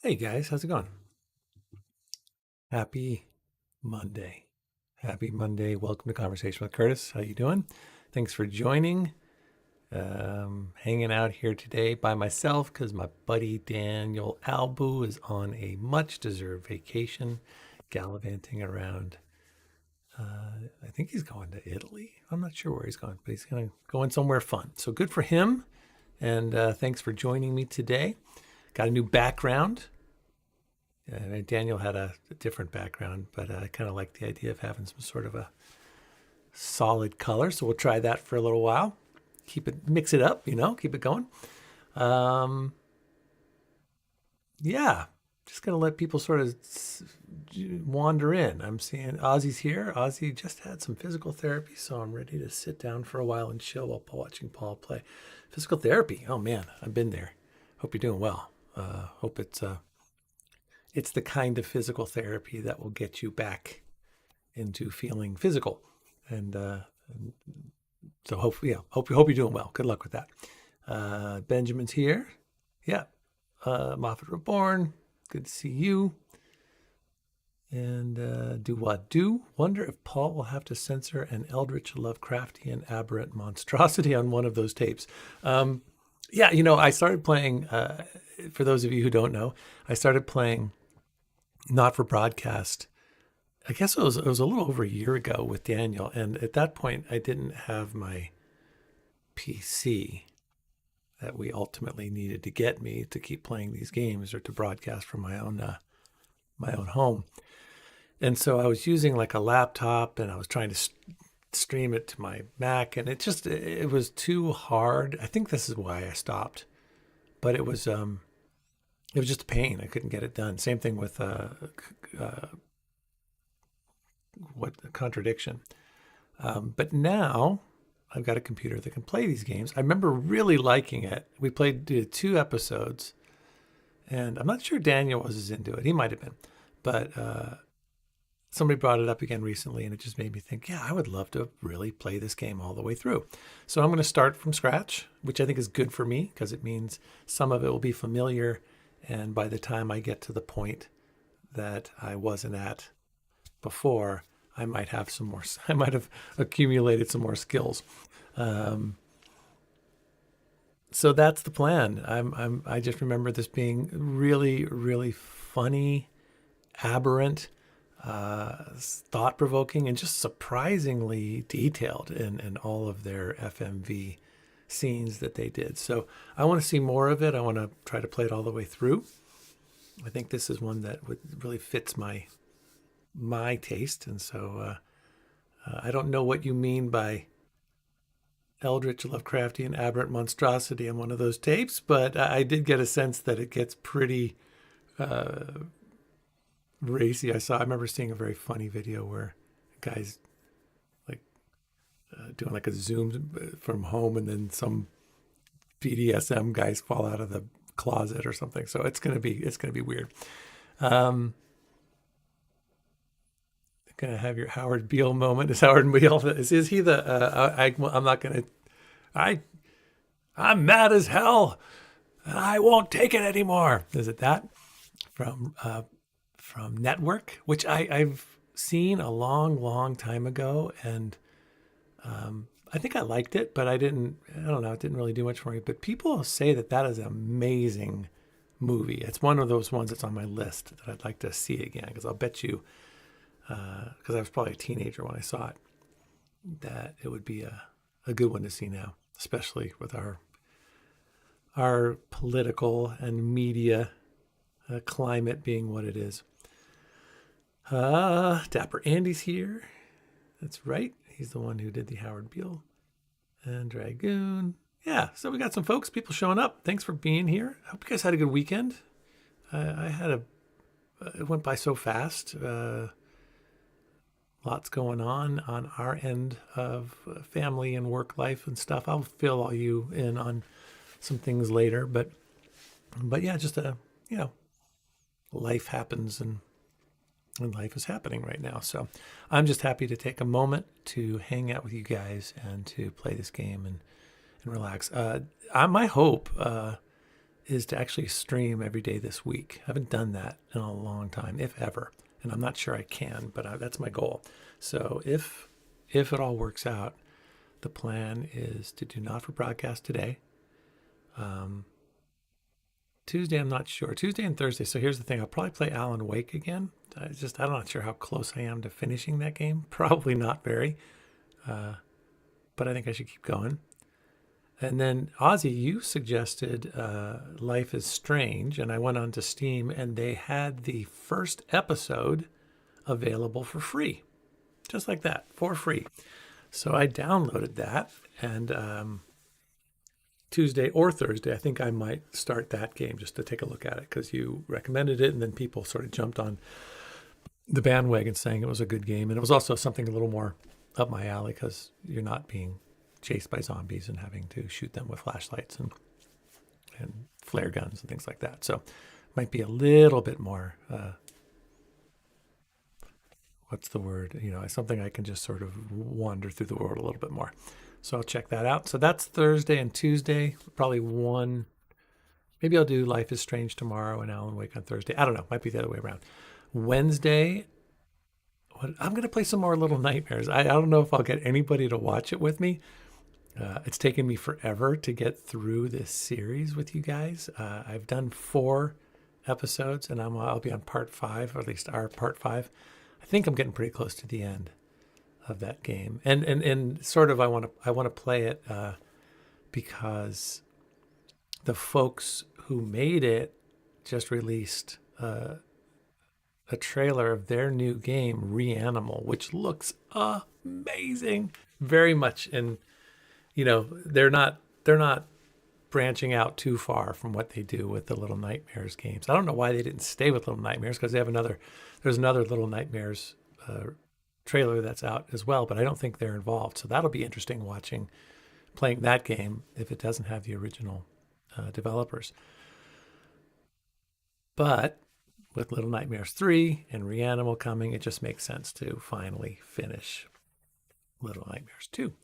Hey guys, how's it going? Happy Monday. Happy Monday. Welcome to Conversation with Curtis. How you doing? Thanks for joining. Hanging out here today by myself because my buddy Daniel Albu is on a much-deserved vacation, gallivanting around. I think he's going to Italy. I'm not sure where he's going, but he's going somewhere fun. So good for him. And thanks for joining me today. Got a new background. Daniel had a different background, but I kind of like the idea of having some sort of a solid color. So we'll try that for a little while. Mix it up, keep it going. Um, yeah, just gonna let people sort of wander in. I'm seeing Ozzy's here. Ozzy just had some physical therapy, so I'm ready to sit down for a while and chill while watching Paul play. Physical therapy. Oh man, I've been there. Hope you're doing well. Hope it's the kind of physical therapy that will get you back into feeling physical. And so hopefully, yeah, hope you're doing well. Good luck with that. Benjamin's here. Yeah. Moffat Reborn. Good to see you. And do what? Do wonder if Paul will have to censor an eldritch Lovecraftian aberrant monstrosity on one of those tapes. Yeah, I started playing, for those of you who don't know, I started playing not for broadcast. I guess it was a little over a year ago with Daniel, and at that point I didn't have my PC that we ultimately needed to get me to keep playing these games or to broadcast from my own home. And so I was using like a laptop, and I was trying to stream it to my Mac, and it was too hard. I think this is why I stopped, but it was just a pain. I couldn't get it done. Same thing with what a contradiction. But now I've got a computer that can play these games. I remember really liking it. We did 2 episodes, and I'm not sure Daniel was as into it. He might have been, but somebody brought it up again recently, and it just made me think, yeah, I would love to really play this game all the way through. So I'm going to start from scratch, which I think is good for me because it means some of it will be familiar. And by the time I get to the point that I wasn't at before, I might have accumulated some more skills. So that's the plan. I just remember this being really, really funny, aberrant, thought-provoking, and just surprisingly detailed in all of their FMV scenes that they did. So I want to see more of it. I want to try to play it all the way through. I think this is one that really fits my taste. And so I don't know what you mean by eldritch Lovecraftian aberrant monstrosity on one of those tapes, but I did get a sense that it gets pretty racy. I remember seeing a very funny video where a guy's doing like a Zoom from home, and then some BDSM guys fall out of the closet or something. So it's gonna be weird. Gonna have your Howard Beale moment. Is Howard Beale? Is he the? I'm not gonna. I'm mad as hell. I won't take it anymore. Is it that from Network, which I've seen a long time ago, and I think I liked it, but I don't know, it didn't really do much for me. But people say that is an amazing movie. It's one of those ones that's on my list that I'd like to see again, because I'll bet you, because I was probably a teenager when I saw it, that it would be a good one to see now, especially with our political and media climate being what it is. Dapper Andy's here. That's right. He's the one who did the Howard Beale and Dragoon. Yeah, so we got some folks, people showing up. Thanks for being here. I hope you guys had a good weekend. It went by so fast. Lots going on our end of family and work life and stuff. I'll fill all you in on some things later, but yeah, just life happens, and life is happening right now. So I'm just happy to take a moment to hang out with you guys and to play this game and relax. My hope is to actually stream every day this week. I haven't done that in a long time, if ever, and I'm not sure I can, but that's my goal. So if it all works out, the plan is to do not for broadcast today. Tuesday, I'm not sure. Tuesday and Thursday. So here's the thing: I'll probably play Alan Wake again. I'm not sure how close I am to finishing that game. Probably not very, but I think I should keep going. And then Ozzy, you suggested Life is Strange, and I went on to Steam, and they had the first episode available for free, just like that, for free. So I downloaded that, and Tuesday or Thursday, I think I might start that game just to take a look at it because you recommended it, and then people sort of jumped on the bandwagon saying it was a good game, and it was also something a little more up my alley because you're not being chased by zombies and having to shoot them with flashlights and flare guns and things like that. So might be a little bit more, what's the word? Something I can just sort of wander through the world a little bit more. So I'll check that out. So that's Thursday and Tuesday. Probably one. Maybe I'll do Life is Strange tomorrow and Alan Wake on Thursday. I don't know. Might be the other way around. Wednesday, I'm going to play some more Little Nightmares. I don't know if I'll get anybody to watch it with me. It's taken me forever to get through this series with you guys. I've done 4 episodes, and I'll be on part 5, or at least our part 5. I think I'm getting pretty close to the end of that game, and sort of I want to play it because the folks who made it just released a trailer of their new game, Reanimal, which looks amazing. Very much in. They're not branching out too far from what they do with the Little Nightmares games. I don't know why they didn't stay with Little Nightmares because there's another Little Nightmares trailer that's out as well, but I don't think they're involved. So that'll be interesting playing that game if it doesn't have the original developers. But with Little Nightmares 3 and Reanimal coming, it just makes sense to finally finish Little Nightmares 2.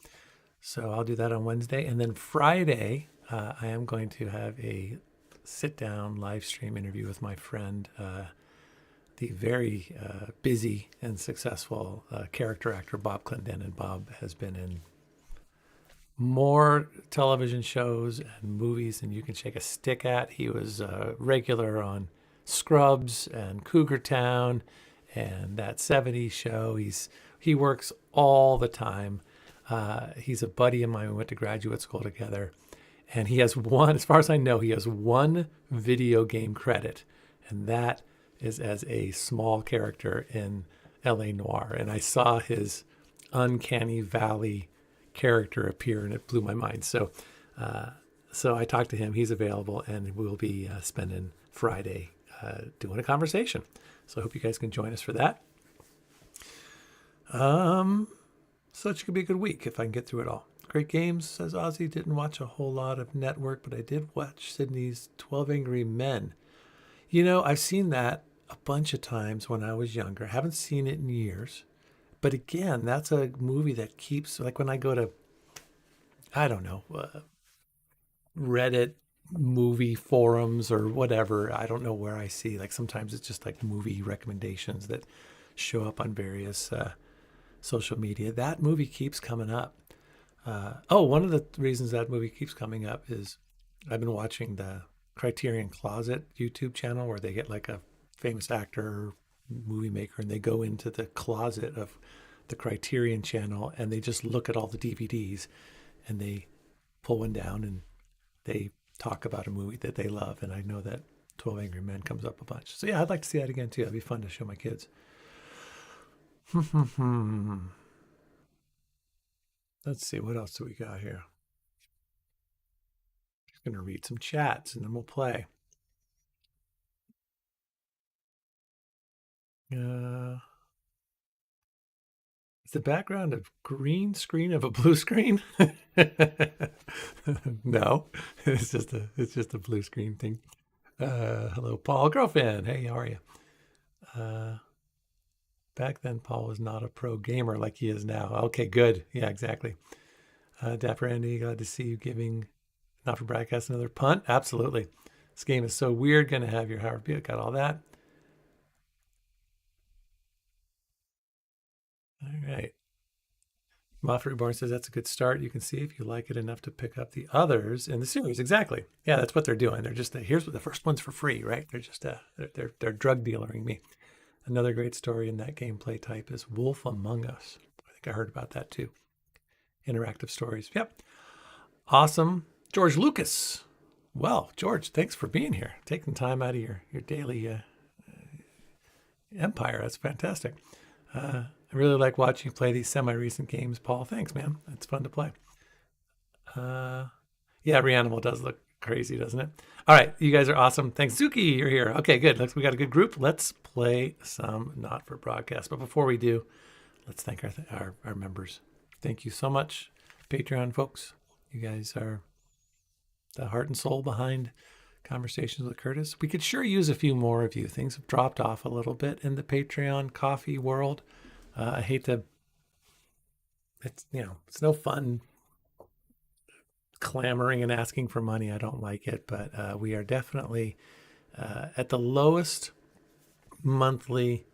So I'll do that on Wednesday. And then Friday, I am going to have a sit-down live stream interview with my friend, the very busy and successful character actor Bob Clendenin. Bob has been in more television shows and movies than you can shake a stick at. He was regular on Scrubs and Cougar Town and that 70s show. He works all the time. He's a buddy of mine. We went to graduate school together. And he has as far as I know, he has one video game credit. And that is as a small character in L.A. Noire. And I saw his Uncanny Valley character appear, and it blew my mind. So I talked to him. He's available, and we'll be spending Friday doing a conversation. So I hope you guys can join us for that. So it could be a good week if I can get through it all. Great games, says Ozzy. Didn't watch a whole lot of Network, but I did watch Sydney's 12 Angry Men. I've seen that a bunch of times when I was younger. I haven't seen it in years. But again, that's a movie that keeps, like when I go to, I don't know, Reddit movie forums or whatever. I don't know where I see. Like sometimes it's just like movie recommendations that show up on various social media. That movie keeps coming up. One of the reasons that movie keeps coming up is I've been watching the Criterion Closet YouTube channel where they get like a famous actor or movie maker and they go into the closet of the Criterion channel and they just look at all the DVDs and they pull one down and they talk about a movie that they love. And I know that 12 Angry Men comes up a bunch. So yeah, I'd like to see that again too. That'd be fun to show my kids. Let's see, what else do we got here? Just going to read some chats and then we'll play. Is the background a green screen of a blue screen? No, it's just a blue screen thing. Hello, Paul, girlfriend. Hey, how are you? Back then, Paul was not a pro gamer like he is now. Okay, good. Yeah, exactly. Dapper Andy, glad to see you giving Not for Broadcast another punt. Absolutely. This game is so weird. Going to have your Howard Buick. Got all that. All right. Moffat Reborn says that's a good start. You can see if you like it enough to pick up the others in the series. Exactly. Yeah, that's what they're doing. They're just here's what the first one's for free, right? They're just they're drug dealering me. Another great story in that gameplay type is Wolf Among Us. I think I heard about that too. Interactive stories. Yep. Awesome. George Lucas. Well, George, thanks for being here. Taking time out of your daily empire. That's fantastic. I really like watching you play these semi-recent games, Paul. Thanks, man. It's fun to play. Yeah, Reanimal does look crazy, doesn't it? All right, you guys are awesome. Thanks, Zuki. You're here. Okay, good. We got a good group. Let's play some Not for Broadcast. But before we do, let's thank our members. Thank you so much, Patreon folks. You guys are the heart and soul behind Conversations with Curtis. We could sure use a few more of you. Things have dropped off a little bit in the Patreon coffee world. I hate to, it's no fun clamoring and asking for money. I don't like it, but we are definitely at the lowest monthly,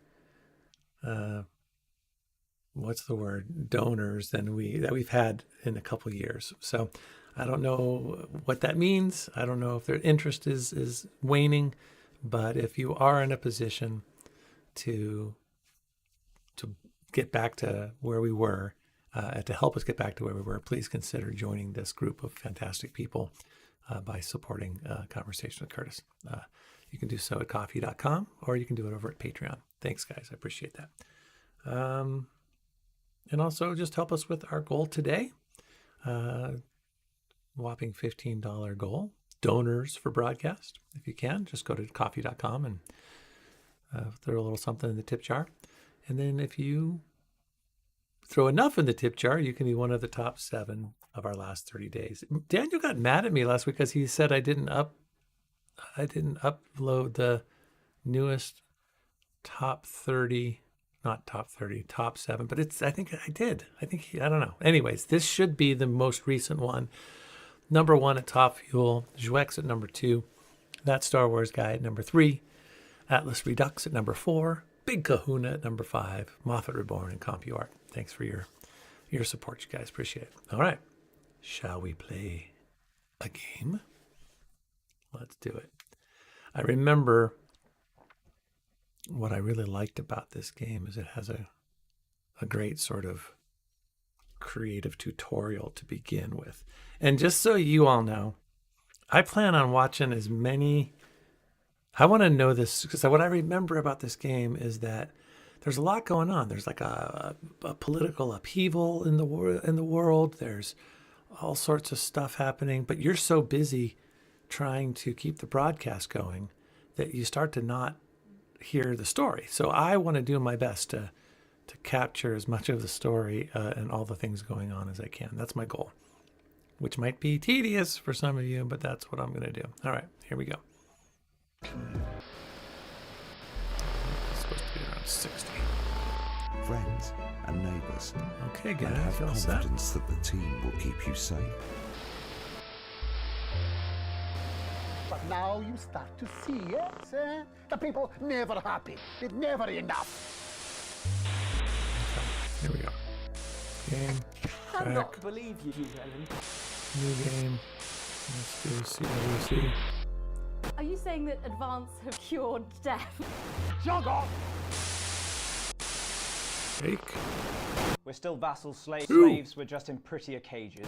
donors that we've had in a couple of years. So I don't know what that means. I don't know if their interest is waning, but if you are in a position to get back to where we were, to help us get back to where we were, please consider joining this group of fantastic people by supporting Conversation with Curtis. You can do so at coffee.com, or you can do it over at Patreon. Thanks, guys. I appreciate that. And also just help us with our goal today. Whopping $15 goal. Donors for broadcast. If you can, just go to coffee.com and throw a little something in the tip jar. And then if you throw enough in the tip jar, you can be one of the top 7 of our last 30 days. Daniel got mad at me last week because he said I didn't upload the newest top 30, not top 30, top 7, but I think I did. I don't know. Anyways, this should be the most recent one. Number 1 at Top Fuel, Jouex at number 2, That Star Wars Guy at number 3, Atlas Redux at number 4, Big Kahuna at number 5, Moffat Reborn, and CompuArt. Thanks for your support, you guys. Appreciate it. All right. Shall we play a game? Let's do it. I remember what I really liked about this game is it has a great sort of creative tutorial to begin with. And just so you all know, I plan on watching as many. I want to know this because what I remember about this game is that there's a lot going on. There's like a political upheaval in the world. There's all sorts of stuff happening, but you're so busy trying to keep the broadcast going that you start to not hear the story. So I want to do my best to capture as much of the story and all the things going on as I can. That's my goal, which might be tedious for some of you, but that's what I'm going to do. All right, here we go. It's supposed to be around 60. Friends and neighbours. Okay, guys. And have confidence that the team will keep you safe. But now you start to see, yes? The people never happy. It's never enough. Here we go. Game. I cannot believe you, Ellen. New game. Let's do CWC. Are you saying that Advance have cured death? Jog off! Fake. We're still vassals, slaves. We're just in prettier cages.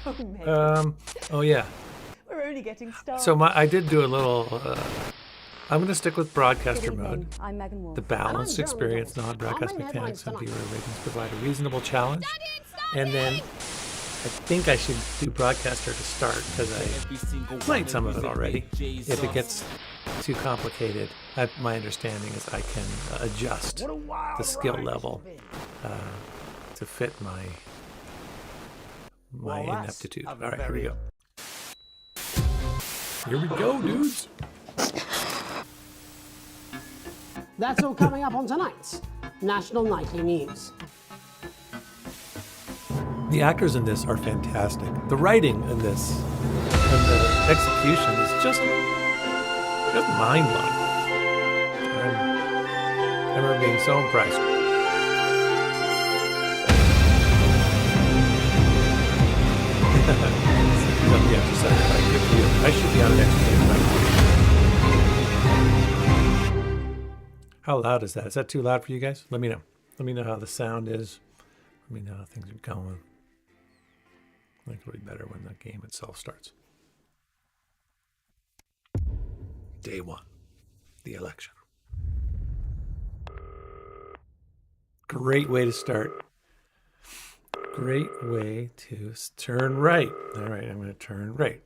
Oh, Megan. Oh yeah. We're only getting started. So I did do a little. I'm going to stick with broadcaster Good mode. evening. I'm Megan Wolf. The balanced experience, non-broadcast mechanics, and viewer ratings provide a reasonable challenge. And then I think I should do broadcaster to start because I played some of it already. If it gets too complicated, my understanding is I can adjust the skill level to fit my ineptitude. All right, here we go. Here we go, dudes. That's all coming up on tonight's National Nightly News. The actors in this are fantastic. The writing in this and the execution is just mind-blowing. I remember being so impressed. I should be on next game. How loud is that? Is that too loud for you guys? Let me know. Let me know how the sound is. Let me know how things are going. I think it'll be better when the game itself starts. Day 1, the election. Great way to start. Great way to turn right. All right, I'm going to turn right.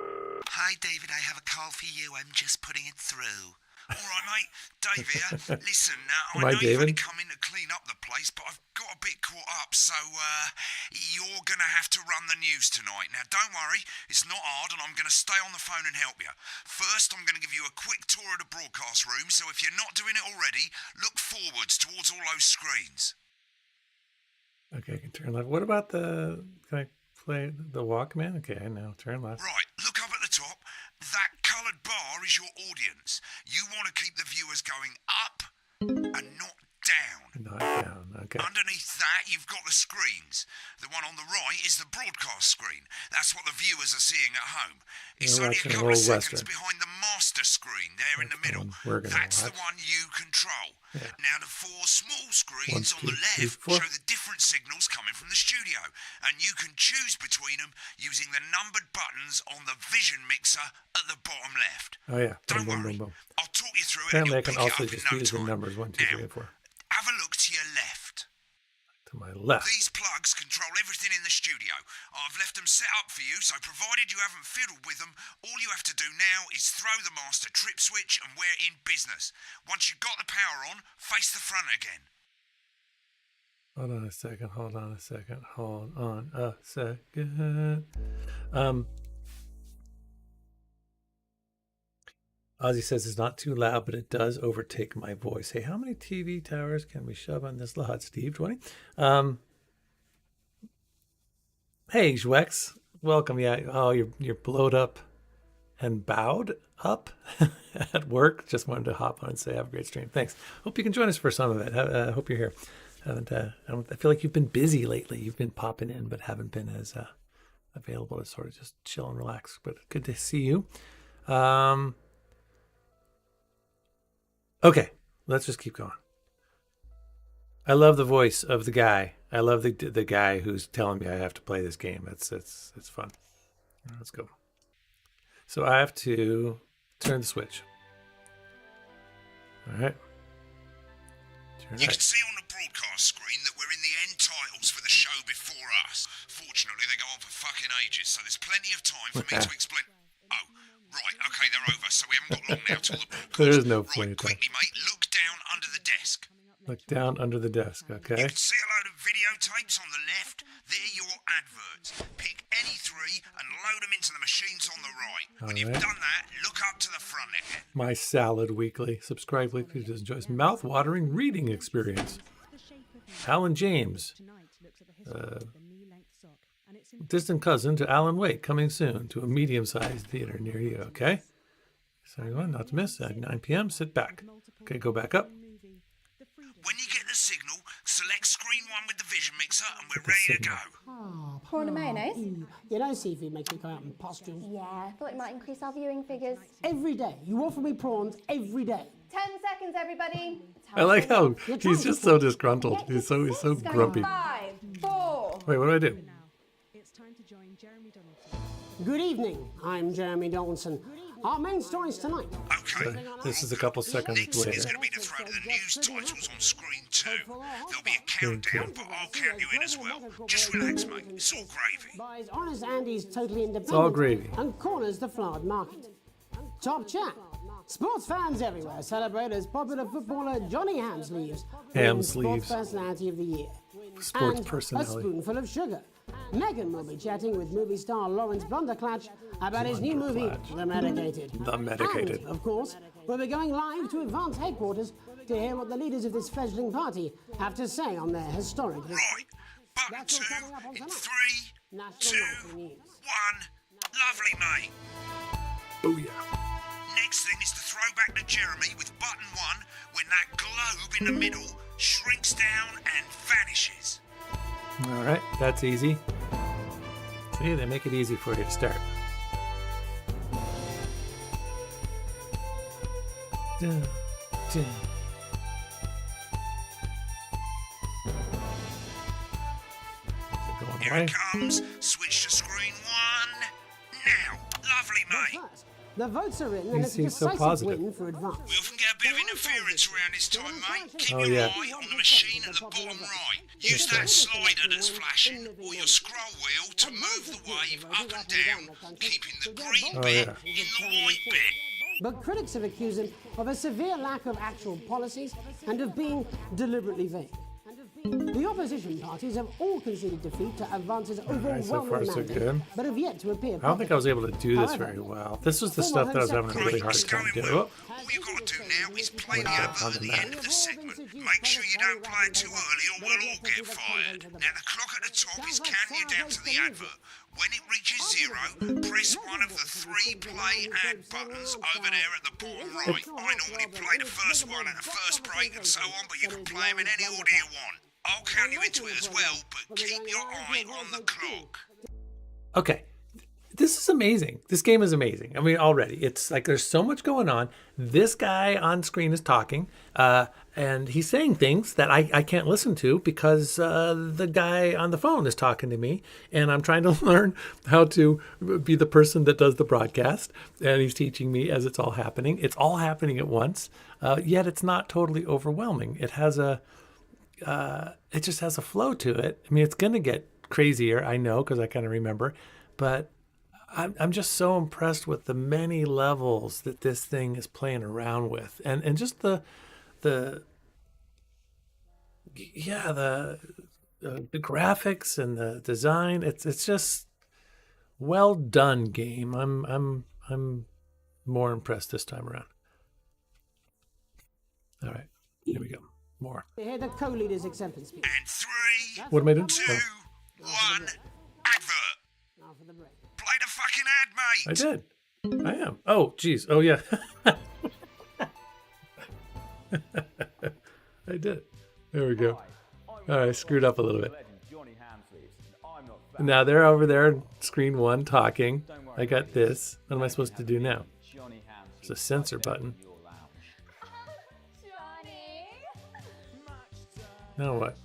Hi, David, I have a call for you. I'm just putting it through. All right, mate. Dave here. Listen, I know you've only come in to clean up the place, but I've got a bit caught up, so you're going to have to run the news tonight. Now, don't worry, it's not hard, and I'm going to stay on the phone and help you. First, I'm going to give you a quick tour of the broadcast room, so if you're not doing it already, look forwards towards all those screens. Okay, I can turn left. What about can I play the Walkman? Okay, I know. Turn left. Right, look up at the top. That coloured bar is your audience. You want to keep the viewers going up and not down. Not down, okay. Underneath that, you've got the screens. The one on the right is the broadcast screen. That's what the viewers are seeing at home. It's only a couple of seconds behind the master screen there in the middle. That's the one you control. Yeah. Now, the 4 small screens on the left show the different signals coming from the studio, and you can choose between them using the numbered buttons on the vision mixer at the bottom left. Oh, yeah. Don't worry. I'll talk you through it. Apparently, I can also just use the numbers 1, 2, 3, and 4. Have a look to your left. To my left. These plugs control everything in the studio. I've left them set up for you, so provided you haven't fiddled with them, all you have to do now is throw the master trip switch and we're in business. Once you've got the power on, face the front again. Hold on a second. Ozzy says it's not too loud, but it does overtake my voice. Hey, how many TV towers can we shove on this lot, Steve? 20? Hey, Schwex. Welcome. Yeah. Oh, you're blowed up and bowed up at work. Just wanted to hop on and say have a great stream. Thanks. Hope you can join us for some of it. Hope you're here. I feel like you've been busy lately. You've been popping in, but haven't been as available to sort of just chill and relax. But good to see you. Okay, let's just keep going. I love the voice of the guy. I love the guy who's telling me I have to play this game. It's fun. Let's go. So I have to turn the switch. All right. You can see on the broadcast screen that we're in the end titles for the show before us. Fortunately, they go on for fucking ages, so there's plenty of time for me to explain. Oh, right, okay, they're over, so we haven't got long now till the broadcast. There is no point. Right, quickly, mate, look down under the desk. Look down under the desk, okay. You can see a load of videotapes on the left. They're your adverts. Pick any 3 and load them into the machines on the right. When you've done that, look up to the front again. My Salad Weekly. Subscribe weekly to enjoy this mouth-watering reading experience. Alan James. Distant cousin to Alan Wake, coming soon to a medium-sized theater near you, okay? 71, not to miss, at 9 p.m., sit back. Okay, go back up. When you get the signal, select screen 1 with the vision mixer and we're ready to go. Oh, prawn and mayonnaise? You know, seafood makes me go out in pustules. Yeah, I thought it might increase our viewing figures. Every day. You offer me prawns every day. 10 seconds, everybody. I like how he's just so disgruntled. He's so grumpy. 5, 4. Wait, what do I do? Good evening. I'm Jeremy Donaldson. Our main stories tonight. Okay. This is a couple seconds Next later. is going to be the throw to the news titles on screen 2. There'll be a countdown, but I'll count you in as well. Just relax, mate. It's all gravy. Buys Honest Andy's Totally Independent. It's all gravy. And corners the flowered market. Top chat. Sports fans everywhere celebrate as popular footballer Johnny Hamsleeves wins Sports Personality of the Year. Sports and personality. A spoonful of sugar. Megan will be chatting with movie star Lawrence Blunderclatch about his new movie, The Medicated. The Medicated. And, of course, we'll be going live to Advance headquarters to hear what the leaders of this fledgling party have to say on their historic victory. Right. Button That's all 2 coming up on in tonight. 3, National 2, Nightly News. 1. Lovely, mate. Oh, yeah. Next thing is to throw back to Jeremy with button 1 when that globe in the middle shrinks down and vanishes. All right, that's easy. See, they make it easy for you to start. Dun, dun. Going Here away. it comes. Switch to screen 1. Now. Lovely, mate. First, the votes are in, He and it's a seems so decisive positive. win for Advance. We often get a bit of interference around this time, mate. Keep Oh, your yeah. eye on the machine at the bottom right. Use that slider that's flashing or your scroll wheel to move the wave up and down, keeping the green Oh, bit yeah. in the white bit. But critics have accused him of a severe lack of actual policies and of being deliberately vague. The opposition parties have all conceded defeat to Advance's overwhelming so far, so mandate, good. but have yet to appear. I don't think I was able to do this However, very well. This was the stuff that I was having a really hard It's time going doing. well. All you've got to do now is play the advert at the end of the segment. Make sure you don't play it too early or we'll all get fired. Now the clock at the top is counting you down to the advert. When it reaches 0, press one of the 3 play ad buttons over there at the bottom right. I normally play the first one at the first break and so on, but you can play them in any order you want. I'll count you into it as well, but keep your eye on the clock. Okay. This is amazing. This game is amazing. I mean, already. It's like there's so much going on. This guy on screen is talking, and he's saying things that I can't listen to because the guy on the phone is talking to me, and I'm trying to learn how to be the person that does the broadcast, and he's teaching me as it's all happening. It's all happening at once, yet it's not totally overwhelming. It has it just has a flow to it. I mean, it's going to get crazier, I know, because I kind of remember, but I'm just so impressed with the many levels that this thing is playing around with, and just the graphics and the design. It's just well done game. I'm more impressed this time around. All right, here we go. More. To hear the co-leader's acceptance speech. And 3, What am I doing? 2, Oh, 1, advert. Now for the break. Play the fucking ad, mate. I did. I am. Oh, geez. Oh, yeah. I did. There we go. All right, I screwed up a little bit. Now they're over there on screen 1 talking. I got this. What am I supposed to do now? There's a censor button. Now what?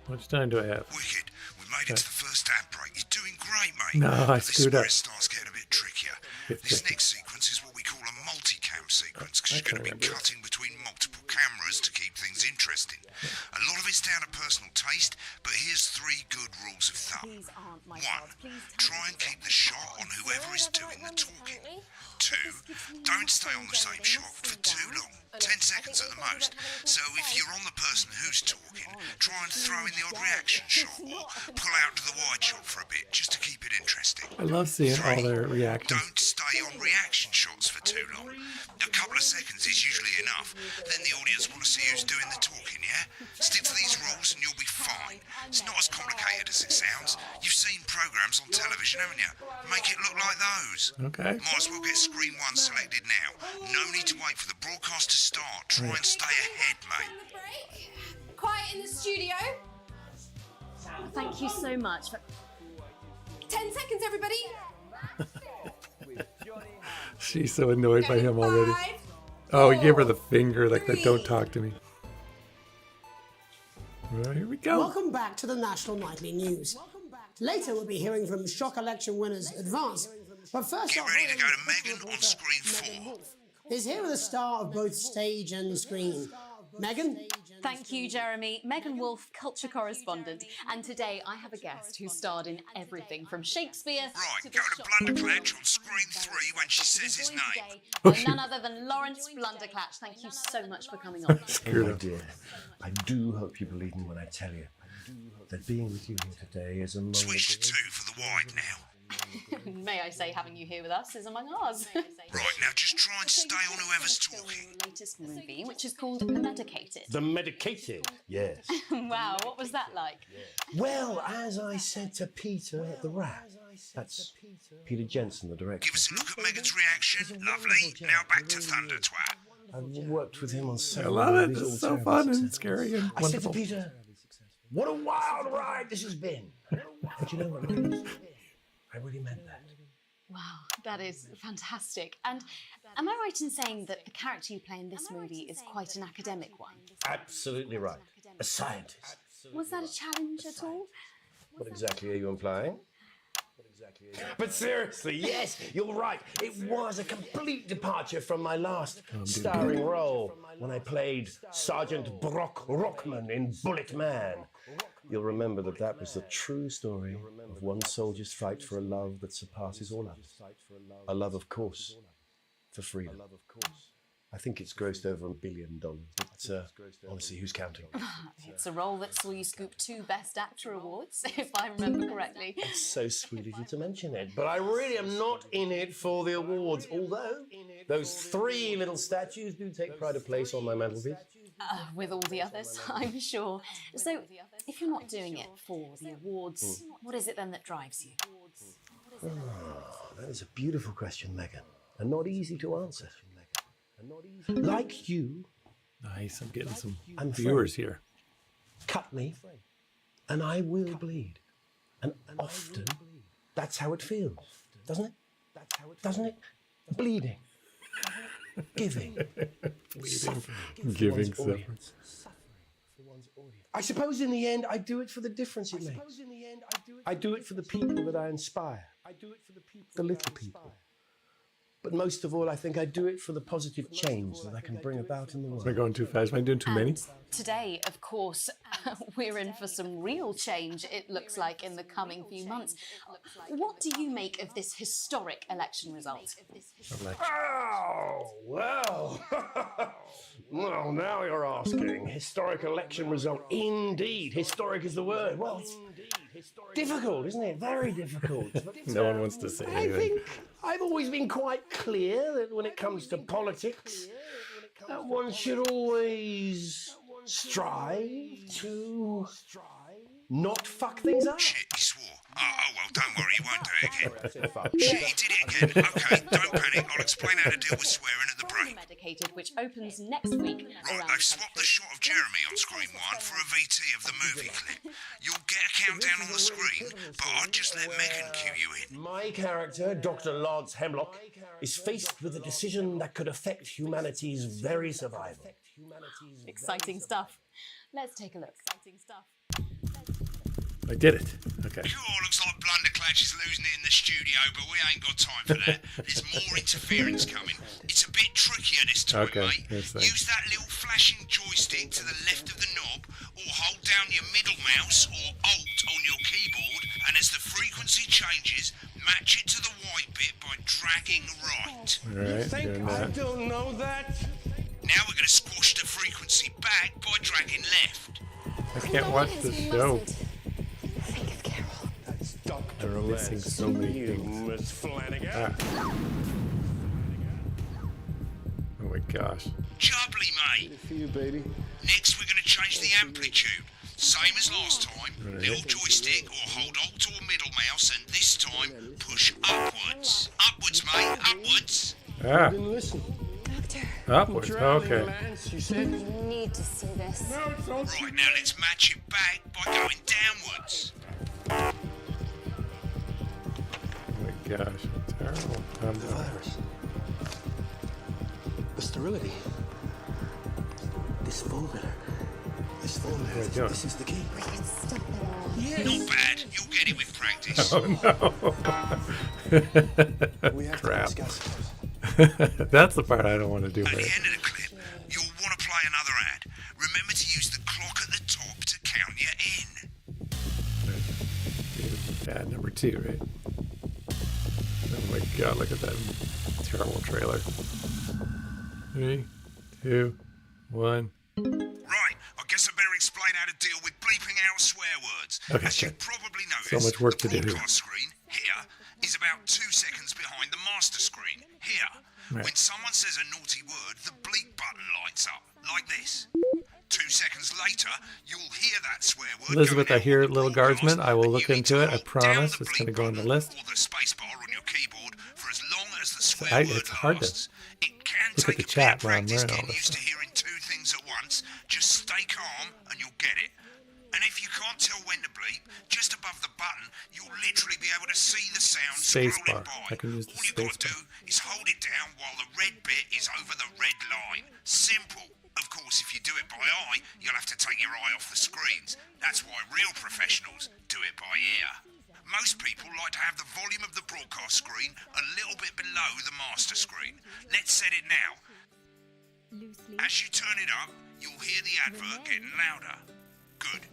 How much time do I have? Wicked. We made it to the first ad break. You're doing great, mate. No, I But screwed up. This starts getting a bit trickier. Bit This tricky. next sequence is what we call a multicam sequence because I you're going to can be remember this. cutting between multiple cameras to keep things interesting. A lot of it's down to personal taste, but here's 3 good rules of thumb. These aren't my 1. cards. Please tell Try me and keep the shot on whoever is doing the talking. 2. Don't stay on the same shot for too long. 10 seconds at the most. So if you're on the person who's talking, try and throw in the odd reaction shot or pull out to the wide shot for a bit just to keep it interesting. I love seeing all 3. their reactions. Don't stay on reaction shots for too long. A couple of seconds is usually enough. Then the audience want to see who's doing the talking, yeah? Stick to these rules and you'll be fine. It's not as complicated as it sounds. You've seen programs on television, haven't you? Make it look like those. Okay. Might as well get screen 1 selected now. No need to wait for the broadcast to start. Try and stay ahead, mate. Break. Quiet in the studio. Thank you so much. 10 seconds, everybody. She's so annoyed by him already. 5, Oh, he gave her the finger like that. Don't talk to me. Well, here we go. Welcome back to the National Nightly News. Later, we'll be hearing from shock election winners Advance. But first, Get ready to go to Megan on screen 4. is here with a star of both stage and screen. Megan? Thank you, Jeremy. Megan Wolfe, culture correspondent. And today I have a guest who starred in everything from Shakespeare Right, to go to Blunderclatch on screen 3 when she says his joined name. today by none other than Lawrence Blunderclatch. Thank you so much for coming on. Screwed my up. dear, I do hope you believe me when I tell you that being with you here today is a moment. Switch to 2 for the wide now. May I say, having you here with us is among ours. Right, now just try and stay on whoever's talking. Your latest movie, which is called The Medicated. The Medicated, yes. Wow, what was that like? Well, as I said to Peter at the Rat, that's Peter Jensen, the director. Give us a look at Megan's reaction. Lovely. Now back to Thunder Twat. I've worked with him on I several love it. movies, This all is so terribly fun and successful. scary and I said to wonderful. Peter, what a wild ride this has been. But you know what, Megan? I really meant that. Wow, that is fantastic. And am I right in saying that the character you play in this movie is quite an academic one? Absolutely right. A scientist. Was that a challenge at all? What exactly are you implying? But seriously, yes, you're right. It was a complete departure from my last starring role when I played Sergeant Brock Rockman in Bullet Man. You'll remember that that was the true story of one soldier's fight for a love that surpasses all others. A love, of course, for freedom. I think it's grossed over $1 billion. But honestly, who's counting? It's a role that saw you scoop 2 Best Actor awards, if I remember correctly. It's so sweet of you to mention it, but I really am not in it for the awards, although those 3 little statues do take pride of place on my mantelpiece. With all the others, I'm sure. So, if you're not doing it for the awards, what is it then that drives you? That is a beautiful question, Megan, and not easy to answer. Like you, Nice. I'm getting some I'm viewers here. cut me, and I will bleed. And often, that's how it feels, doesn't it? Doesn't it? Bleeding. Giving. Suffering. Giving for one's audience. I suppose in the end, I do it for the difference it makes. I do it for the people that I inspire. The little people. But most of all, I think I do it for the positive change that I can bring about in the world. Am I going too fast? Am I doing too many? And today, of course, we're in for some real change, it looks like, in the coming few months. What do you make of this historic election result? Oh, well. Well, now you're asking. Historic election result. Indeed. Historic is the word. Well, it's difficult, isn't it? Very difficult. But, No one wants to say I anything. think I've always been quite clear that when it comes to politics, that one should always strive to not fuck things up. Shit, he swore. Oh, well, don't worry, he won't do it again. Shit, he did it again. Okay, don't panic. I'll explain how to deal with swearing at the The break. Medicated, which opens next week. Right, they've swapped the shot of Jeremy on screen 1 for a VT of the movie clip. You'll get a countdown on the screen, but I'll just let Megan cue you in. My character, Dr. Lance Hemlock, is faced with a decision that could affect humanity's very survival. Exciting stuff. Let's take a look. Exciting stuff. I did it. Okay. Cool, looks like Blunderclatch is losing it in the studio, but we ain't got time for that. There's more interference coming. It's a bit trickier this time, Okay, mate. yes, thanks. Use that little flashing joystick to the left of the knob, or hold down your middle mouse or Alt on your keyboard, and as the frequency changes, match it to the white bit by dragging right. All right. Doing that. don't know that? Now we're going to squash the frequency back by dragging left. I can't watch the show. Think of Carol. That's Dr. They're missing so many things. Miss Flanagan. Ah. Oh my gosh. Jubbly, mate. For you, baby. Next, we're going to change the amplitude. Same as last time. Right. Little joystick or hold Alt or middle mouse, and this time push upwards. Upwards, mate. Upwards. Ah, Didn't listen. Doctor, upwards. Okay. Lance, you said. you need to see this. Right, now let's match it back by going downwards. Oh my gosh. Terrible. Virus. The sterility. This formula. This formula. Where are you going? This is the key. We can stop it all. Not bad. You'll get it with practice. We have Crap. to discuss it. That's the part I don't want to do. At the Right? end of the clip, you'll want to play another ad. Remember to use the clock at the top to count you in. Ad number 2, right? Oh my god, look at that terrible trailer. 3, 2, 1. Right, I guess I better explain how to deal with bleeping out swear words. Okay. As you probably noticed, So much work to the do. broadcast screen here is about Right. When someone says a naughty word, the bleep button lights up, like this. 2 seconds later, you'll hear that swear word. Elizabeth, I going out hear on the Little Guardsman. broadcast, I will and look you need into to it. I hold promise. down It's going to bleep go on the button list. or the space bar on your keyboard for as long as the swear word It's hard to lasts. It can look at take the a chat bit of while I'm practice learning all getting this used to hearing 2 things at once. Just stay calm and you'll get it. And if you can't tell when to bleep, just above the button, you'll literally be able to see the sound Space scrolling bar. by. I can use the All you've got space to do is hold it down while the red bit is over the red line. Simple. Of course, if you do it by eye, you'll have to take your eye off the screens. That's why real professionals do it by ear. Most people like to have the volume of the broadcast screen a little bit below the master screen. Let's set it now. As you turn it up, you'll hear the advert getting louder. Good.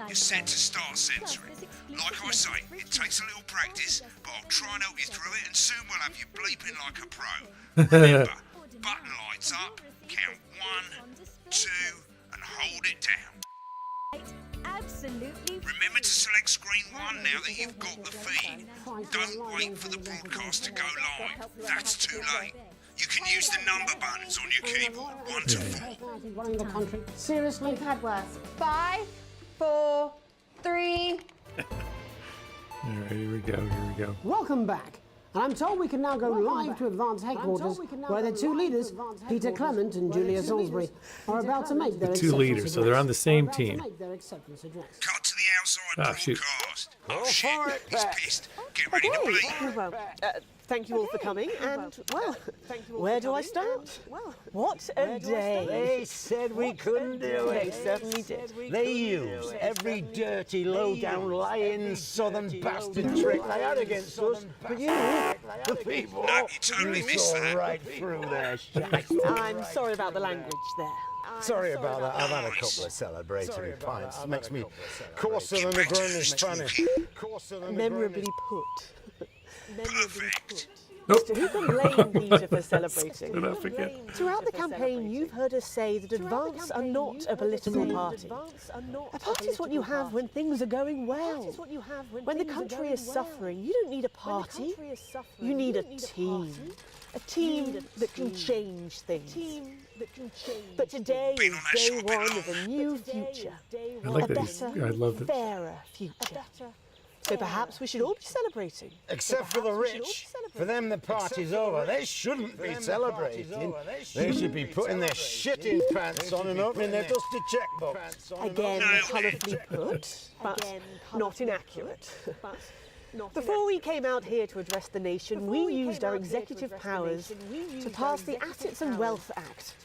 You're set to start censoring. Like I say, it takes a little practice, but I'll try and help you through it, and soon we'll have you bleeping like a pro. Remember, button lights up, count 1, 2, and hold it down. Absolutely. Remember to select screen 1 now that you've got the feed. Don't wait for the broadcast to go live. That's too late. You can use the number buttons on your keyboard, 1 to 4. Running the country. Seriously? We've had worse. 5, 4, 3. All right, here we go. Welcome back. And I'm told we can now go live to Advance Headquarters, where the 2 leaders, Peter Clement and Julia Salisbury, are about to make their The 2 leaders, so they're on the same team. Cut to the outside shoot. broadcast. Oh shit, he's pissed. Get ready to bleep. Well, thank you all for coming, and, well, where do I start? What a day. They said we couldn't do it. They certainly did. They used every dirty, low-down, lying southern bastard trick they had against us. But you, the people, No, you totally missed saw that. right through their shit. I'm sorry about the language there. Sorry about that. I've had a couple of celebratory pints. Makes me coarser than the grown Spanish. Memorably put. Memorably put. Nope. So who can blame Peter for celebrating? Did I forget? Throughout the campaign, you've heard us say that Advance are not a political party. A party is what you have when things are going well. When the country is suffering, you don't need a party. You need a team. A team that can change things. But today is day 1 of a new future. I like A that he's, better, I love that. fairer future. So perhaps we should all be celebrating. Except for the rich. For them, the party's over. They shouldn't be celebrating. They should be putting their shitting pants on and opening their dusty checkbooks. Again, colourfully put, but not inaccurate. Before we came out here to address the nation, we used our executive powers to pass the Assets and Wealth Act.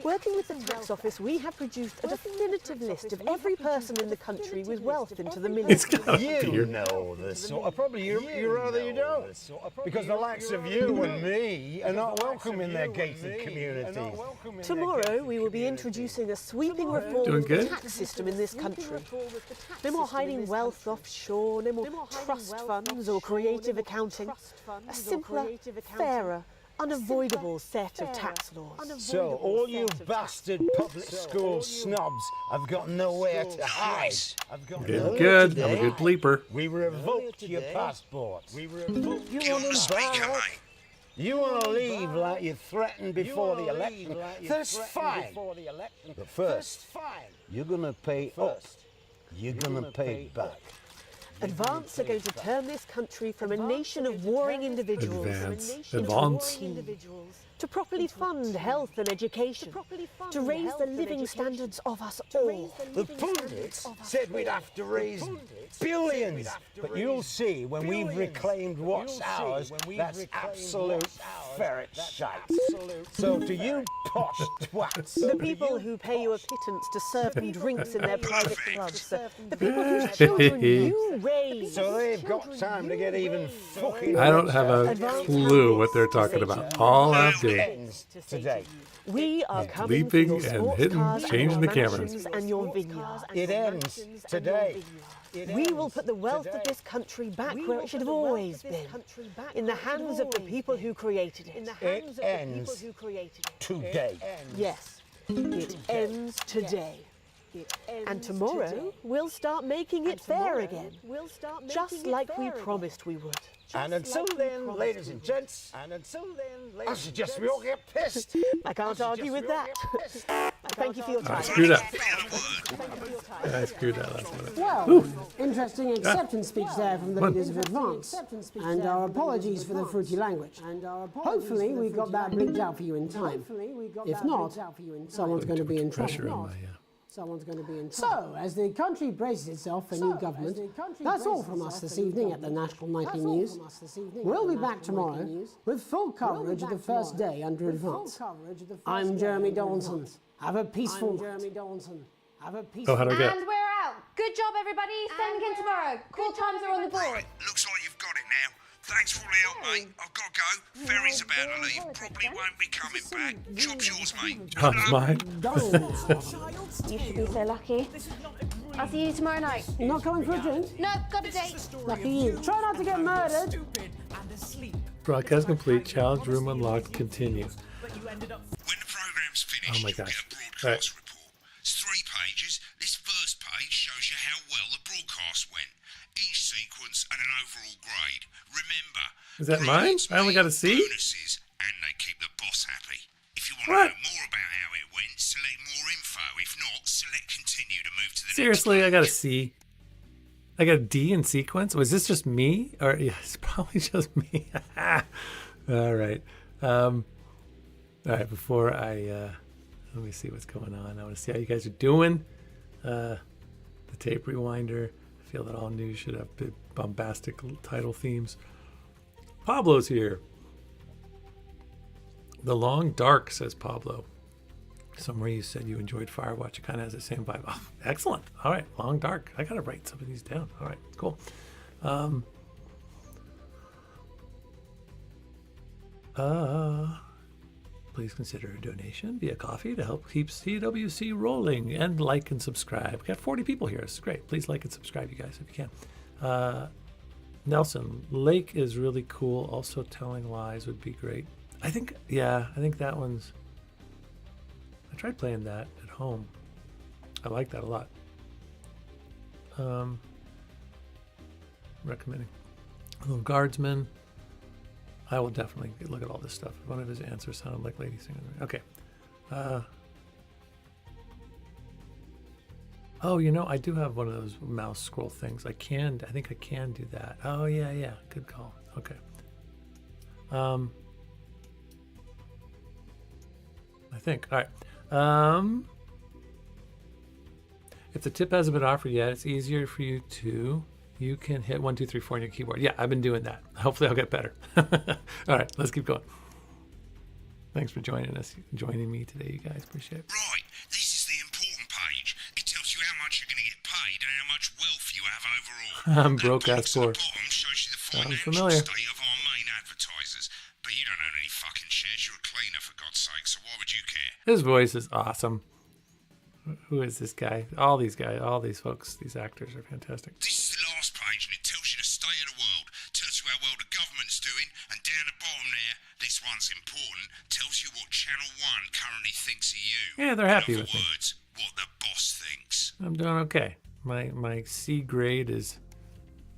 Working with the tax office, we have produced a definitive list of every person in the country with wealth into the millions. You know this sort of, probably you rather you don't. Because the likes of you and me are not welcome in their gated communities. Tomorrow, we will be introducing a sweeping reform of the tax system in this country. No more hiding wealth offshore, no more trust funds or creative accounting. A simpler, fairer, unavoidable set of tax laws. So all you bastard public school snobs have got nowhere to hide. Getting good. I'm a good bleeper. We revoked your passport. We revoked Get on the speaker, mate. You want to leave like you threatened before the election. That's fine. But first, you're going to pay us. You're going to pay back. Advance are going to turn this country from a nation of warring individuals to properly fund health and education, to raise the living standards of us all. The pundits said we'd have to raise billions, but you'll see when we've reclaimed what's ours, that's absolute ferret shite. So to you posh twats, The people who pay you a pittance to serve them drinks in their private clubs, the people whose children you raise. so they've got time to get even fucking I don't have a clue what they're talking about. All I'm doing ends today. We are coming for leaping your and sports hitting, cars and changing your the camera. mansions and your vineyards. It ends today. We will put the wealth of this country back where it should have always been, in the hands of the people who created it. It ends today. Yes, it ends today. And tomorrow, we'll start making it fair again. Just like we promised we would. And until then, ladies and gents, I suggest we all get pissed. I can't argue with that. Thank you for your time. I screwed up. I screwed that last minute. Well, interesting acceptance speech there from the leaders of Advance. And our apologies for the fruity language. Hopefully we got that bleeped out for you in time. If not, someone's going to be in trouble. So, as the country braces itself for new government, that's all from us this evening at the National Nightly News. We'll be back tomorrow with full coverage of the first day under Advance. I'm Jeremy Donaldson. Have a peaceful night. Oh, how do I get? And we're out. Good job, everybody. Same again tomorrow. Call times are on the board. Right, looks like you've got it now. Thanks for all the help, mate. I've got to go. Ferry's about to leave. Probably won't be coming back. Job's yours, mate. Job's mine. You should be so lucky. I'll see you tomorrow night. Not coming for a drink? No, got a date. Lucky you. Try not to get murdered. Broadcast complete. Challenge room unlocked. Continue. When the programme's finished, Oh my you'll gosh. get a broadcast report. It's 3 pages. This first page shows you how well the broadcast went. Each sequence and an overall grade. Remember, Is that mine? I only got a C? bonuses, and they keep the boss happy. If you want to know more about how it went, select more info. If not, select continue to move to the Seriously, next I got a C. I got a D in sequence. Was this just me? Or yeah, it's probably just me. All right. All right. Before I let me see what's going on. I want to see how you guys are doing. The tape rewinder. I feel that all news should have big bombastic title themes. Pablo's here. The Long Dark, says Pablo. Somewhere you said you enjoyed Firewatch. It kind of has the same vibe. Oh, excellent. All right, Long Dark. I got to write some of these down. All right, cool. Please consider a donation via coffee to help keep CWC rolling, and like and subscribe. We got 40 people here. This is great. Please like and subscribe, you guys, if you can. Nelson, Lake is really cool. Also, telling lies would be great. I think that one's. I tried playing that at home. I like that a lot. Recommending. Little Guardsman. I will definitely look at all this stuff. One of his answers sounded like lady singing. Okay. Oh, you know, I do have one of those mouse scroll things. I think I can do that. Oh, yeah. Good call. Okay. I think. All right. If the tip hasn't been offered yet, it's easier for you to. You can hit 1, 2, 3, 4 on your keyboard. Yeah, I've been doing that. Hopefully I'll get better. All right, let's keep going. Thanks for joining me today, you guys. Appreciate it. Right, this is the important page. It tells you how much you're going to get paid and how much wealth you have overall. I'm broke ass poor. The bottom shows you the Sounds financial familiar. state of our main advertisers. But you don't own any fucking shares. You're a cleaner, for God's sake, so why would you care? His voice is awesome. Who is this guy? All these guys, all these folks, these actors are fantastic. This is the last page, and it tells you the state of the world, tells you how well the government's doing, and down the bottom there, this one's important, tells you what Channel 1 currently thinks of you. Yeah, they're happy In with other me. words, what the boss thinks. I'm doing okay. My C grade is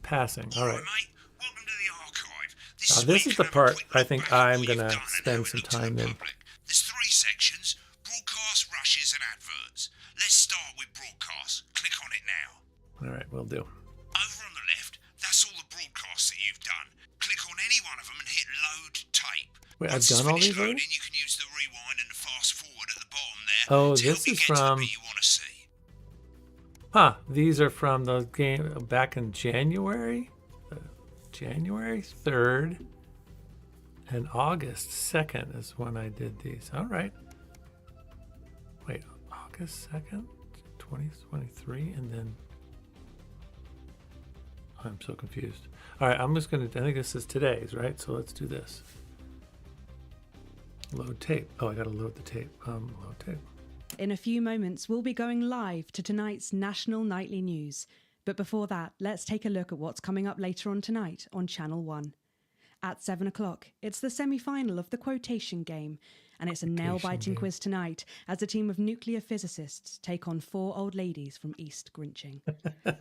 passing. All right. Mate, welcome to the archive. This is the part I think I'm gonna spend some time in. There's 3 sections: broadcast, rushes, and adverts. Let's start with broadcast. Click on it now. All right, we'll do. Over on the left, that's all the broadcasts that you've done. Click on any one of them and hit load tape. Wait, Once I've it's done all finished these already? loading, you can use the rewind and the fast forward at the bottom there. Oh, to this help you is get to the from. bit you want to see. Huh? These are from the game back in January, January 3rd, and August 2nd is when I did these. All right. Wait, August 2nd, 2023, and then I'm so confused. All right, I'm just gonna. I think this is today's, right? So let's do this. Load tape. Oh, I gotta load the tape. Load tape. In a few moments, we'll be going live to tonight's National Nightly News. But before that, let's take a look at what's coming up later on tonight on Channel 1. At 7 o'clock, it's the semi-final of the quotation game, And it's a nail-biting quiz tonight as a team of nuclear physicists take on 4 old ladies from East Grinching.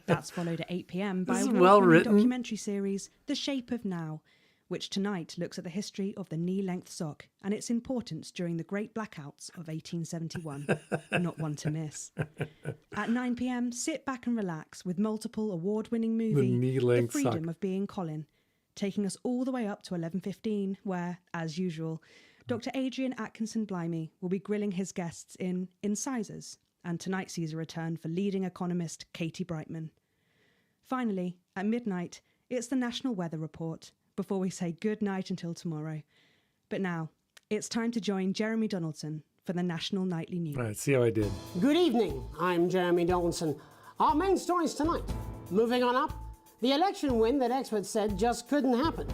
That's followed at 8 p.m. by This a is well award-winning written. documentary series, The Shape of Now, which tonight looks at the history of the knee-length sock and its importance during the Great Blackouts of 1871. Not one to miss. At 9 p.m, sit back and relax with multiple award-winning movie, The knee-length Freedom sock. of Being Colin, taking us all the way up to 11:15, where, as usual, Dr. Adrian Atkinson Blimey will be grilling his guests in Incisors, and tonight sees a return for leading economist Katie Brightman. Finally, at midnight, it's the National Weather Report, before we say good night until tomorrow. But now, it's time to join Jeremy Donaldson for the National Nightly News. All right, see how I did. Good evening, I'm Jeremy Donaldson. Our main stories tonight. Moving on up, the election win that experts said just couldn't happen.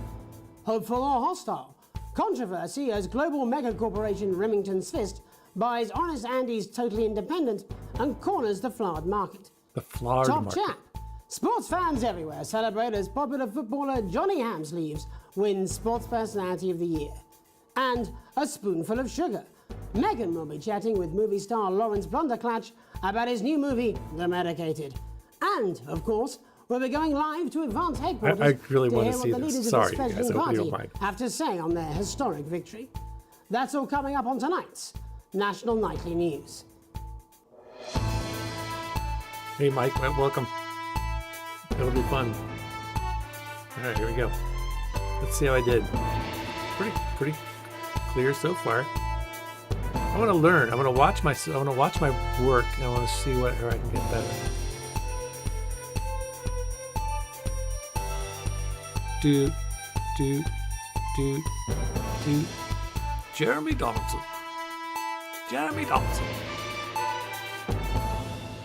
Hopeful or hostile? Controversy as global megacorporation Remington's Fist buys Honest Andy's Totally Independent and corners the flowered market. The flowered Top market. chap. Sports fans everywhere celebrate as popular footballer Johnny Hamsleeves wins Sports Personality of the Year. And a spoonful of sugar. Meghan will be chatting with movie star Lawrence Blunderclatch about his new movie, The Medicated. And, of course, we'll be going live to Advance headquarters I really to want hear to what see the this. leaders Sorry, of you this guys, fledgling I hope you don't party mind. have to say on their historic victory. That's all coming up on tonight's National Nightly News. Hey, Mike, welcome. It'll be fun. All right, here we go. Let's see how I did. Pretty clear so far. I want to learn. I want to watch my work, and I want to see where I can get better. Do. Jeremy Donaldson.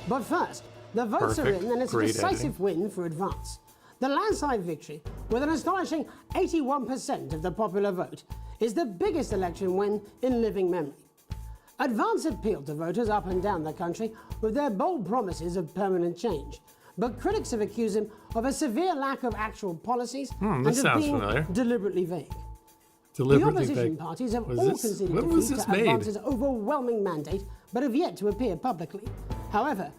But first, the votes Perfect. are in and it's a Great decisive win for Advance. The landslide victory, with an astonishing 81% of the popular vote, is the biggest election win in living memory. Advance appealed to voters up and down the country with their bold promises of permanent change. But critics have accused him of a severe lack of actual policies and this of sounds being familiar. deliberately vague. The Deliberately opposition vague. parties have Was all this- conceded when was defeat this to made? Advance's overwhelming mandate, but have yet to appear publicly. However,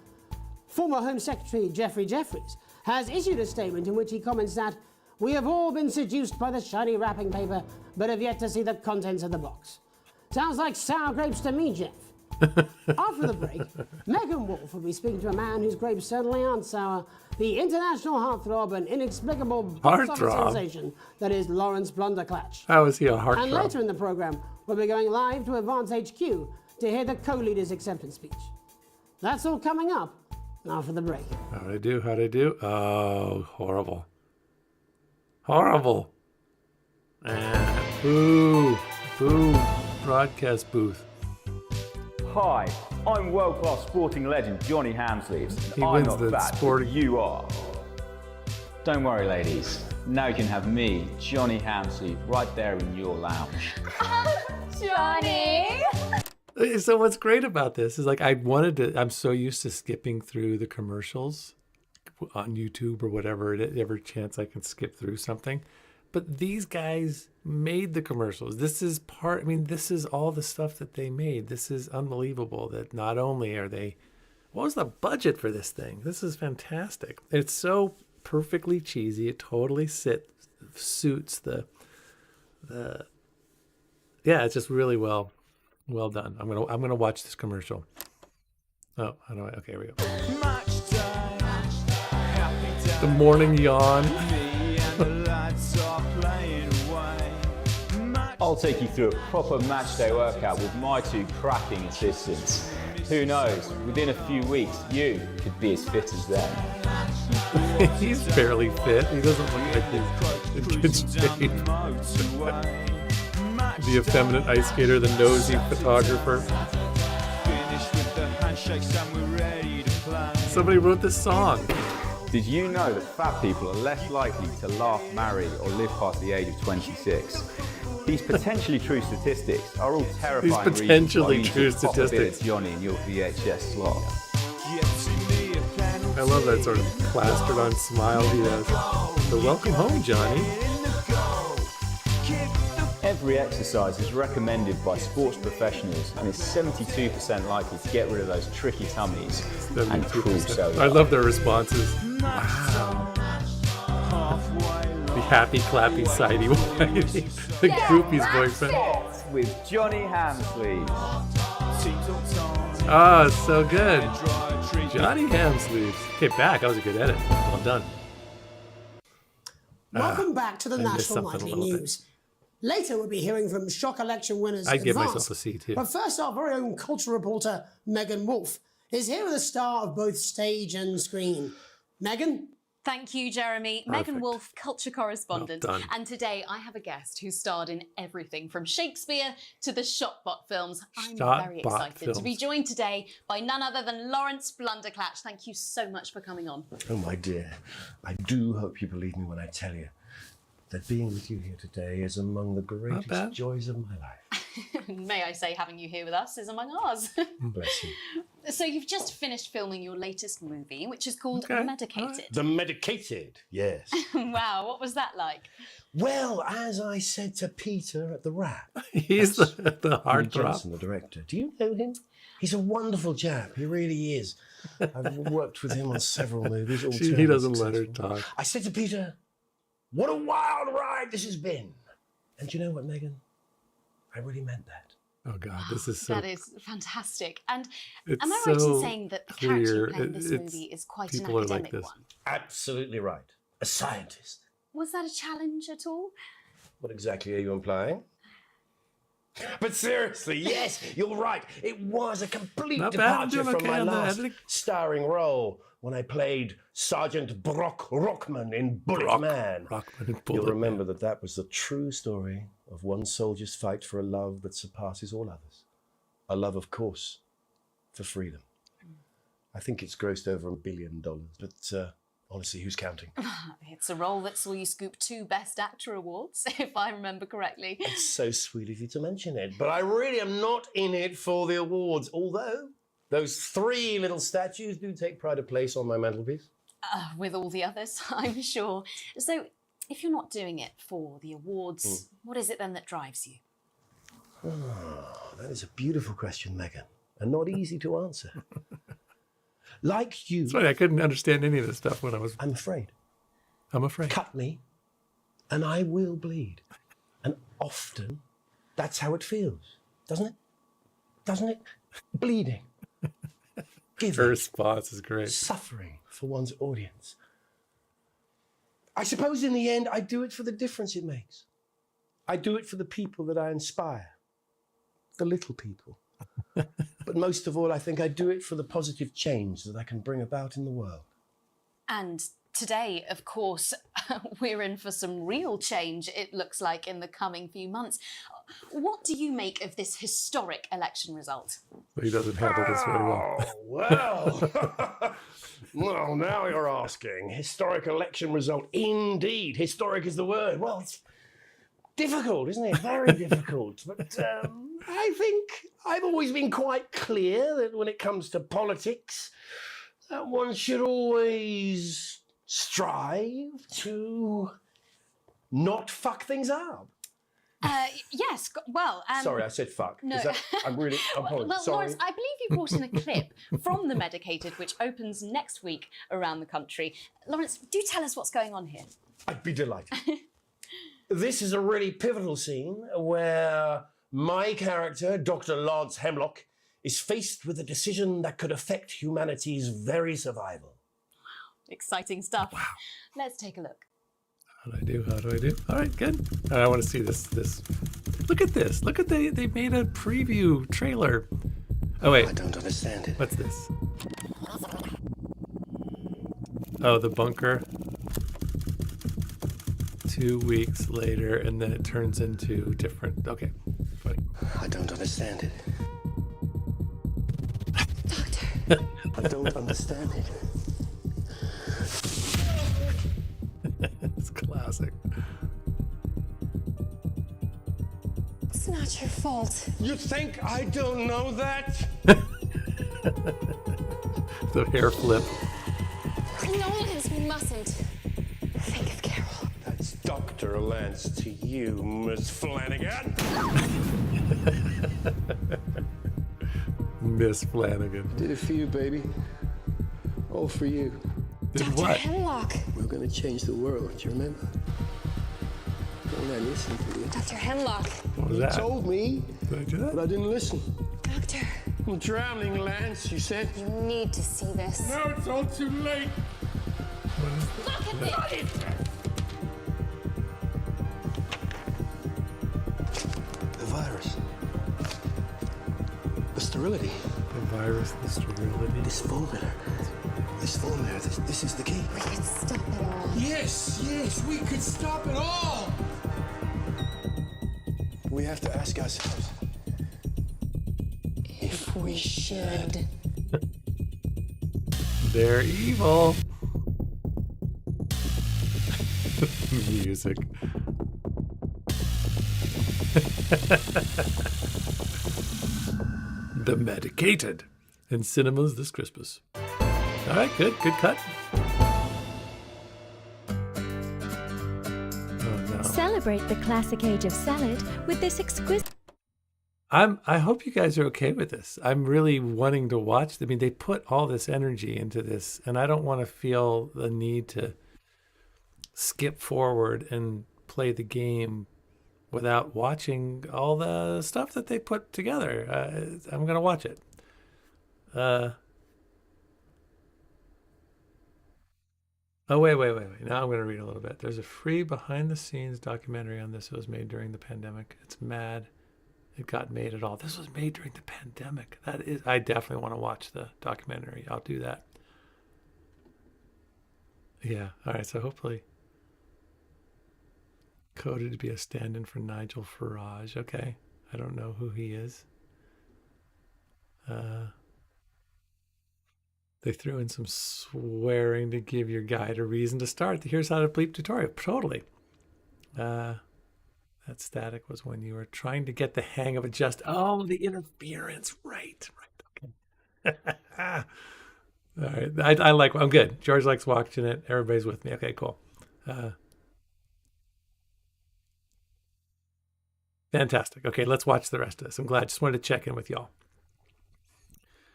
former Home Secretary Geoffrey Jeffries has issued a statement in which he comments that we have all been seduced by the shiny wrapping paper, but have yet to see the contents of the box. Sounds like sour grapes to me, Jeff. After the break, Megan Wolf will be speaking to a man whose grapes certainly aren't sour, the international heartthrob and inexplicable box office Heartthrob? sensation that is Lawrence Blunderclatch. How is he a And heartthrob? later in the programme, we'll be going live to Advance HQ to hear the co-leader's acceptance speech. That's all coming up after the break. How'd I do? Oh, horrible. Horrible. Boo. Broadcast booth. Hi, I'm world-class sporting legend Johnny Hamsleeves. He I'm wins not the fat, sporting- but you are. Don't worry, ladies. Now you can have me, Johnny Hamsleeve, right there in your lounge. Johnny! So what's great about this is like I'm so used to skipping through the commercials on YouTube or whatever, every chance I can skip through something. But these guys made the commercials. This is all the stuff that they made. This is unbelievable that not only are they, what was the budget for this thing? This is fantastic. It's so perfectly cheesy. It totally suits the yeah, it's just really well done. I'm gonna watch this commercial. Oh, how do I? Okay, here we go. The morning yawn. I'll take you through a proper match day workout with my 2 cracking assistants. Who knows, within a few weeks, you could be as fit as them. He's barely fit. He doesn't look like he's in good shape. The effeminate ice skater, the nosy photographer. Somebody wrote this song. Did you know that fat people are less likely to laugh, marry, or live past the age of 26? These potentially true statistics are all terrifying These potentially reasons why true you should pop a bit of statistics. Johnny in your VHS slot. I love that sort of plastered on smile he has. So welcome home, Johnny. Every exercise is recommended by sports professionals and is 72% likely to get rid of those tricky tummies and cruel cellulite. I love their responses. Wow. The happy, clappy, sidey, whitey. The groupie's boyfriend. With Johnny Hamsleeves. Oh, so good. Johnny Hamsleeves. Okay, back. That was a good edit. Well done. Welcome back to the I missed National something a Nightly little bit. News. Later, we'll be hearing from shock election winners. I'd give Advance. myself a C, too. But first, our very own culture reporter, Megan Wolfe, is here with a star of both stage and screen. Megan? Thank you, Jeremy. Megan Wolfe, culture correspondent. Well done. And today I have a guest who starred in everything from Shakespeare to the Shotbot films. I'm very excited to be joined today by none other than Lawrence Blunderclatch. Thank you so much for coming on. Oh, my dear. I do hope you believe me when I tell you that being with you here today is among the greatest joys of my life. May I say, having you here with us is among ours. Bless you. So you've just finished filming your latest movie, which is called Medicated. The Medicated, yes. Wow, what was that like? Well, as I said to Peter at the Rat. He's the heartthrob. Johnson, the director. Do you know him? He's a wonderful chap. He really is. I've worked with him on several movies. All He doesn't let her talk. I said to Peter, what a wild ride this has been. And you know what, Megan? I really meant that. Oh, God, this is so... That is fantastic. And It's am I right so in saying that the character you clear. play in this movie is quite an people are like academic this. one? Absolutely right. A scientist. Was that a challenge at all? What exactly are you implying? But seriously, yes, you're right. It was a complete Not bad, I'm departure doing from okay my on the last editing. starring role when I played Sergeant Brock Rockman in Bullet Man. You'll remember that was the true story of one soldier's fight for a love that surpasses all others. A love, of course, for freedom. I think it's grossed over $1 billion, but honestly, who's counting? It's a role that saw you scoop 2 Best Actor awards, if I remember correctly. It's so sweet of you to mention it, but I really am not in it for the awards, although those 3 little statues do take pride of place on my mantelpiece. With all the others, I'm sure. So, if you're not doing it for the awards, what is it then that drives you? Oh, that is a beautiful question, Megan, and not easy to answer. Like you... Sorry, I couldn't understand any of this stuff when I was... I'm afraid. I'm afraid. Cut me, and I will bleed. And often, that's how it feels, doesn't it? Doesn't it? Bleeding. Her response is great. Suffering for one's audience. I suppose in the end, I do it for the difference it makes. I do it for the people that I inspire. The little people. But most of all, I think I do it for the positive change that I can bring about in the world. And today, of course, we're in for some real change, it looks like, in the coming few months. What do you make of this historic election result? He doesn't handle this very well. Well, well, now you're asking. Historic election result. Indeed, historic is the word. Well, it's difficult, isn't it? Very difficult. But I think I've always been quite clear that when it comes to politics, that one should always strive to not fuck things up. Yes, well... Sorry, I said fuck. No. I'm apologize. Well, Sorry. Lawrence, I believe you brought in a clip from The Medicated, which opens next week around the country. Lawrence, do tell us what's going on here. I'd be delighted. This is a really pivotal scene where my character, Dr. Lance Hemlock, is faced with a decision that could affect humanity's very survival. Exciting stuff. Wow. Let's take a look. How do I do? How do I do? All right, good. I want to see this. Look at this. Look at they made a preview trailer. Oh wait. I don't understand it. What's this? Oh, the bunker. 2 weeks later, and then it turns into different. Okay, funny. I don't understand it. Doctor. I don't understand it. It's classic. It's not your fault. You think I don't know that? The hair flip. Nolan, we mustn't think of Carol. That's Dr. Dr. Lance to you, Miss Flanagan. Miss Flanagan. Did it for you, baby. All for you. Did Dr. what? Hemlock. We're gonna change the world, do you remember? Don't I listen to you? Dr. Hemlock. What was You that? told me, Did I do that? but I didn't listen. Doctor. I'm drowning, Lance, you said. You need to see this. No, it's all too late. Look at this! The virus. The sterility. The virus, the sterility. This formula. This is the key. We could stop it all. Yes, we could stop it all. We have to ask ourselves If we should. They're evil. Music. The Medicated in cinemas this Christmas. All right, good cut. Oh no. Celebrate the classic age of salad with this exquisite. I hope you guys are okay with this. I'm really wanting to watch. I mean, they put all this energy into this, and I don't want to feel the need to skip forward and play the game without watching all the stuff that they put together. I'm going to watch it. Oh, wait. Now I'm going to read a little bit. There's a free behind-the-scenes documentary on this. It was made during the pandemic. It's mad it got made at all. This was made during the pandemic. That is, I definitely want to watch the documentary. I'll do that. Yeah. All right. So hopefully coded to be a stand-in for Nigel Farage. Okay. I don't know who he is. They threw in some swearing to give your guide a reason to start. Here's how to bleep tutorial. Totally. That static was when you were trying to get the hang of the interference. Right. Okay. All right. I like, I'm good. George likes watching it. Everybody's with me. Okay, cool. Fantastic. Okay, let's watch the rest of this. I'm glad. Just wanted to check in with y'all.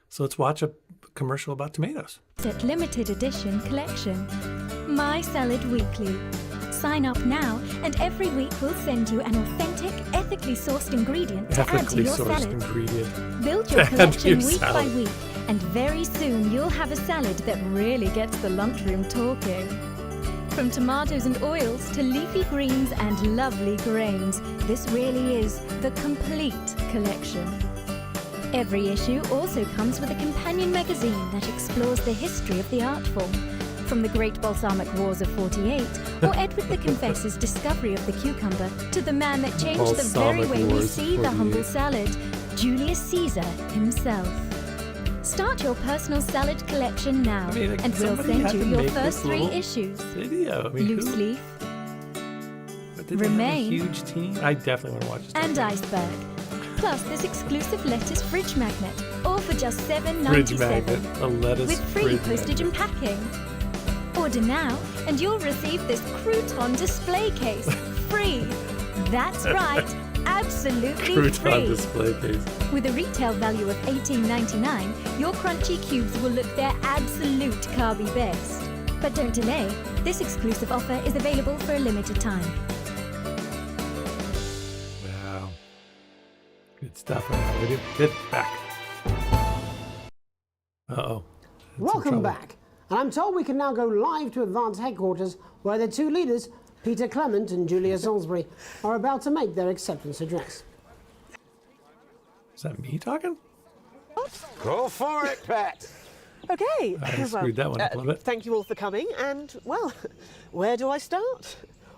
So let's watch a commercial about tomatoes. Limited edition collection. My Salad Weekly. Sign up now, and every week we'll send you an authentic, ethically sourced ingredient to add to your salad. Build your collection week by week, and very soon you'll have a salad that really gets the lunchroom talking. From tomatoes and oils to leafy greens and lovely grains, this really is the complete collection. Every issue also comes with a companion magazine that explores the history of the art form, from the Great Balsamic Wars of 48, or Edward the Confessor's discovery of the cucumber, to the man that changed the very way we see the humble salad, Julius Caesar himself. Start your personal salad collection now, and we'll send you your first 3 issues. Video. Loose leaf, Remain, huge team. I definitely want to watch this. And iceberg. Plus this exclusive lettuce fridge magnet, all for just $7.97. Fridge magnet, a lettuce with free postage magnet. and packing. Order now, and you'll receive this crouton display case free. That's right, absolutely Crouton free. display case. With a retail value of $18.99, your crunchy cubes will look their absolute carby best. But don't delay. This exclusive offer is available for a limited time. Wow. Good stuff. Good back. Uh-oh. Welcome back. And I'm told we can now go live to Advance Headquarters, where the 2 leaders, Peter Clement and Julia Salisbury, are about to make their acceptance address. Is that me talking? Go for it, Pat. Okay. I screwed that one up a little bit. Thank you all for coming, and, well, where do I start?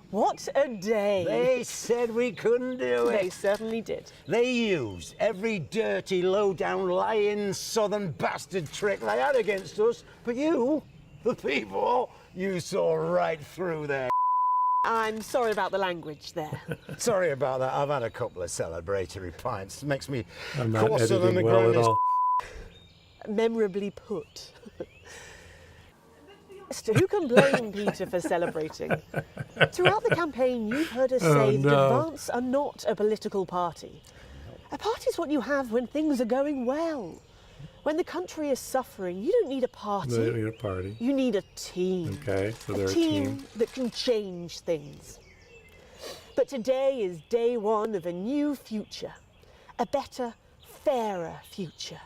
What a day. They said we couldn't do it. They certainly did. They used every dirty, low-down, lying, southern bastard trick they had against us. But you, the people, you saw right through their I'm sorry about the language there. Sorry about that. I've had a couple of celebratory pints. It makes me I'm not crosser than the editing well at grandest. all. Memorably put. Who can blame Peter for celebrating? Throughout the campaign, you've heard us say that Advance are not a political party. A party's what you have when things are going well. When the country is suffering, you don't need a party. They don't need a party. You need a team. Okay, so they're a team that can change things. But today is day one of a new future. A better, fairer future.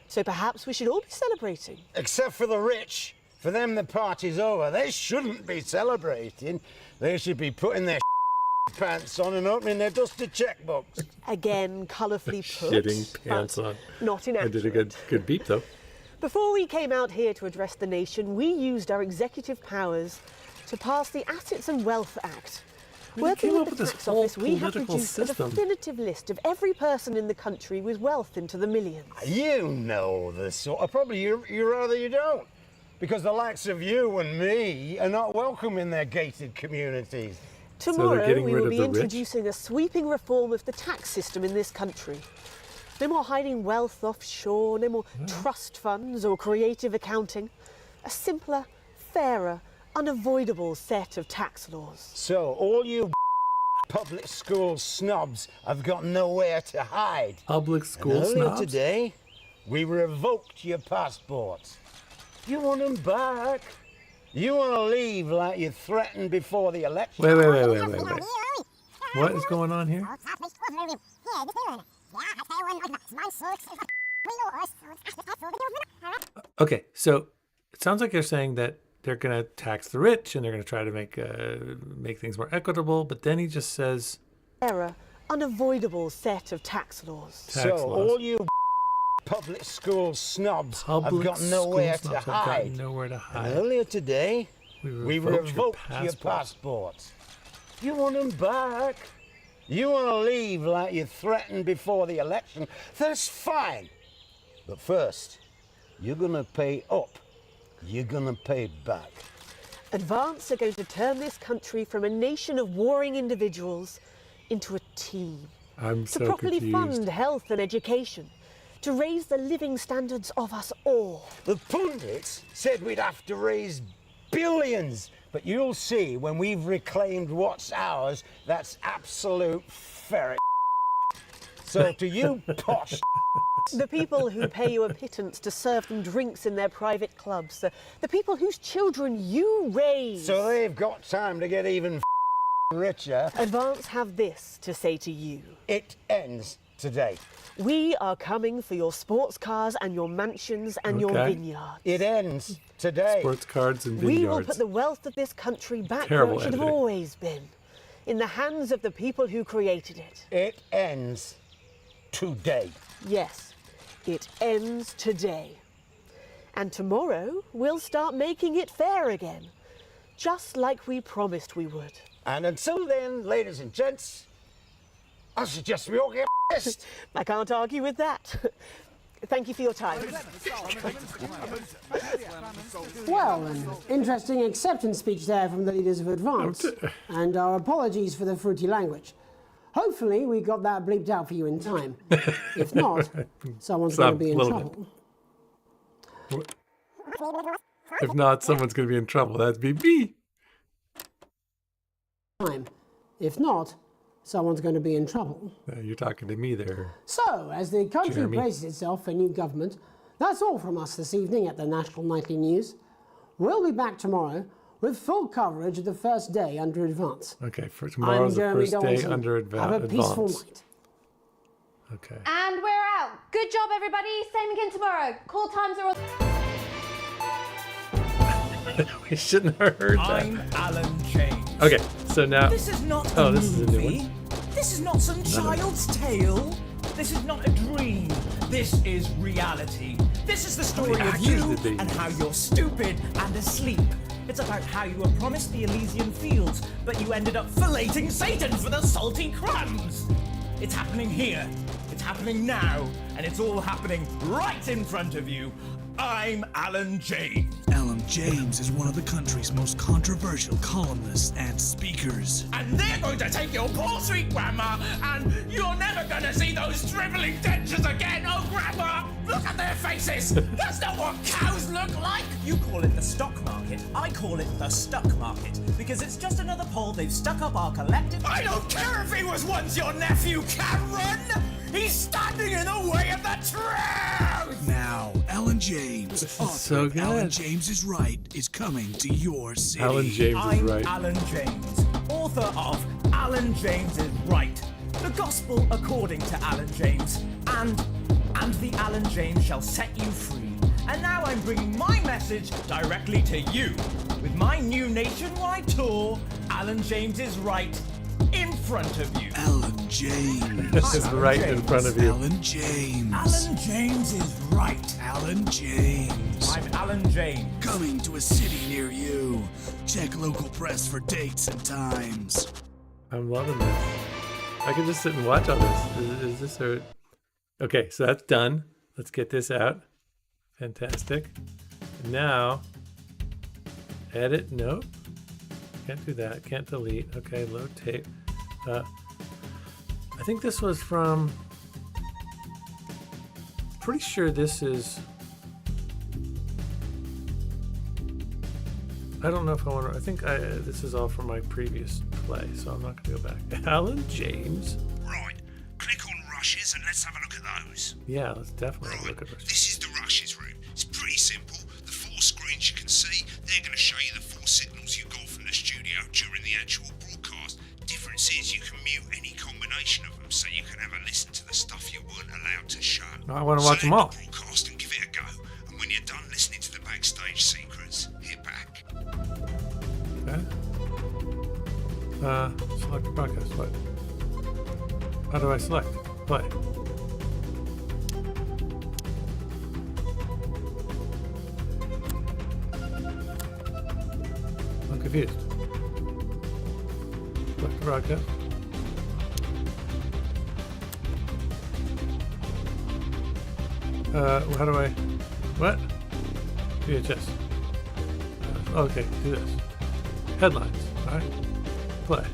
So perhaps we should all be celebrating. Except for the rich. For them, the party's over. They shouldn't be celebrating. They should be putting their pants on and opening their dusty checkbooks. Again, colourfully put. Shitting pants on. Not inaccurate. I did a good beep, though. Before we came out here to address the nation, we used our executive powers to pass the Assets and Wealth Act. Working with the tax office, we have produced a definitive list of every person in the country with wealth into the millions. You know the sort of problem. You rather you don't. Because the likes of you and me are not welcome in their gated communities. Tomorrow we will be introducing a sweeping reform of the tax system in this country. No more hiding wealth offshore, no more trust funds or creative accounting. A simpler, fairer, unavoidable set of tax laws. So all you public school snobs have got nowhere to hide. Public school snobs? Earlier today, we revoked your passports. You want them back? You want to leave like you threatened before the election? Wait. What is going on here? Okay, so it sounds like you're saying that they're going to tax the rich and they're going to try to make things more equitable, but then he just says... Unavoidable set of tax laws. All you public school snobs have got nowhere to hide. And earlier today, we revoked your passports. You want them back? You want to leave like you threatened before the election? That's fine. But first, you're going to pay up. You're going to pay back. Advance are going to turn this country from a nation of warring individuals into a team. I'm so to properly confused. fund health and education. To raise the living standards of us all. The pundits said we'd have to raise billions, but you'll see when we've reclaimed what's ours, that's absolute ferret. So to you posh... The people who pay you a pittance to serve them drinks in their private clubs. The people whose children you raise. So they've got time to get even richer. Advance have this to say to you. It ends today. We are coming for your sports cars and your mansions and your vineyards. It ends today. Sports cars and vineyards. We will put the wealth of this country back where it should have always been. In the hands of the people who created it. It ends today. Yes, it ends today. And tomorrow, we'll start making it fair again. Just like we promised we would. And until then, ladies and gents, I suggest we all get pissed. I can't argue with that. Thank you for your time. Well, an interesting acceptance speech there from the leaders of Advance. And our apologies for the fruity language. Hopefully we got that bleeped out for you in time. If not, someone's going to be in trouble. If not, someone's going to be in trouble. That'd be me. If not, someone's going to be in trouble. You're talking to me there. So, as the country Jeremy. braces itself for new government, that's all from us this evening at the National Nightly News. We'll be back tomorrow with full coverage of the first day under Advance. Okay, for tomorrow's the first day under Advance. Have a peaceful night. Okay. And we're out. Good job, everybody. Same again tomorrow. Call times are all... We shouldn't have heard that. I'm Alan James. Okay, so now... This is not oh, a this is a new movie. one. This is not some child's tale. This is not a dream. This is reality. This is the story of you and how you're stupid and asleep. It's about how you were promised the Elysian fields, but you ended up filleting Satan for the salty crumbs. It's happening here. It's happening now. And it's all happening right in front of you. I'm Alan James. Alan James is one of the country's most controversial columnists and speakers. And they're going to take your poor sweet grandma, and you're never going to see those shriveling dentures again. Oh, grandma, look at their faces. That's not what cows look like. You call it the stock market. I call it the stuck market, because it's just another pole they've stuck up our collective... I don't care if he was once your nephew, Cameron. He's standing in the way of the truth! Now, Alan James, author so of Alan James is Right, is coming to your city. Alan James is Right. I'm Alan James, author of Alan James is Right, the gospel according to Alan James, and the Alan James shall set you free. And now I'm bringing my message directly to you. With my new nationwide tour, Alan James is Right, in front of you. Alan James. This is right in front of you. Alan James. Alan James is right. Alan James. I'm Alan James. Coming to a city near you. Check local press for dates and times. I'm loving this. I can just sit and watch all this. Is this a... Okay, so that's done. Let's get this out. Fantastic. Now, edit. Nope. Can't do that. Can't delete. Okay, load tape. I think this was from... Pretty sure this is... I don't know if I want to... I think this is all from my previous play, so I'm not going to go back. Alan James. Right. Click on rushes and let's have a look at those. Yeah, let's definitely have a look at rushes. This is the rushes room. It's pretty simple. The 4 screens you can see, they're going to show you the 4 signals you got from the studio during the actual broadcast. Difference is you can mute any combination of them, so you can have a listen to the stuff you weren't allowed to show. I want to watch them all. Broadcast and give it a go. And when you're done listening to the backstage secrets, hit back. Okay. Select broadcast. What? How do I select? Play. I'm confused. Select broadcast. How do I... What? VHS. Okay, do this. Headlines. All right. Play.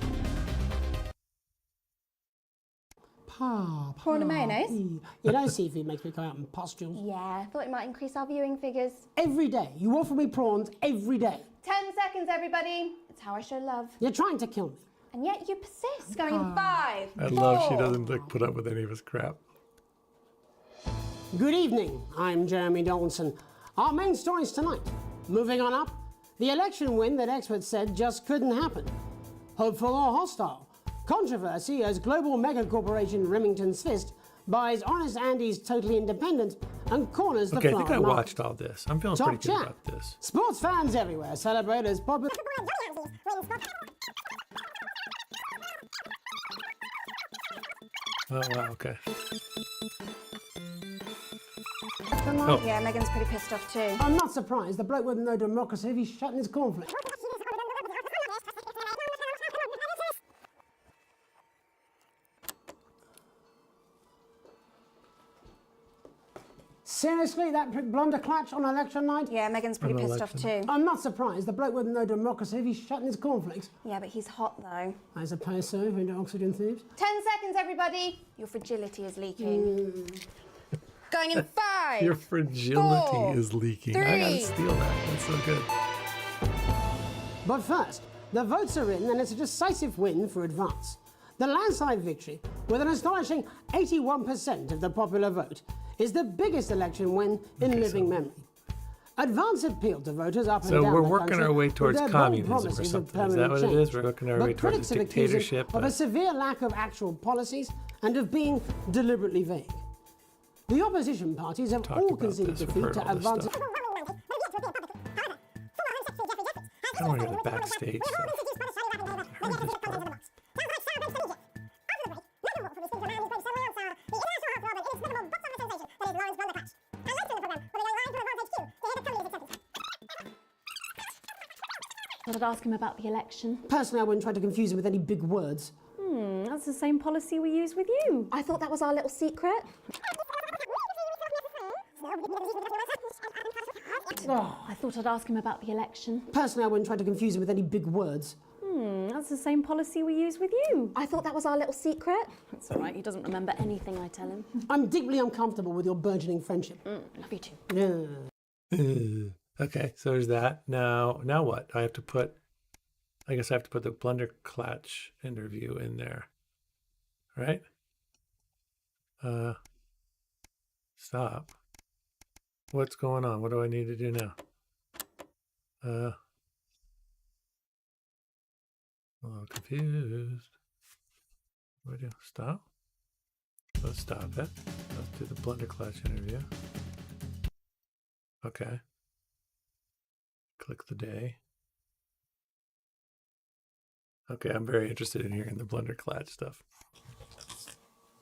Prawn and mayonnaise? You know seafood makes me come out in pustules. Yeah, I thought it might increase our viewing figures. Every day. You offer me prawns every day. 10 seconds, everybody. It's how I show love. You're trying to kill me. And yet you persist. Going in 5, I love she doesn't put up with any of his crap. Good evening. I'm Jeremy Donaldson. Our main stories tonight. Moving on up, the election win that experts said just couldn't happen. Hopeful or hostile? Controversy as global megacorporation Remington's Fist buys Honest Andy's Totally Independent and corners the Okay, I flower think I market. watched all this. I'm feeling Top pretty good chat. about this. Sports fans everywhere celebrate as popular. Oh, wow, okay. Oh. Yeah, Megan's pretty pissed off too. I'm not surprised. The bloke with no democracy if he's shutting his cornflakes. Seriously, that prick Blunderclatch on election night? Yeah, Megan's pretty pissed off too. I'm not surprised. The bloke with no democracy if he's shutting his cornflakes. Yeah, but he's hot though. I suppose so, if into oxygen thieves. 10 seconds, everybody. Your fragility is leaking. Going in 5. Your fragility 4, is leaking. 3. I gotta steal that. That's so good. But first, the votes are in and it's a decisive win for Advance. The landslide victory, with an astonishing 81% of the popular vote, is the biggest election win in living memory. Advance appealed to voters up and So down we're the working country our way with towards their bold communism or promises of something. Is that what it permanent is? change. We're looking our But way towards critics a have accused them dictatorship. of a severe lack of actual policies and of being deliberately vague. The opposition parties have all conceded defeat to Advance. I don't want to hear the backstage stuff. I heard this part. I would ask him about the election. Personally, I wouldn't try to confuse him with any big words. That's the same policy we use with you. I thought that was our little secret. I thought I'd ask him about the election. Personally, I wouldn't try to confuse him with any big words. That's the same policy we use with you. I thought that was our little secret. It's all right, he doesn't remember anything I tell him. I'm deeply uncomfortable with your burgeoning friendship. Love you too. Yeah. Okay, so there's that. Now what? I guess I have to put the Blunderclatch interview in there. Right? Stop. What's going on? What do I need to do now? I'm a little confused. What do I do? Stop? Let's stop it. Let's do the Blunderclatch interview. Okay. Click the day. Okay, I'm very interested in hearing the Blunderclatch stuff.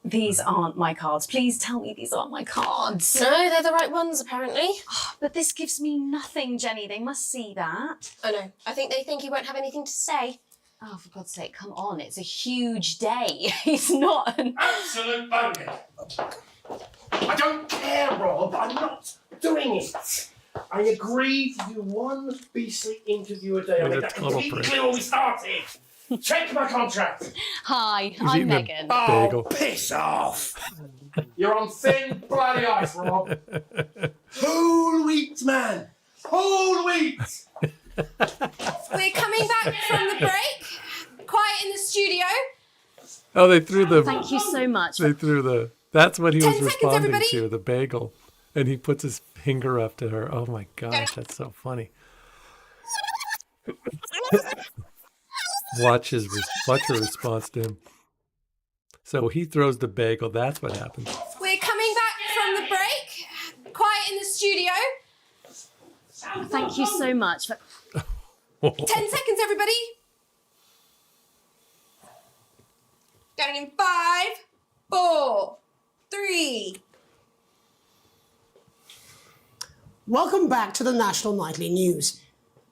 These aren't my cards. Please tell me these aren't my cards. No, they're the right ones, apparently. Oh, but this gives me nothing, Jenny. They must see that. Oh, no. I think they think he won't have anything to say. Oh, for God's sake, come on. It's a huge day. He's not an... Absolute bonehead. I don't care, Rob. I'm not doing it. I agreed to do one beastly interview a day. I made that completely clear when we started. Check my contract. Hi, I'm Megan. Oh, piss off. You're on thin bloody ice, Rob. Whole wheat, man. Whole wheat. We're coming back from the break. Quiet in the studio. Oh, they threw the... Thank you so much. They threw the... That's what he was 10 seconds, responding everybody. to, the bagel. And he puts his finger up to her. Oh my gosh, that's so funny. Watch her response to him. So he throws the bagel. That's what happens. We're coming back from the break. Quiet in the studio. Thank you so much. 10 seconds, everybody. Going in 5, 4, 3. Welcome back to the National Nightly News.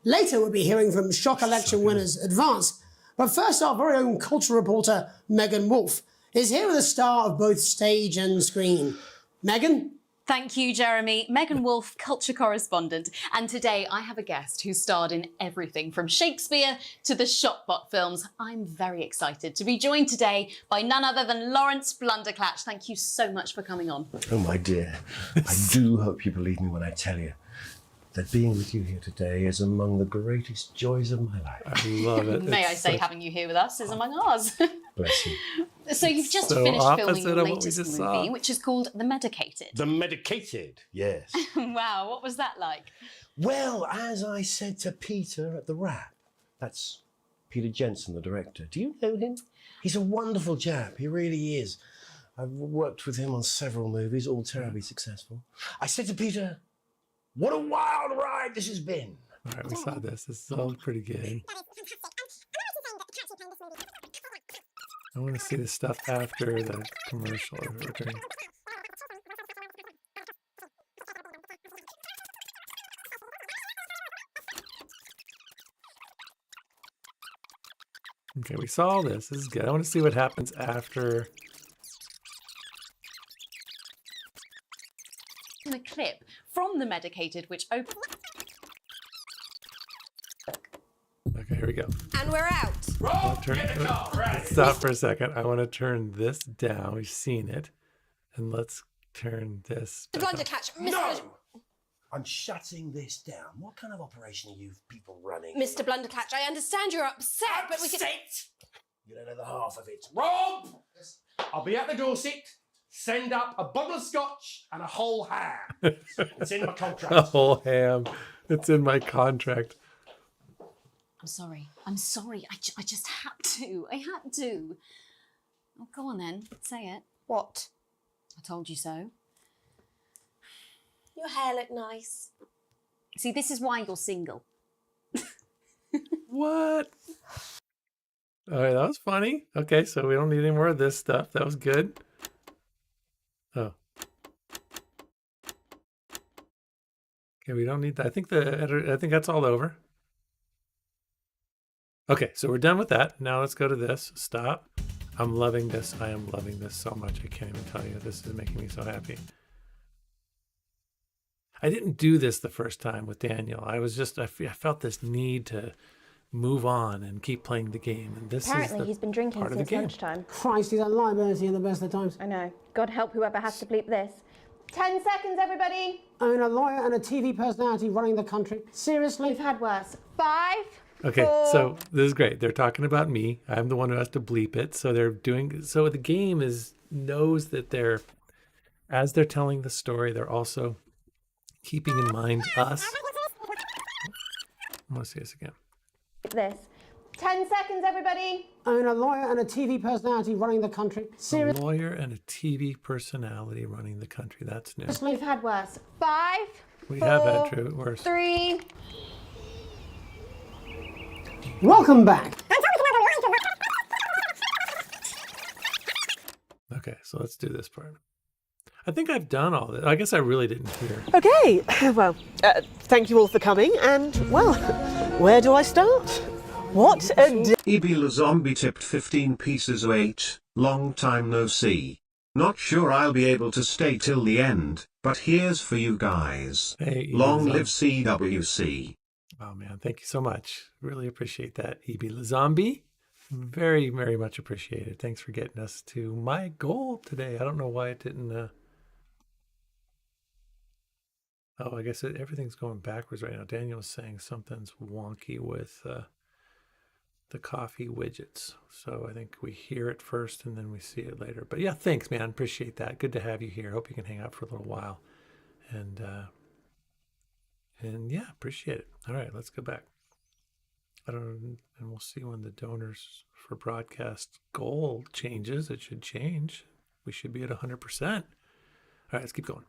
Later, we'll be hearing from shock election winners Advance. But first, our very own culture reporter, Megan Wolfe, is here with a star of both stage and screen. Megan? Thank you, Jeremy. Megan Wolfe, culture correspondent. And today I have a guest who starred in everything from Shakespeare to the Shopbot films. I'm very excited to be joined today by none other than Lawrence Blunderclatch. Thank you so much for coming on. Oh, my dear. I do hope you believe me when I tell you that being with you here today is among the greatest joys of my life. I love it. May I say, having you here with us is among ours. Bless you. So you've just So finished filming opposite your of what we latest just movie, saw. which is called The Medicated. The Medicated, yes. Wow, what was that like? Well, as I said to Peter at the Wrap, that's Peter Jensen, the director. Do you know him? He's a wonderful chap. He really is. I've worked with him on several movies, all terribly successful. I said to Peter, what a wild ride this has been. All right, we saw this. This is all pretty good. I want to see the stuff after the commercial. Or during. Okay, we saw all this. This is good. I want to see what happens after. A clip from The Medicated, which opened. Okay, here we go. And we're out. Stop for a second. I want to turn this down. We've seen it. And let's turn this back up. Blunderclatch, No! I'm shutting this down. What kind of operation are you people running? Mr. Blunderclatch, I understand you're upset, but we can... You don't know the half of it. Rob! I'll be at the Dorset. Send up a bottle of scotch and a whole ham. It's in my contract. A whole ham. It's in my contract. I'm sorry. I'm sorry. I just had to. I had to. Oh, go on then. Say it. What? I told you so. Your hair looked nice. See, this is why you're single. What? All right, that was funny. Okay, so we don't need any more of this stuff. That was good. Oh. Okay, we don't need that. I think that's all over. Okay, so we're done with that. Now let's go to this. Stop. I'm loving this. I am loving this so much. I can't even tell you. This is making me so happy. I didn't do this the first time with Daniel. I felt this need to move on and keep playing the game. And this Apparently, is he's been drinking part of the since game. lunchtime. Christ, he's at liability in the best of times. I know. God help whoever has to bleep this. 10 seconds, everybody. Own a lawyer and a TV personality running the country. Seriously? We've had worse. 5. Okay, 4. so this is great. They're talking about me. I'm the one who has to bleep it. So the game knows that as they're telling the story, they're also keeping in mind us. I want to see this again. This. 10 seconds, everybody. Own a lawyer and a TV personality running the country. A lawyer and a TV personality running the country. That's new. We've had worse. 5. We 4, have had worse. 3. Welcome back. Okay, so let's do this part. I think I've done all this. I guess I really didn't hear. Okay, well, thank you all for coming, and, well, where do I start? What a day. Ebila Zombie tipped 15 pieces of 8, long time no see. Not sure I'll be able to stay till the end, but here's for you guys. Hey, long live CWC. Oh man, thank you so much. Really appreciate that, Ebila Zombie. Very, very much appreciated. Thanks for getting us to my goal today. I don't know why it didn't... Oh, I guess everything's going backwards right now. Daniel was saying something's wonky with the coffee widgets. So I think we hear it first and then we see it later. But yeah, thanks, man. Appreciate that. Good to have you here. Hope you can hang out for a little while. And yeah, appreciate it. All right, let's go back. And we'll see when the donors for broadcast goal changes. It should change. We should be at 100%. All right, let's keep going.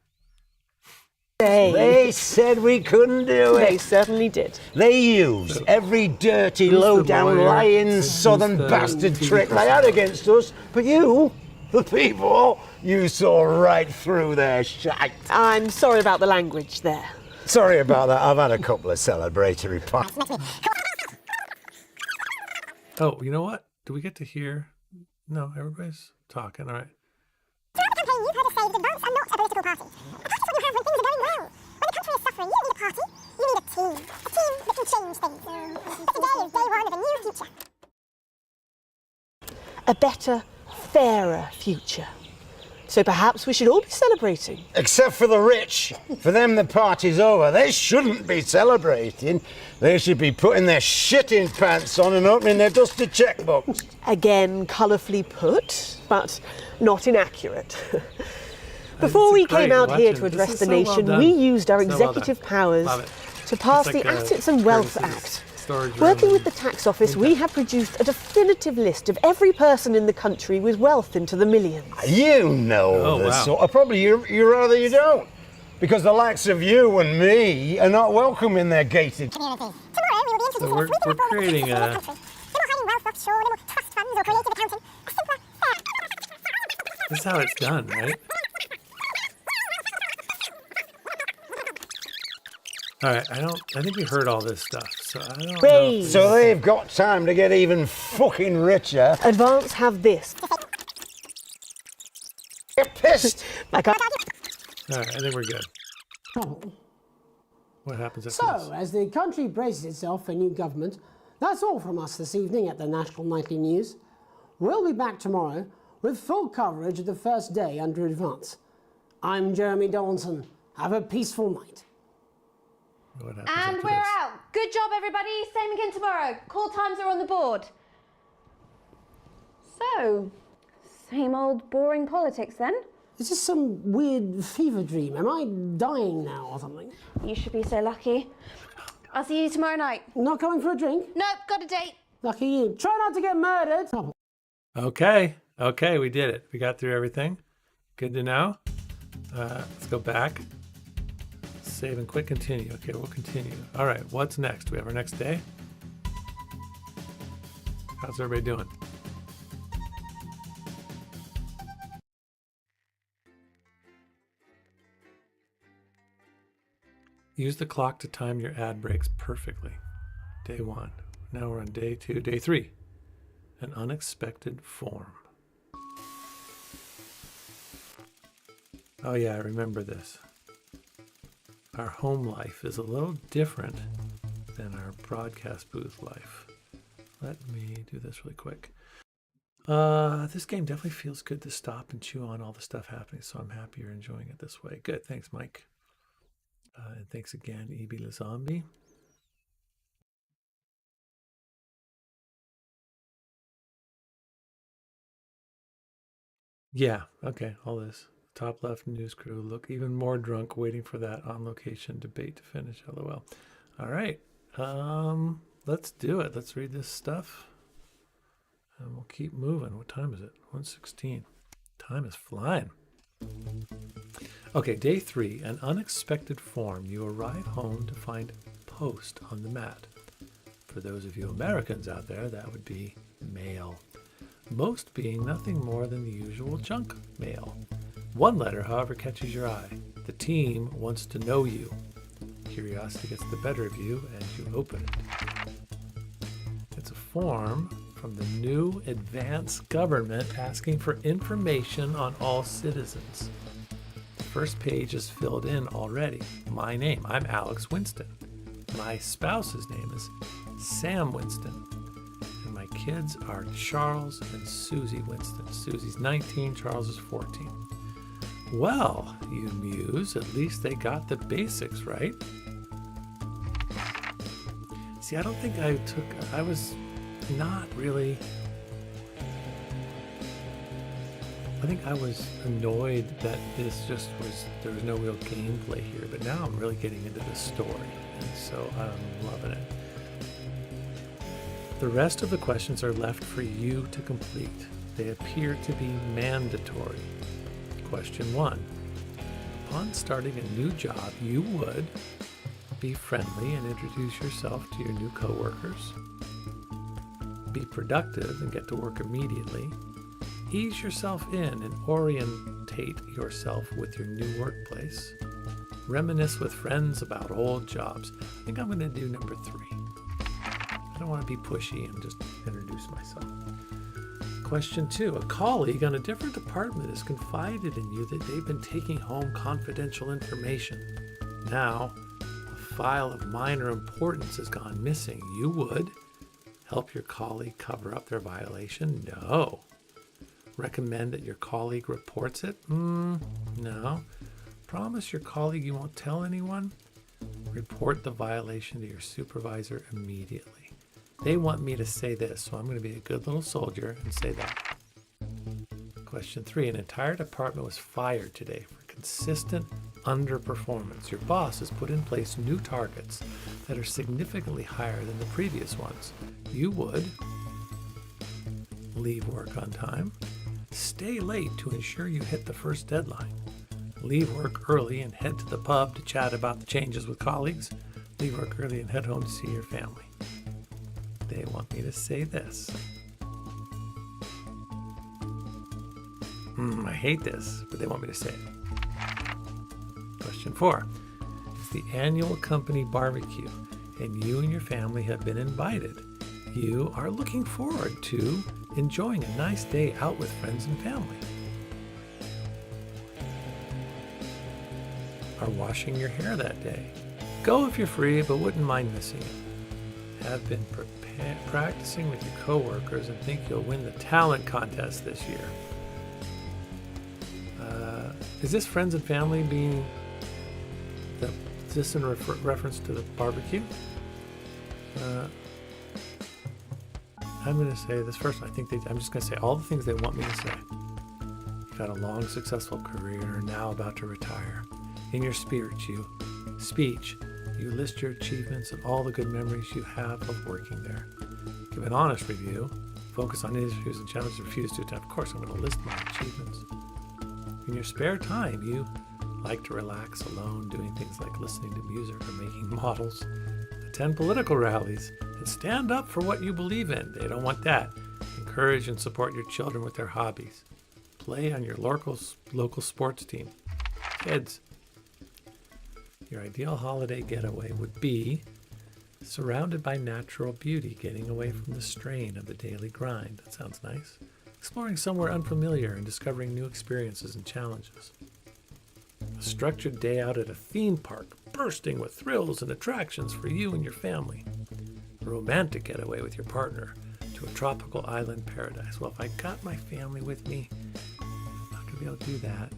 They said we couldn't do it. They certainly did. They used every dirty, low-down, lying, southern bastard trick they had against us. But you, the people, you saw right through their shite. I'm sorry about the language there. Sorry about that. I've had a couple of celebratory parties. Oh, you know what? Do we get to hear? No, everybody's talking. All right. Throughout the campaign, you've heard us say that advance are not a political party. A party's what you have when things are going well. When the country is suffering, you don't need a party. You need a team. A team that can change things. But today is day one of a new future. A better, fairer future. So perhaps we should all be celebrating. Except for the rich. For them, the party's over. They shouldn't be celebrating. They should be putting their shitting pants on and opening their dusty checkbooks. Again, colourfully put, but not inaccurate. Before we came out here to address the nation, we used our executive powers to pass the Assets and Wealth Act. Working with the tax office, we have produced a definitive list of every person in the country with wealth into the millions. You know this sort of probably you rather you don't. Because the likes of you and me are not welcome in their gated communities. Tomorrow we will be introducing we're creating a... No more hiding wealth offshore, no more trust funds or creative accounting. A simpler, fair... This is how it's done, right? All right, I think we heard all this stuff, so I don't know. So they've got time to get even fucking richer. Advance have this. Get pissed. Like I... All right, I think we're good. What happens after this? So, as the country braces itself for new government, that's all from us this evening at the National Nightly News. We'll be back tomorrow with full coverage of the first day under Advance. I'm Jeremy Donaldson. Have a peaceful night. And we're out. Good job, everybody. Same again tomorrow. Call times are on the board. So, same old boring politics then? Is this some weird fever dream? Am I dying now or something? You should be so lucky. I'll see you tomorrow night. Not coming for a drink? Nope, got a date. Lucky you. Try not to get murdered. Okay, we did it. We got through everything. Good to know. Let's go back. Save and quit continue. Okay, we'll continue. All right, what's next? We have our next day. How's everybody doing? Use the clock to time your ad breaks perfectly. Day 1. Now we're on day 2. Day 3. An unexpected form. Oh yeah, I remember this. our home life is a little different than our broadcast booth life. Let me do this really quick. This game definitely feels good to stop and chew on all the stuff happening, so I'm happy you're enjoying it this way. Good, thanks, Mike. And thanks again, EB La Zombie. Yeah, okay, all this. Top left news crew look even more drunk waiting for that on location debate to finish. LOL. All right, let's do it. Let's read this stuff and we'll keep moving. What time is it? 1:16. Time is flying. Okay, day 3, an unexpected form. You arrive home to find post on the mat. For those of you Americans out there, that would be mail. Most being nothing more than the usual junk mail. One letter, however, catches your eye. The team wants to know you. Curiosity gets the better of you as you open it. It's a form from the new advanced government asking for information on all citizens. The first page is filled in already. My name, I'm Alex Winston. My spouse's name is Sam Winston. And my kids are Charles and Susie Winston. Susie's 19, Charles is 14. Well, you muse, at least they got the basics right. See, I don't think I was not really, I think I was annoyed that there was no real gameplay here, but now I'm really getting into the story, and so I'm loving it. The rest of the questions are left for you to complete. They appear to be mandatory. Question 1. Upon starting a new job, you would be friendly and introduce yourself to your new coworkers. Be productive and get to work immediately. Ease yourself in and orientate yourself with your new workplace. Reminisce with friends about old jobs. I think I'm going to do number 3. I don't want to be pushy and just introduce myself. Question 2. A colleague on a different department has confided in you that they've been taking home confidential information. Now, a file of minor importance has gone missing. You would help your colleague cover up their violation? No. Recommend that your colleague reports it? No. Promise your colleague you won't tell anyone? Report the violation to your supervisor immediately. They want me to say this, so I'm going to be a good little soldier and say that. Question 3. An entire department was fired today for consistent underperformance. Your boss has put in place new targets that are significantly higher than the previous ones. You would leave work on time, stay late to ensure you hit the first deadline, leave work early and head to the pub to chat about the changes with colleagues, leave work early and head home to see your family. They want me to say this. I hate this, but they want me to say it. Question 4. It's the annual company barbecue, and you and your family have been invited. You are looking forward to enjoying a nice day out with friends and family. Are washing your hair that day. Go if you're free, but wouldn't mind missing it. Have been practicing with your coworkers and think you'll win the talent contest this year. Is this friends and family being is this in reference to the barbecue? I'm going to say this first one. I'm just going to say all the things they want me to say. You've had a long, successful career and are now about to retire. In your speech, you list your achievements and all the good memories you have of working there. Give an honest review. Focus on issues and challenges. Refuse to attend. Of course, I'm going to list my achievements. In your spare time, you like to relax alone, doing things like listening to music or making models. Attend political rallies and stand up for what you believe in. They don't want that. Encourage and support your children with their hobbies. Play on your local sports team. Kids, your ideal holiday getaway would be surrounded by natural beauty, getting away from the strain of the daily grind. That sounds nice. Exploring somewhere unfamiliar and discovering new experiences and challenges. A structured day out at a theme park. bursting with thrills and attractions for you and your family. A romantic getaway with your partner to a tropical island paradise. Well, if I got my family with me, I'm not going to be able to do that.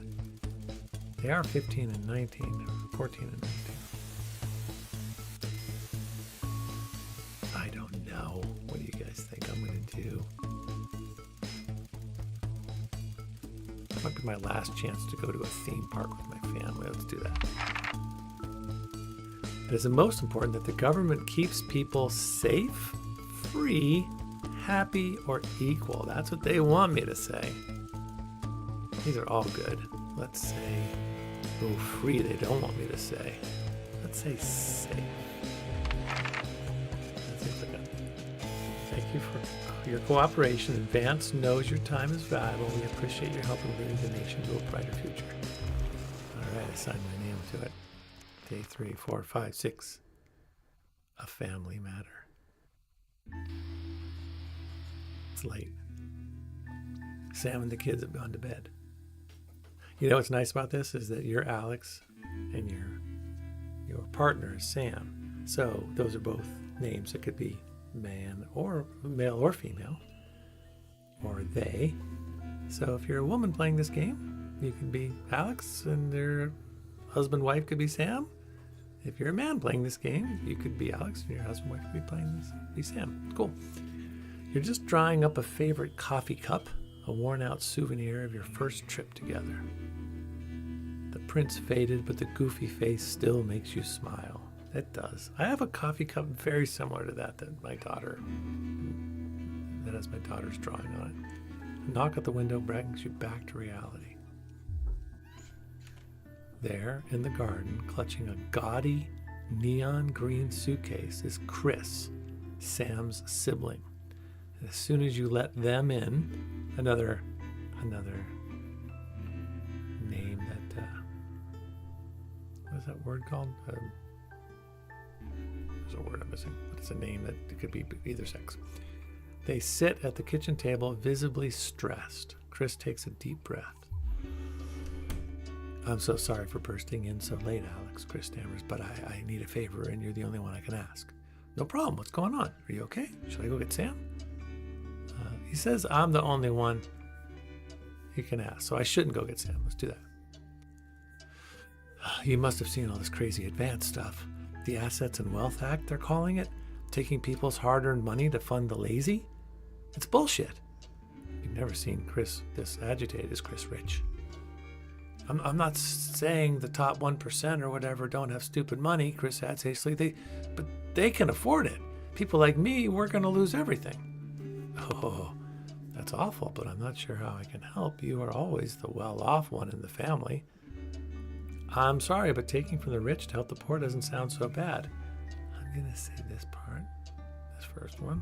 They are 15 and 19, 14 and 19. I don't know. What do you guys think I'm going to do? That might be my last chance to go to a theme park with my family. Let's do that. It is the most important that the government keeps people safe, free, happy, or equal. That's what they want me to say. These are all good. Let's say, oh, free, they don't want me to say. Let's say safe. That seems like a thank you for your cooperation. Advance knows your time is valuable. We appreciate your help in leading the nation to a brighter future. All right, I signed my name to it. Day 3, 4, 5, 6. A family matter. It's late. Sam and the kids have gone to bed. You know what's nice about this is that you're Alex and your partner is Sam. So those are both names. It could be man or male or female, or they. So if you're a woman playing this game, you can be Alex and their husband wife could be Sam. If you're a man playing this game, you could be Alex and your husband wife could be playing this, be Sam. Cool. You're just drying up a favorite coffee cup, a worn out souvenir of your first trip together. The print's faded, but the goofy face still makes you smile. It does. I have a coffee cup very similar to that has my daughter's drawing on it. A knock at the window brings you back to reality. There, in the garden, clutching a gaudy neon green suitcase, is Chris, Sam's sibling. And as soon as you let them in, another name that, what is that word called? There's a word I'm missing, but it's a name that it could be either sex. They sit at the kitchen table, visibly stressed. Chris takes a deep breath. I'm so sorry for bursting in so late, Alex, Chris stammers, but I need a favor and you're the only one I can ask. No problem. What's going on? Are you okay? Should I go get Sam? He says I'm the only one he can ask, so I shouldn't go get Sam. Let's do that. You must have seen all this crazy advance stuff. The Assets and Wealth Act, they're calling it. Taking people's hard-earned money to fund the lazy. It's bullshit. You've never seen Chris this agitated. Is Chris rich? I'm not saying the top 1% or whatever don't have stupid money, Chris adds hastily. But they can afford it. People like me, we're going to lose everything. Oh, that's awful, but I'm not sure how I can help. You are always the well-off one in the family. I'm sorry, but taking from the rich to help the poor doesn't sound so bad. I'm going to say this part, this first one.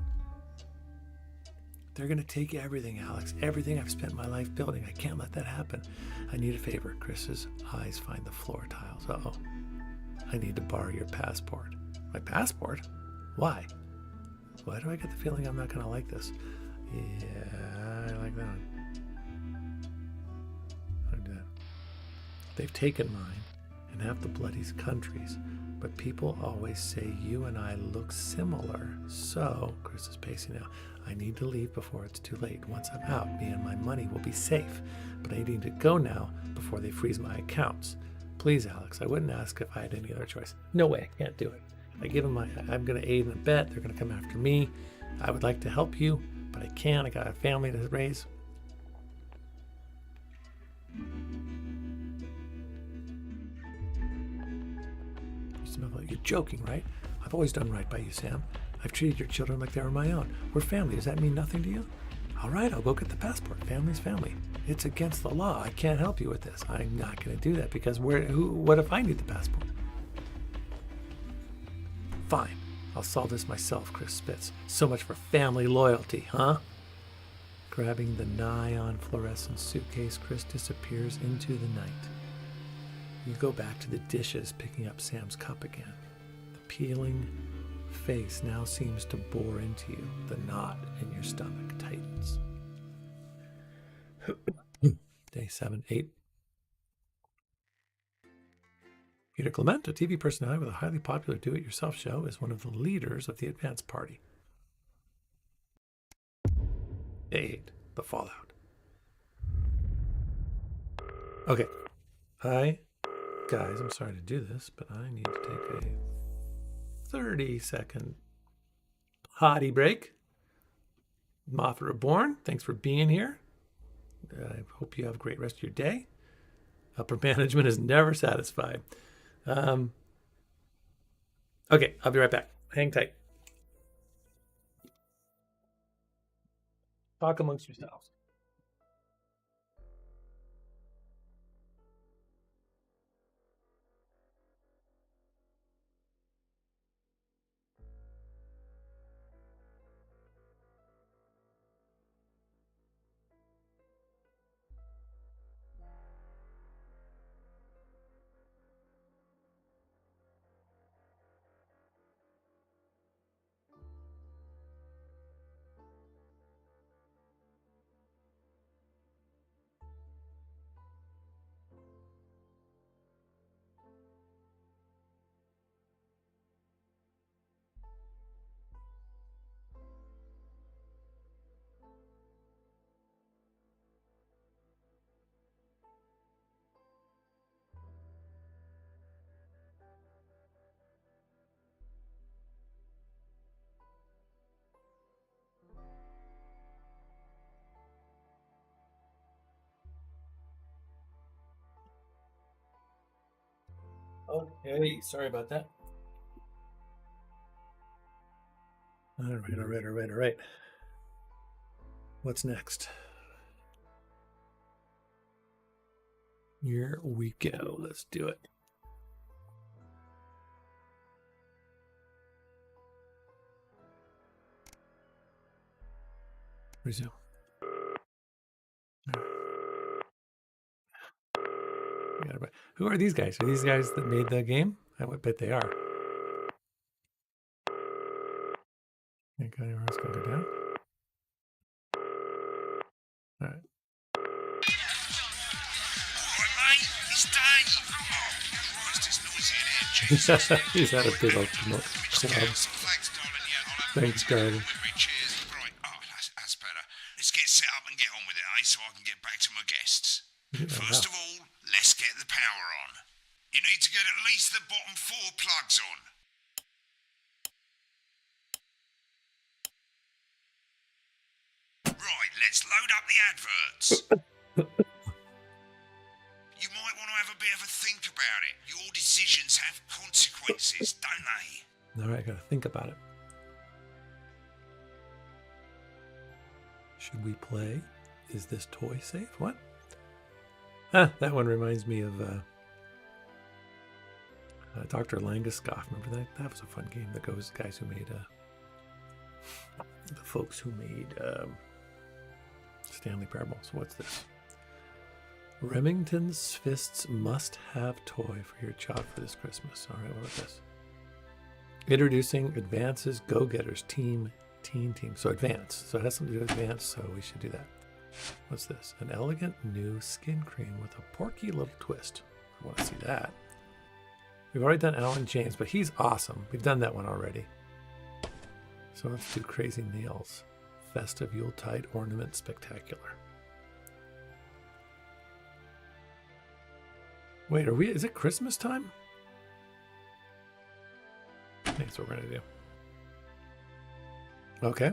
They're going to take everything, Alex. Everything I've spent my life building. I can't let that happen. I need a favor. Chris's eyes find the floor tiles. Uh-oh. I need to borrow your passport. My passport? Why? Why do I get the feeling I'm not going to like this? Yeah, I like that one. I'll do that. They've taken mine and half the bloody countries, but people always say you and I look similar. So, Chris is pacing now. I need to leave before it's too late. Once I'm out, me and my money will be safe. But I need to go now before they freeze my accounts. Please, Alex, I wouldn't ask if I had any other choice. No way, I can't do it. I give them I'm going to aid and abet. They're going to come after me. I would like to help you, but I can't. I got a family to raise. You're joking, right? I've always done right by you, Sam. I've treated your children like they were my own. We're family. Does that mean nothing to you? All right, I'll go get the passport. Family's family. It's against the law. I can't help you with this. I'm not going to do that because what if I need the passport? Fine. I'll solve this myself, Chris spits. So much for family loyalty, huh? Grabbing the nigh-on fluorescent suitcase, Chris disappears into the night. You go back to the dishes, picking up Sam's cup again. The peeling face now seems to bore into you. The knot in your stomach tightens. Day 7, 8. Peter Clement, a TV personality with a highly popular do-it-yourself show, is one of the leaders of the Advance Party. 8. The Fallout. Okay. Hi, guys. I'm sorry to do this, but I need to take a 30-second potty break. Mothra Reborn, thanks for being here. I hope you have a great rest of your day. Upper management is never satisfied. Okay, I'll be right back. Hang tight. Talk amongst yourselves. Okay, sorry about that. All right. What's next? Here we go. Let's do it. Resume. Who are these guys? Are these guys that made the game? I would bet they are. Think anywhere else can go down? All right. He's had a big old club. Thanks, darling. That's better. Let's get set up and get on with it, so I can get back to my guests. First of all, let's get the power on. You need to get at least the bottom 4 plugs on. Right, let's load up the adverts. You might want to have a bit of a think about it. Your decisions have consequences, don't they? All right, gotta think about it. Should we play? Is this toy safe? What? That one reminds me of Dr. Langeskov. Remember that? That was a fun game. The guys who made the folks who made Stanley Parable. So what's this? Remington's Fists must-have toy for your child for this Christmas. All right, what about this? Introducing Advance's Go-Getters Teen Team. So Advance. So it has something to do with Advance, so we should do that. What's this? An elegant new skin cream with a porky little twist. I want to see that. We've already done Alan James, but he's awesome. We've done that one already. So let's do Crazy Nails. Festive Yuletide Ornament Spectacular. Wait, is it Christmas time? I think that's what we're going to do. Okay.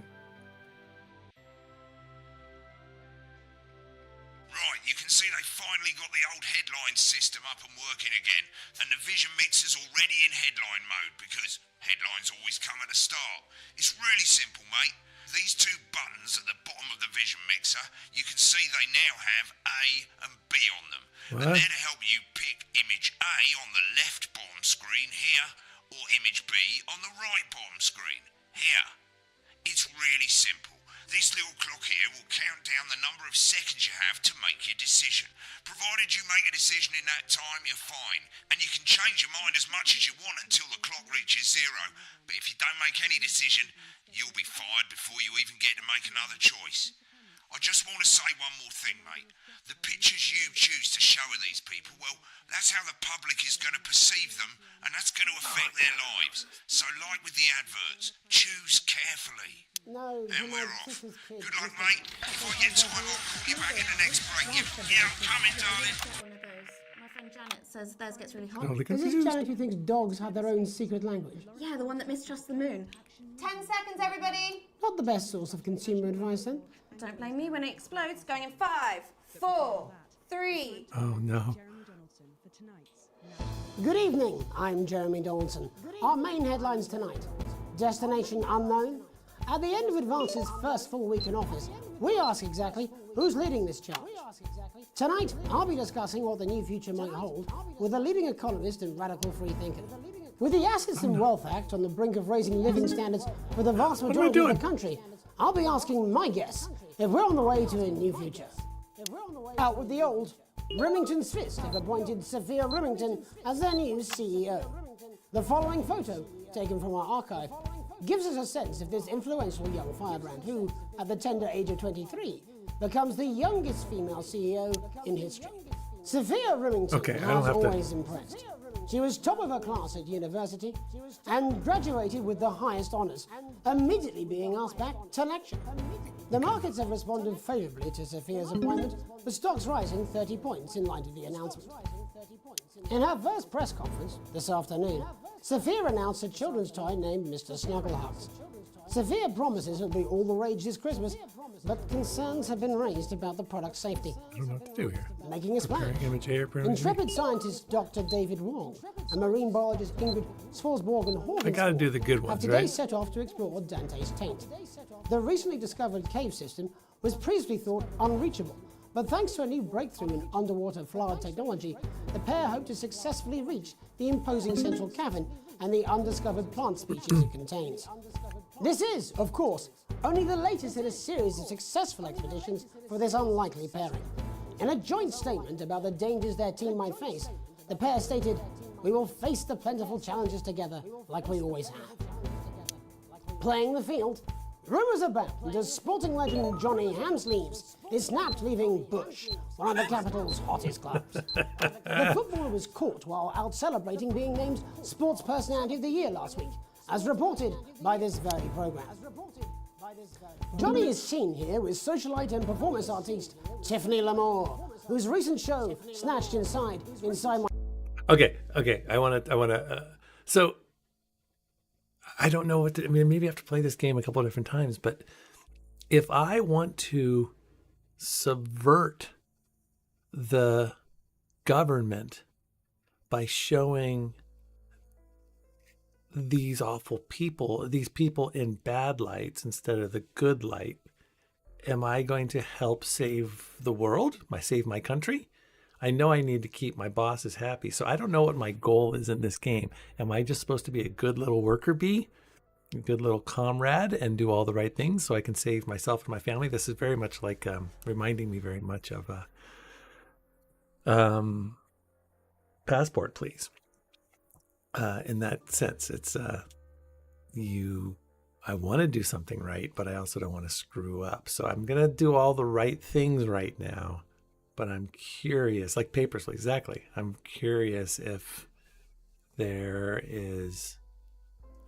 Right, you can see they finally got the old headline system up and working again, and the vision mixer's already in headline mode because headlines always come at the start. It's really simple, mate. These 2 buttons at the bottom of the vision mixer, you can see they now have A and B on them. What? And they're to help you pick image A on the left bottom screen here, or image B on the right bottom screen here. It's really simple. This little clock here will count down the number of seconds you have to make your decision. Provided you make a decision in that time, you're fine. And you can change your mind as much as you want until the clock reaches 0. But if you don't make any decision, you'll be fired before you even get to make another choice. I just want to say one more thing, mate. The pictures you choose to show of these people, well, that's how the public is going to perceive them, and that's going to affect their lives. So, like with the adverts, choose carefully. No, and we're off. Good luck, mate. If I get time, I'll call you back in the next break. Yeah, I'm coming, darling. One of those. My friend Janet says theirs gets really hot. Is this Janet who thinks dogs have their own secret language? Yeah, the one that mistrusts the moon. 10 seconds, everybody. Not the best source of consumer advice, then. Don't blame me when it explodes. Going in 5, 4, 3. Oh, no. Good evening, I'm Jeremy Donaldson. Our main headlines tonight. Destination unknown. At the end of Advance's first full week in office, we ask exactly who's leading this charge. Tonight, I'll be discussing what the new future might hold with a leading economist and radical freethinker. With the Assets and Wealth Act on the brink of raising living standards for the vast majority of the country, I'll be asking my guess if we're on the way to a new future. Out with the old, Remington's Fist have appointed Sophia Remington as their new CEO. The following photo, taken from our archive, gives us a sense of this influential young firebrand who, at the tender age of 23, becomes the youngest female CEO in history. Sophia Remington has always impressed. She was top of her class at university and graduated with the highest honours, immediately being asked back to lecture. The markets have responded favourably to Sophia's appointment, with stocks rising 30 points in light of the announcement. In her first press conference this afternoon, Sophia announced a children's toy named Mr. Snugglehugs. Sophia promises it'll be all the rage this Christmas, but concerns have been raised about the product's safety. I don't know what to do here. Making a splash. Image. Intrepid scientist Dr. David Wong and marine biologist Ingrid Swarsborg-Horvitz I gotta do the good have ones, today right? set off to explore Dante's taint. The recently discovered cave system was previously thought unreachable, but thanks to a new breakthrough in underwater flower technology, the pair hope to successfully reach the imposing central cavern and the undiscovered plant species it contains. This is, of course, only the latest in a series of successful expeditions for this unlikely pairing. In a joint statement about the dangers their team might face, the pair stated, "We will face the plentiful challenges together like we always have." Playing the field, rumours abound as sporting legend Johnny Hamsleeves is snapped leaving Bush, one of the capital's hottest clubs. The footballer was caught while out celebrating being named Sports Personality of the Year last week, as reported by this very programme. Johnny is seen here with socialite and performance artiste Tiffany Lamore, whose recent show, Snatched Inside My... Okay. I want to. So I don't know what to. I mean, maybe I have to play this game a couple of different times. But if I want to subvert the government by showing these awful people, these people in bad lights instead of the good light, am I going to help save the world? Save my country? I know I need to keep my bosses happy, so I don't know what my goal is in this game. Am I just supposed to be a good little worker bee, a good little comrade, and do all the right things so I can save myself and my family? This is very much like reminding me very much of Passport, Please. In that sense, it's I want to do something right, but I also don't want to screw up. So I'm going to do all the right things right now. But I'm curious, like Papers, Please, exactly. I'm curious if there is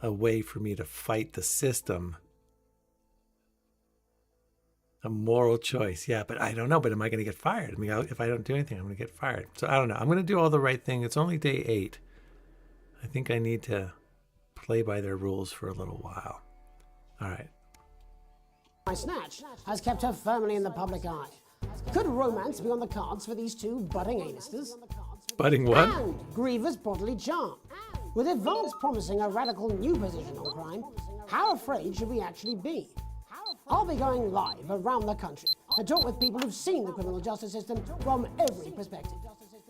a way for me to fight the system. A moral choice, yeah, but I don't know. But am I going to get fired? I mean, if I don't do anything, I'm going to get fired. So I don't know. I'm going to do all the right thing. It's only day 8. I think I need to play by their rules for a little while. All right. My Snatch has kept her firmly in the public eye. Could romance be on the cards for these two budding A-listers? Budding what? And grievous bodily charm. With Advance promising a radical new position on crime, how afraid should we actually be? I'll be going live around the country to talk with people who've seen the criminal justice system from every perspective.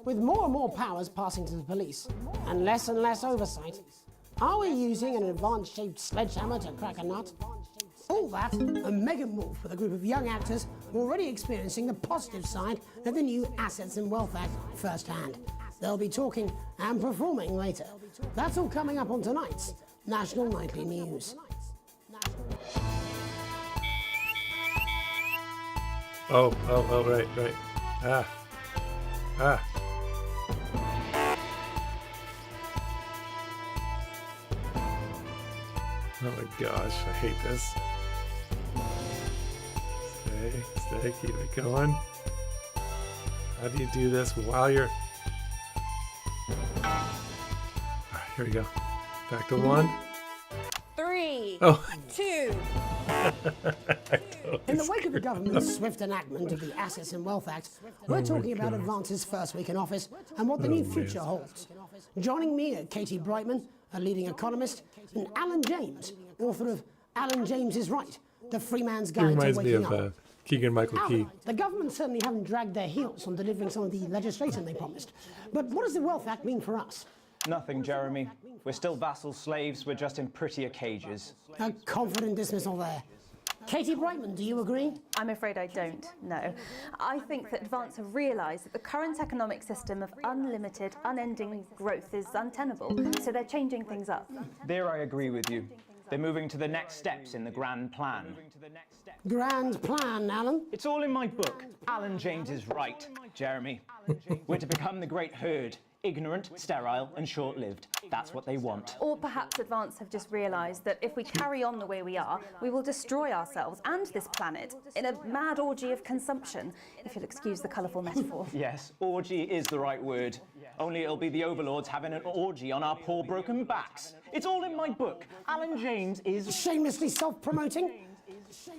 With more and more powers passing to the police and less oversight, are we using an Advance-shaped sledgehammer to crack a nut? All that and Megan Wolf with a group of young actors already experiencing the positive side of the new Assets and Wealth Act firsthand. They'll be talking and performing later. That's all coming up on tonight's National Nightly News. Oh, right. Ah. Oh my gosh, I hate this. Stay, keep it going. How do you do this while you're... All right, here we go. Back to 1. 3, Oh. 2. In the wake of the government's swift enactment of the Assets and Wealth Act, we're talking about Advance's first week in office and what the near future holds. Joining me are Katie Brightman, a leading economist, and Alan James, author of Alan James is Right, The Free Man's Guide to Reminds me Waking of Up. Keegan-Michael Key. Alan, the government certainly haven't dragged their heels on delivering some of the legislation they promised. But what does the Wealth Act mean for us? Nothing, Jeremy. We're still vassal slaves, we're just in prettier cages. A confident dismissal there. Katie Brightman, do you agree? I'm afraid I don't, no. I think that Advance have realised that the current economic system of unlimited, unending growth is untenable, so they're changing things up. There I agree with you. They're moving to the next steps in the grand plan. Grand plan, Alan? It's all in my book. Alan James is right, Jeremy. We're to become the great herd. Ignorant, sterile, and short-lived. That's what they want. Or perhaps Advance have just realised that if we carry on the way we are, we will destroy ourselves and this planet in a mad orgy of consumption, if you'll excuse the colourful metaphor. Yes, orgy is the right word. Only it'll be the overlords having an orgy on our poor broken backs. It's all in my book. Alan James is... Shamelessly self-promoting?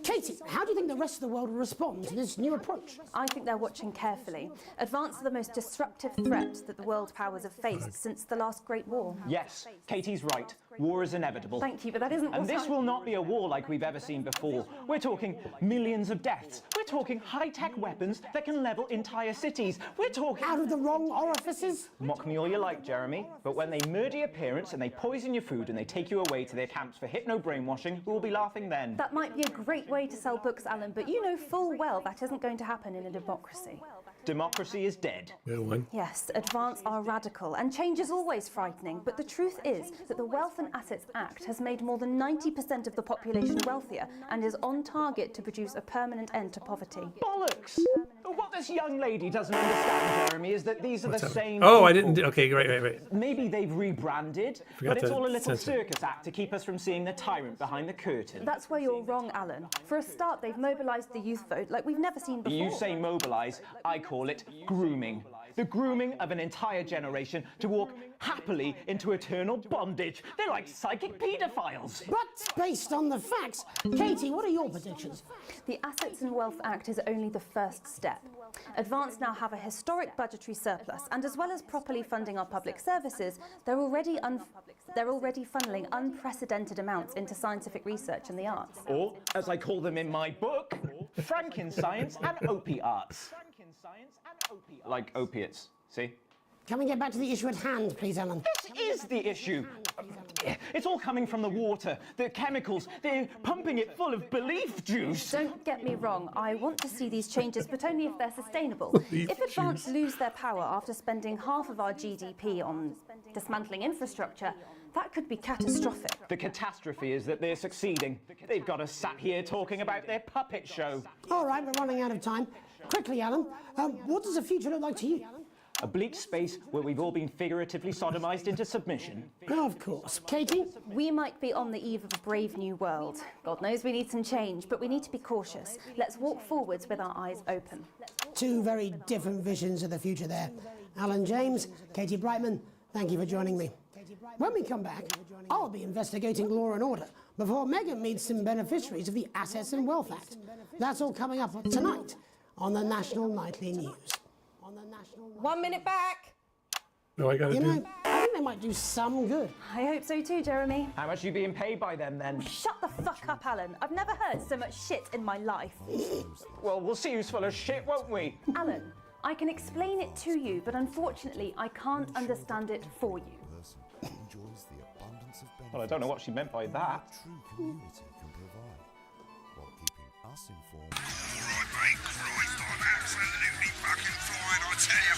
Katie, how do you think the rest of the world will respond to this new approach? I think they're watching carefully. Advance are the most disruptive threat that the world powers have faced since the last Great War. Yes, Katie's right. War is inevitable. Thank you, but that isn't And this will not be a war like we've ever seen before. We're talking millions of deaths. We're talking high-tech weapons that can level entire cities. We're talking... Out of the wrong orifices? Mock me all you like, Jeremy, but when they murder your parents and they poison your food and they take you away to their camps for hypno-brainwashing, we'll be laughing then. That might be a great way to sell books, Alan, but you know full well that isn't going to happen in a democracy. Democracy is dead. Good one. Yes, Advance are radical, and change is always frightening, but the truth is that the Wealth and Assets Act has made more than 90% of the population wealthier and is on target to produce a permanent end to poverty. Bollocks! What this young lady doesn't understand, Jeremy, is that these are the same Oh, people. I didn't... Okay, right. Maybe they've rebranded, Forgot but it's to all a little censor. circus act to keep us from seeing the tyrant behind the curtain. That's where you're wrong, Alan. For a start, they've mobilised the youth vote like we've never seen before. You say mobilise, I call it grooming. The grooming of an entire generation to walk happily into eternal bondage. They're like psychic paedophiles. But based on the facts, Katie, what are your predictions? The Assets and Wealth Act is only the first step. Advance now have a historic budgetary surplus, and as well as properly funding our public services, they're already funneling unprecedented amounts into scientific research and the arts. Or, as I call them in my book, Frankenscience and opiates. Like opiates, see? Can we get back to the issue at hand, please, Alan? This is the issue. It's all coming from the water, the chemicals. They're pumping it full of belief juice. Don't get me wrong, I want to see these changes, but only if they're sustainable. If Advance lose their power after spending half of our GDP on dismantling infrastructure, that could be catastrophic. The catastrophe is that they're succeeding. They've got us sat here talking about their puppet show. All right, we're running out of time. Quickly, Alan, what does the future look like to you? A bleak space where we've all been figuratively sodomized into submission. Of course. Katie? We might be on the eve of a brave new world. God knows we need some change, but we need to be cautious. Let's walk forwards with our eyes open. Two very different visions of the future there. Alan James, Katie Brightman, thank you for joining me. When we come back, I'll be investigating law and order before Megan meets some beneficiaries of the Assets and Wealth Act. That's all coming up tonight on the National Nightly News. 1 minute back. No, I gotta You do... know, I think they might do some good. I hope so too, Jeremy. How much are you being paid by them, then? Shut the fuck up, Alan. I've never heard so much shit in my life. Well, we'll see who's full of shit, won't we? Alan, I can explain it to you, but unfortunately, I can't understand it for you. Well, I don't know what she meant by that. Right, mate, Christ, I'm absolutely fucking flying, I tell you.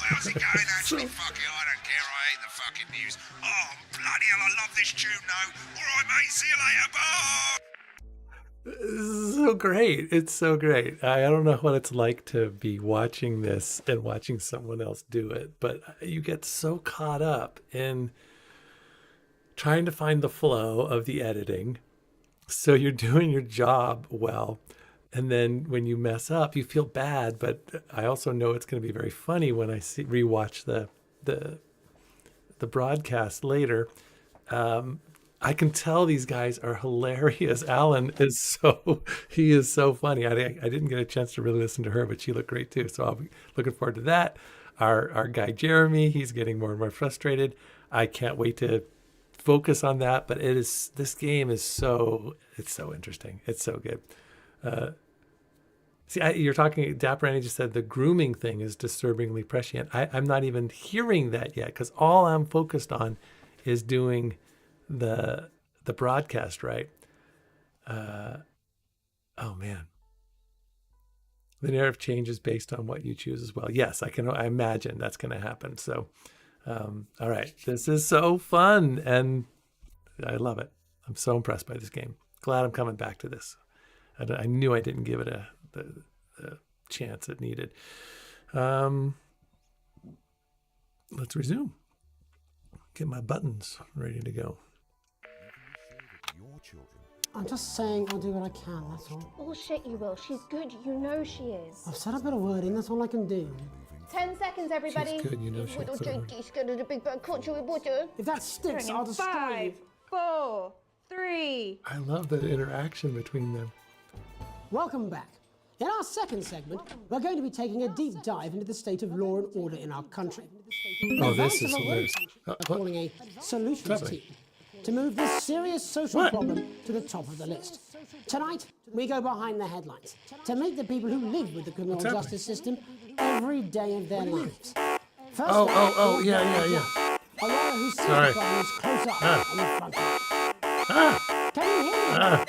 How's it going, actually? Fuck it, I don't care, I hate the fucking news. Oh, bloody hell, I love this tune, though. All right, mate, see you later, bye! So great. It's so great. I don't know what it's like to be watching this and watching someone else do it, but you get so caught up in trying to find the flow of the editing. So you're doing your job well. And then when you mess up, you feel bad, but I also know it's going to be very funny when I rewatch the broadcast later. I can tell these guys are hilarious. Alan is he is so funny. I didn't get a chance to really listen to her, but she looked great too. So I'll be looking forward to that. Our guy, Jeremy, he's getting more and more frustrated. I can't wait to focus on that, but this game is so interesting. It's so good. You're talking, Dapper Annie just said the grooming thing is disturbingly prescient. I'm not even hearing that yet because all I'm focused on is doing the broadcast, right? Oh man. The narrative changes based on what you choose as well. Yes, I imagine that's going to happen. So, all right, this is so fun and I love it. I'm so impressed by this game. Glad I'm coming back to this. I knew I didn't give it the chance it needed. Let's resume. Get my buttons ready to go. I'm just saying I'll do what I can, that's all. Bullshit, you will. She's good. You know she is. I've said a bit of word in, that's all I can do. 10 seconds, everybody. She's good, you know she's good. If that sticks, I'll destroy you. 5, 4, 3. I love the interaction between them. Welcome back. In our second segment, we're going to be taking a deep dive into the state of law and order in our country. Oh, this is hilarious. We're calling a solutions team to move this serious social problem to the top of the list. Tonight, we go behind the headlines to meet the people who live with the criminal justice system every day of their lives. First yeah. A lawyer who sees the problems close up on the front line. Can you hear me?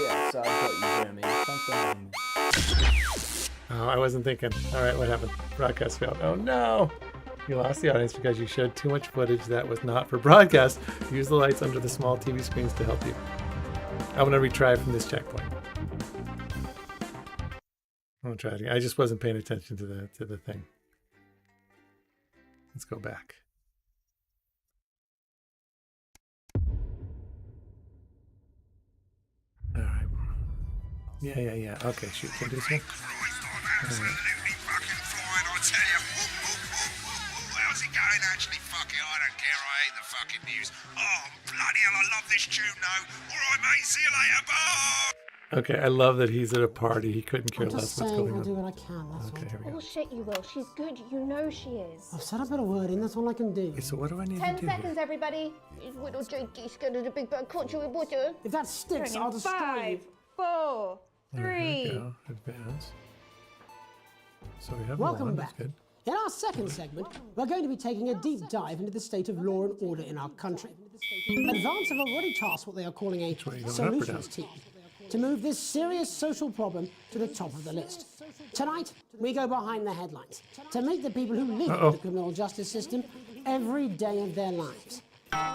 Yes, I've got you, Jeremy. Thanks for having me. Oh, I wasn't thinking. All right, what happened? Broadcast failed. Oh no! You lost the audience because you showed too much footage that was not for broadcast. Use the lights under the small TV screens to help you. I'm gonna retry from this checkpoint. I'm gonna try it again. I just wasn't paying attention to the thing. Let's go back. All right. Yeah. Okay, shoot. Can I do this one? Absolutely fucking flying, I tell you. How's it going? Actually, fuck it, I don't care. I hate the fucking news. Oh, bloody hell, I love this tune, though. All right, mate, see you later. Bye. Okay, I love that he's at a party. He couldn't care I'm less just what's saying going I'll on. do what I can, that's Okay, here we go. Bullshit, you will. She's good. You know she is. I've said a bit of word in, that's all I can do. Okay, so what do I need 10 to do seconds, everybody. If that sticks, I'll destroy 5, you. 4, There we 3. go. Advance. So we have Welcome one. back. That's good. In our second segment, we're going to be taking a deep dive into the state of law and order in our country. Advance have already tasked what they are calling a solutions team to move this serious social problem to the top of the list. Tonight, we go behind the headlines to meet the people who live with the criminal justice system every day of their lives.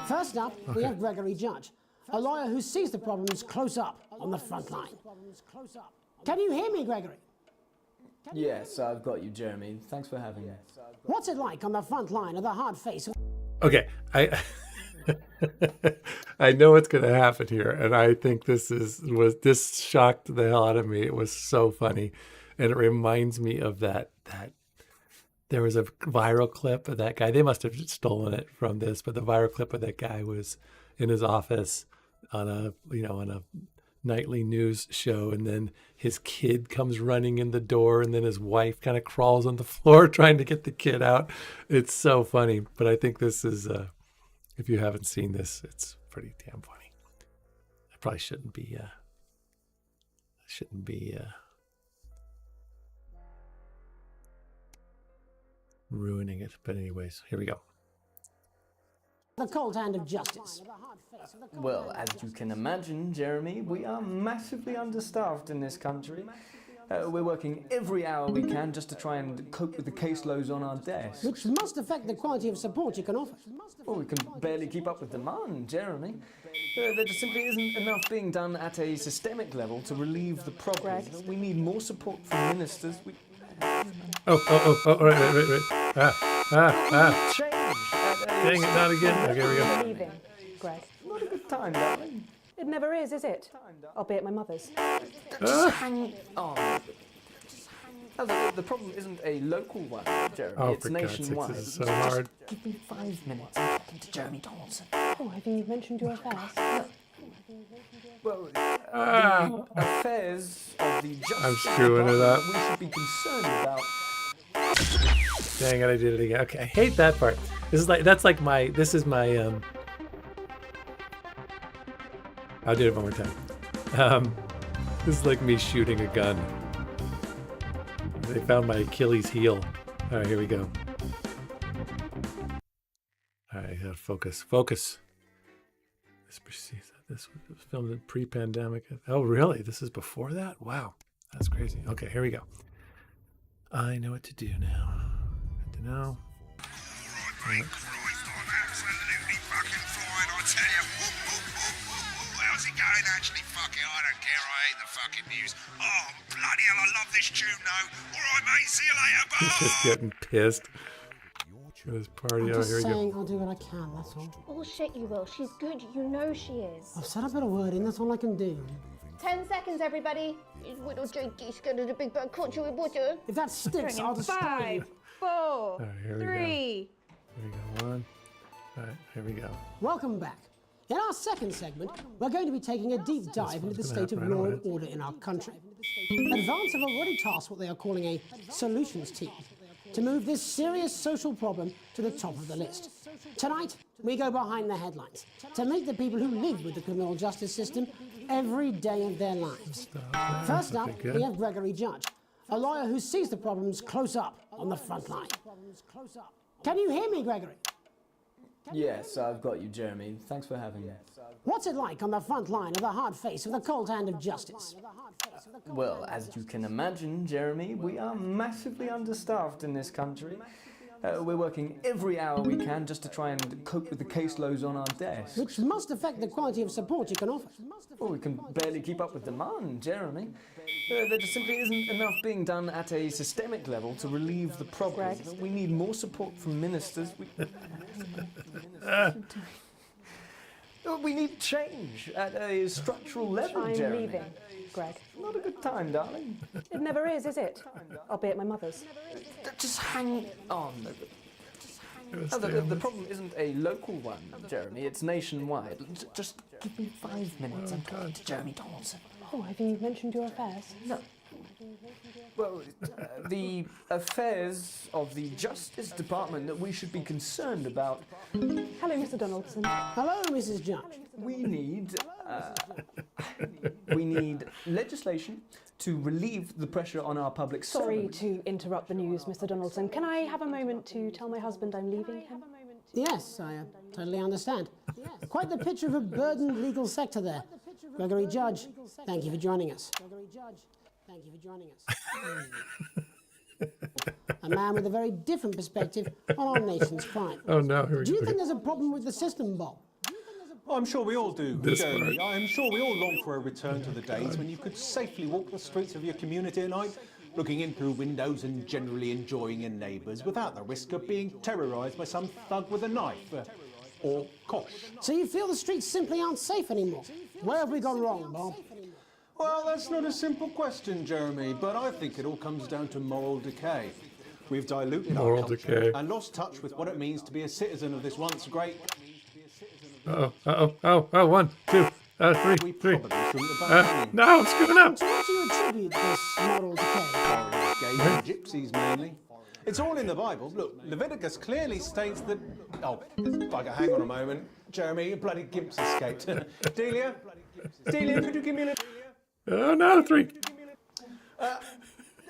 First up, we have Gregory Judge, a lawyer who sees the problems close up on the front line. Can you hear me, Gregory? Yes, I've got you, Jeremy. Thanks for having me. What's it like on the front line of the hard face? Okay, I know what's going to happen here, and I think this shocked the hell out of me. It was so funny, and it reminds me of that there was a viral clip of that guy. They must have stolen it from this, but the viral clip of that guy was in his office on a nightly news show, and then his kid comes running in the door, and then his wife kind of crawls on the floor trying to get the kid out. It's so funny, but I think this is if you haven't seen this, it's pretty damn funny. I probably shouldn't be ruining it, but anyways, here we go. The cold hand of justice. Well, as you can imagine, Jeremy, we are massively understaffed in this country. We're working every hour we can just to try and cope with the caseloads on our desk. Which must affect the quality of support you can offer. Well, we can barely keep up with demand, Jeremy. There just simply isn't enough being done at a systemic level to relieve the problem. We need more support from ministers. Right. Change. Dang it, not again. Okay, here we go. Leaving, Greg. Not a good time, darling. It never is it? I'll be at my mother's. Just hang on. The problem isn't a local one, Jeremy. Oh, it's for God's sakes, nationwide. this is so hard. Give me 5 minutes. I'm talking to Jeremy Donaldson. Oh, have you mentioned your affairs? Well, the affairs of the justice I'm screwing it up. we should be concerned about. Dang it, I did it again. Okay, I hate that part. This is my I'll do it one more time. This is like me shooting a gun. They found my Achilles heel. All right, here we go. All right, gotta focus. This was filmed in pre-pandemic. Oh, really? This is before that? Wow, that's crazy. Okay, here we go. I know what to do now. Good to know. Right. Christ, I'm absolutely fucking fine, I tell you. How's it going? Actually, fuck it, I don't care. I hate the fucking news. Oh, bloody hell, I love this tune, though. All right, mate, see you later, bye. He's just getting pissed. At this party. I'm Oh, just here we saying go. I'll do what I can, that's all. Bullshit, you will. She's good. You know she is. I've said a bit of word in, that's all I can do. 10 seconds, everybody. Little Jakey's scared of the big bird. Caught you with water. If that sticks, I'll destroy you. 5, 4, All right, here we go. 3. Here we go. 1. All right, here we go. Welcome back. In our second segment, we're going to be taking a deep dive into the state of law and order in our country. Advance have already tasked what they are calling a solutions team to move this serious social problem to the top of the list. Tonight, we go behind the headlines to meet the people who live with the criminal justice system every day of their lives. First up, we have Gregory Judge, a lawyer who sees the problems close up on the front line. Can you hear me, Gregory? Yes, I've got you, Jeremy. Thanks for having me. What's it like on the front line of the hard face of the cold hand of justice? Well, as you can imagine, Jeremy, we are massively understaffed in this country. We're working every hour we can just to try and cope with the caseloads on our desk. Which must affect the quality of support you can offer. Well, we can barely keep up with demand, Jeremy. There just simply isn't enough being done at a systemic level to relieve the problem. We need more support from ministers. We need change at a structural level, I'm Jeremy. leaving, Greg. Not a good time, darling. It never is it? I'll be at my mother's. Just hang on. The problem isn't a local one, Jeremy. It's nationwide. Just give me 5 minutes. I'm talking to Jeremy Donaldson. Oh, have you mentioned your affairs? No. Well, the affairs of the Justice Department that we should be concerned about. Hello, Mr. Donaldson. Hello, Mrs. Judge. We need legislation to relieve the pressure on our public Sorry servants. to interrupt the news, Mr. Donaldson. Can I have a moment to tell my husband I'm leaving him? Yes, I totally understand. Quite the picture of a burdened legal sector there. Gregory Judge, thank you for joining us. A man with a very different perspective on our nation's crime. Oh no, here we Do you go. think there's a problem with the system, Bob? I'm sure we all do, This Jeremy. part. I'm sure we all long for a return to the days when you could safely walk the streets of your community at night, looking in through windows and generally enjoying your neighbours without the risk of being terrorised by some thug with a knife. Or kosh. So you feel the streets simply aren't safe anymore? Where have we gone wrong, Bob? Well, that's not a simple question, Jeremy, but I think it all comes down to moral decay. We've diluted Moral our culture decay. and lost touch with what it means to be a citizen of this once great... Oh, 1, 2, 3, 3. No, I'm screwing up. To what do you attribute this moral decay? Gays and gypsies mainly. It's all in the Bible. Look, Leviticus clearly states that... Oh, bugger, hang on a moment. Jeremy, your bloody gimps escaped. Delia, could you give me a little... Oh no, 3.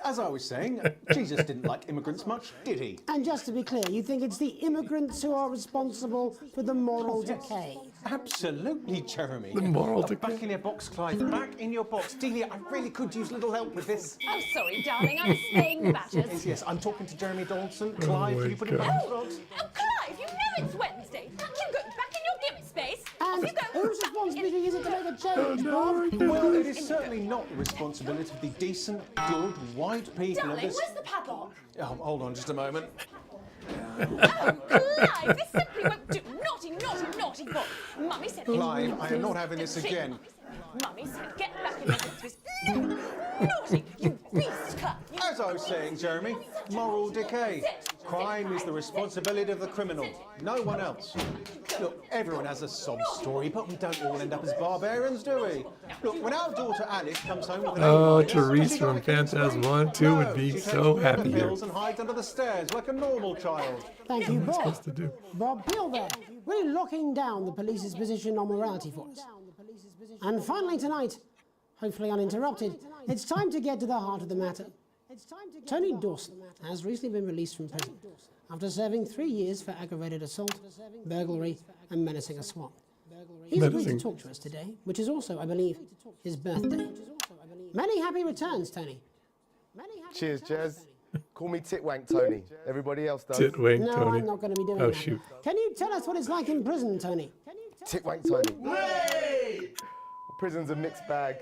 As I was saying, Jesus didn't like immigrants much, did he? And just to be clear, you think it's the immigrants who are responsible for the moral decay? Absolutely, Jeremy. The moral decay. Back in your box, Clive. Back in your box. Delia, I really could use a little help with this. Oh, sorry, darling. I was slaying the batters. Yes, I'm talking to Jeremy Donaldson. Clive, my can you put him God. back in the box? Oh, Clive, you know it's Wednesday. Can't you go back in your gimmick space? And Off you go. whose responsibility is it to make a change, Bob? Well, it is certainly not the responsibility of the decent, good, white people Darling, of this... where's the padlock? Oh, hold on just a moment. Oh, Clive, this simply won't do. Naughty, naughty, naughty boy. Mummy said... Clive, I am not having this See, again. Mummy said, get back in your space. Naughty, you beast, Clive. As I was saying, Jeremy, moral decay. Crime is the responsibility of the criminal, no one else. Look, everyone has a sob story, but we don't all end up as barbarians, do we? Look, when our daughter Alice comes home with an Oh, A-minus, Therese she from got kids Phantasm free? 1, 2 No, would be she takes so all happy the here. pills and hides under the stairs like a normal child. Thank you, Bob. supposed to do? Bob Peel there, really locking down the police's position on morality for us. And finally tonight, hopefully uninterrupted, it's time to get to the heart of the matter. Tony Dawson has recently been released from prison after serving 3 years for aggravated assault, burglary, and menacing a swan. He's agreed to talk to us today, which is also, I believe, his birthday. Many happy returns, Tony. Cheers, Jez. Call me Titwank Tony. Everybody else does. Titwank No, Tony. I'm not going to be doing Oh, that. shoot. Can you tell us what it's like in prison, Tony? Titwank Tony. Prison's a mixed bag.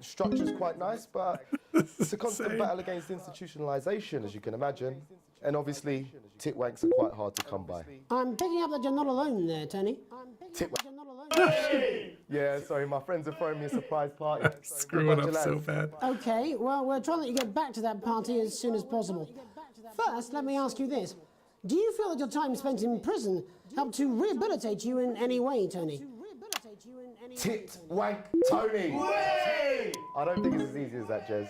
Structure's quite nice, but it's a constant battle against institutionalization, as you can imagine. And obviously, titwanks are quite hard to come by. I'm picking up that you're not alone there, Tony. Yeah, sorry, my friends are throwing me a surprise party. Screwing up so bad. Okay, well, we're trying to let you get back to that party as soon as possible. First, let me ask you this. Do you feel that your time spent in prison helped to rehabilitate you in any way, Tony? Titwank Tony! I don't think it's as easy as that, Jez.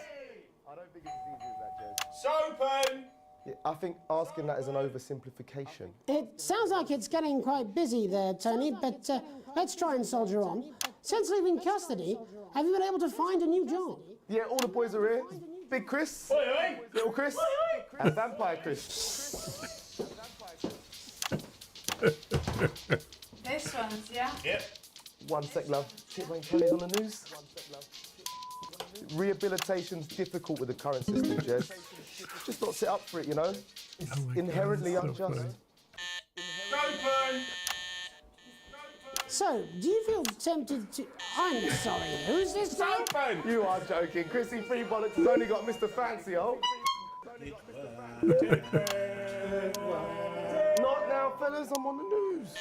Sopen! Yeah, I think asking that is an oversimplification. It sounds like it's getting quite busy there, Tony, but let's try and soldier on. Since leaving custody, have you been able to find a new job? Yeah, all the boys are here. Big Chris, Little Chris, and Vampire Chris. This one's, yeah? Yep. One sec, love. Titwank Tony's on the news. Rehabilitation's difficult with the current system, Jez. Just not set up for it, you know? It's inherently unjust. Sopen! So, do you feel tempted to... I'm sorry, who's this now? You are joking. Chrissy Free Bollocks has only got Mr. Fancy, oh. Not now, fellas. I'm on the news.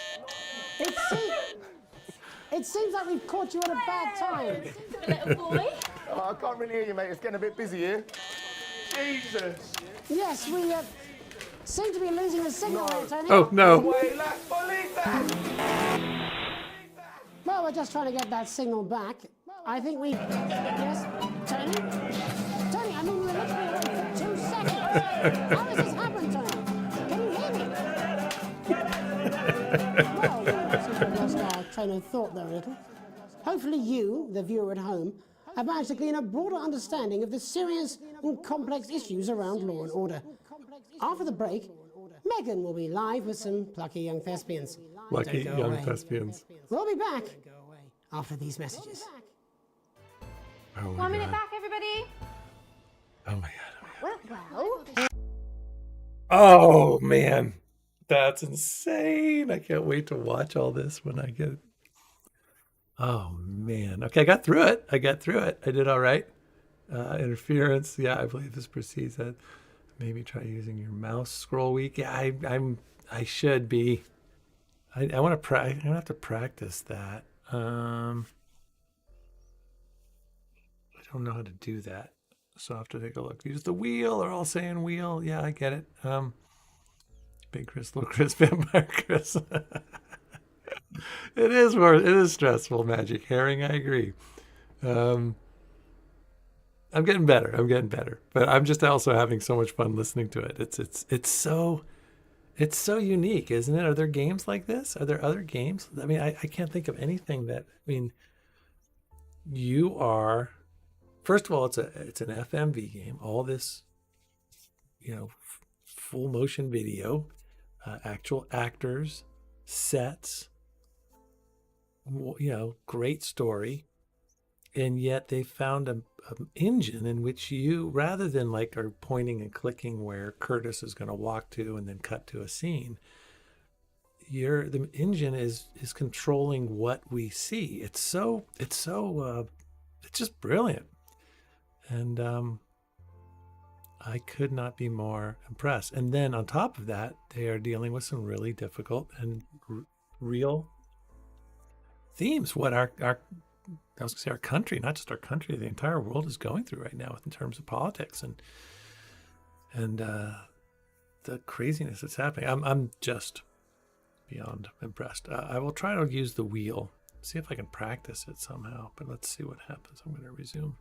It seems like we've caught you at a bad time. Little boy. Oh, I can't really hear you, mate. It's getting a bit busy here. Jesus. Yes, we seem to be losing the signal there, Tony. Oh, no. Wait, let's believe that. Well, we're just trying to get that signal back. I think we... Yes, Tony? Tony, I mean, we're literally away for 2 seconds. How does this happen, Tony? Can you hear me? Well, it seems we've lost our train of thought there a little. Hopefully you, the viewer at home, have managed to glean a broader understanding of the serious and complex issues around law and order. After the break, Megan will be live with some plucky young thespians. Lucky Don't go young away. thespians. We'll be back after these messages. Oh, my 1 minute God. back, everybody. Oh, my God. Well. Oh, man. That's insane. I can't wait to watch all this when I get... Oh, man. Okay, I got through it. I did all right. Interference. Yeah, I believe this precedes that. Maybe try using your mouse scroll week. Yeah, I should be. I want to I'm gonna have to practice that. I don't know how to do that, so I have to take a look. Use the wheel. They're all saying wheel. Yeah, I get it. Big Chris, Little Chris, Vampire Chris. It is stressful. Magic Herring. I agree. I'm getting better. But I'm just also having so much fun listening to it. It's so unique, isn't it? Are there games like this? Are there other games? I mean, I can't think of anything that. I mean, you are. First of all, it's an FMV game. All this, full motion video, actual actors, sets. great story, and yet they found an engine in which you, rather than like are pointing and clicking where Curtis is going to walk to and then cut to a scene, the engine is controlling what we see. It's just brilliant, and I could not be more impressed. And then on top of that, they are dealing with some really difficult and real themes. What our country, not just our country, the entire world is going through right now in terms of politics and the craziness that's happening. I'm just beyond impressed. I will try to use the wheel, see if I can practice it somehow, but let's see what happens. I'm going to resume.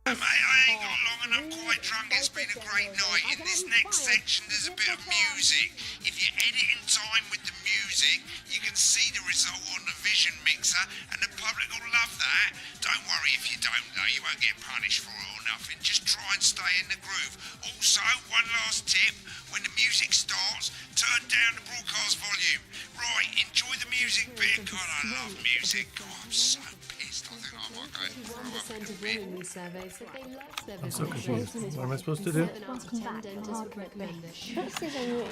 Mate, I ain't got long and I'm quite drunk. It's been a great night. In this next section, there's a bit of music. If you edit in time with the music, you can see the result on the vision mixer, and the public will love that. Don't worry if you don't, though. You won't get punished for it or nothing. Just try and stay in the groove. Also, one last tip. When the music starts, turn down the broadcast volume. Right, enjoy the music bit. God, I love music. God, I'm so pissed. I think I might go and throw up in a bit. I'm so confused. What am I supposed to do? Welcome back. This is a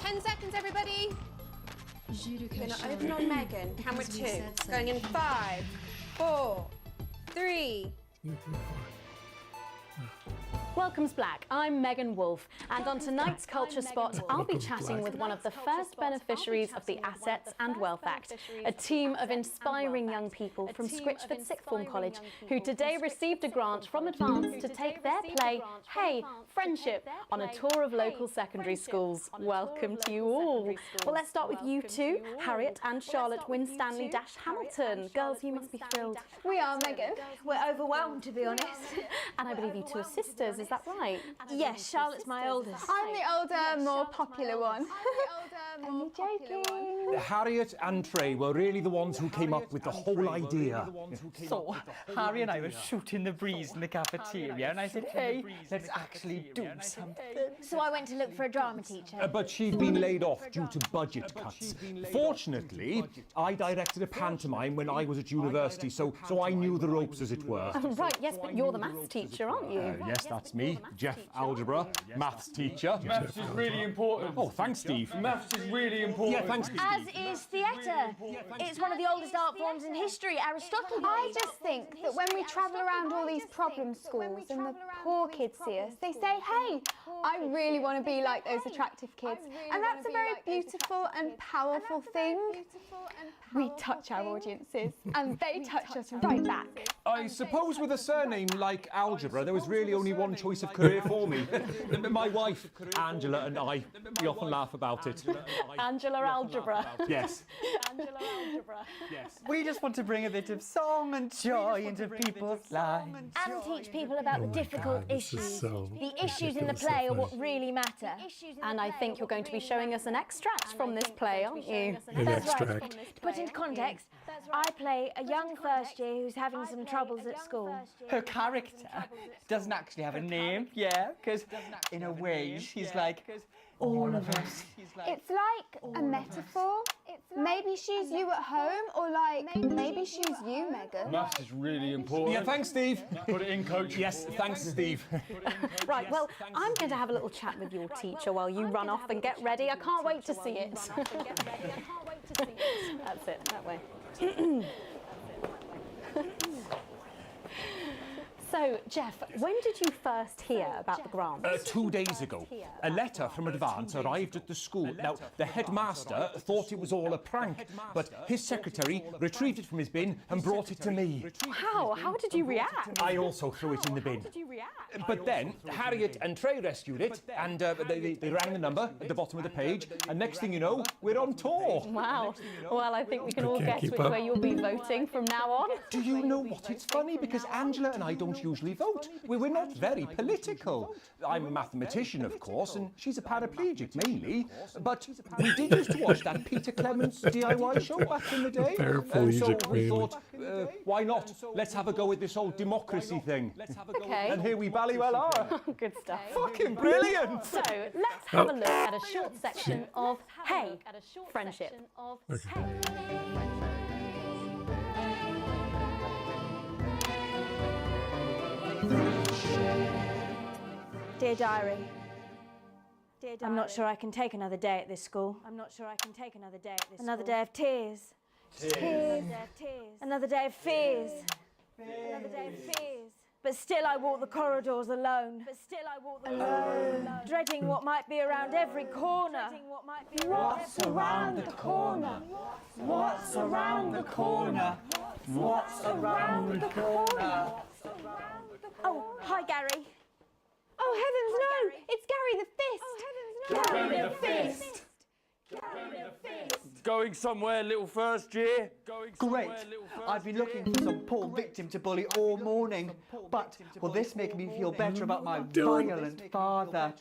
10 seconds, everybody. We're going to open on Megan. Camera 2. Going in 5, 4, 3. Welcome's Black. I'm Megan Wolfe, and on tonight's Culture Spot, I'll be chatting with one of the first beneficiaries of the Assets and Wealth Act, a team of inspiring young people from Scritchford Sixth Form College who today received a grant from Advance to take their play, Hey, Friendship, on a tour of local secondary schools. Welcome to you all. Well, let's start with you two, Harriet and Charlotte Winstanley-Hamilton. Girls, you must be thrilled. We are, Megan. We're overwhelmed, to be honest. And I believe you two are sisters, is that right? Yes, Charlotte's my oldest. I'm the older, more popular one. Only joking. Harriet and Trey were really the ones who came up with the whole idea. So, Harry and I were shooting the breeze in the cafeteria, and I said, hey, let's actually do something. So I went to look for a drama teacher. But she'd been laid off due to budget cuts. Fortunately, I directed a pantomime when I was at university, so I knew the ropes, as it were. Right, yes, but you're the maths teacher, aren't you? Yes, that's me, Jeff Algebra, maths teacher. Maths is really important. Oh, thanks, Steve. Maths is really important. Yeah, thanks, Steve. As is theatre. It's one of the oldest art forms in history, Aristotle. I just think that when we travel around all these problem schools and the poor kids see us, they say, hey, I really want to be like those attractive kids. And that's a very beautiful and powerful thing. We touch our audiences and they touch us right back. I suppose with a surname like Algebra, there was really only one choice of career for me. My wife, Angela, and I, we often laugh about it. Angela Algebra. Yes. Angela Algebra. Yes. We just want to bring a bit of song and joy into people's lives. And teach people about the difficult issues. The issues in the play are what really matter. And I think you're going to be showing us an extract from this play, aren't you? That's right. To put into context, I play a young first year who's having some troubles at school. Her character doesn't actually have a name, yeah, because in a way she's like all of us. It's like a metaphor. Maybe she's you at home, or like maybe she's you, Megan. Maths is really important. Yeah, thanks, Steve. Put it in, coach. Yes, thanks, Steve. Right, well, I'm going to have a little chat with your teacher while you run off and get ready. I can't wait to see it. That's it, that way. So, Jeff, when did you first hear about the grant? 2 days ago. A letter from Advance arrived at the school. Now, the headmaster thought it was all a prank, but his secretary retrieved it from his bin and brought it to me. How? How did you react? I also threw it in the bin. How did you react? But then, Harriet and Trey rescued it, and they rang the number at the bottom of the page, and next thing you know, we're on tour. Wow. Well, I think we can all guess which way you'll be voting from now on. Do you know what? It's funny, because Angela and I don't usually vote. We're not very political. I'm a mathematician, of course, and she's a paraplegic mainly, but we did used to watch that Peter Clements DIY show back in the day. So we thought, why not? Let's have a go with this whole democracy thing. Okay. And here we bally well are. Good stuff. Fucking brilliant! So, let's have a look at a short section of Hey, Friendship. Okay. Dear Diary, I'm not sure I can take another day at this school. Another day of tears. Tears. Another day of fears. But still I walk the corridors alone. Dreading what might be around every corner. What's around the corner? What's around the corner? What's around the corner? Oh, hi Gary. Oh heavens no! It's Gary the Fist! Gary the Fist! Going somewhere, little first year? Great. I've been looking for some poor victim to bully all morning, but will this make me feel better about my violent father?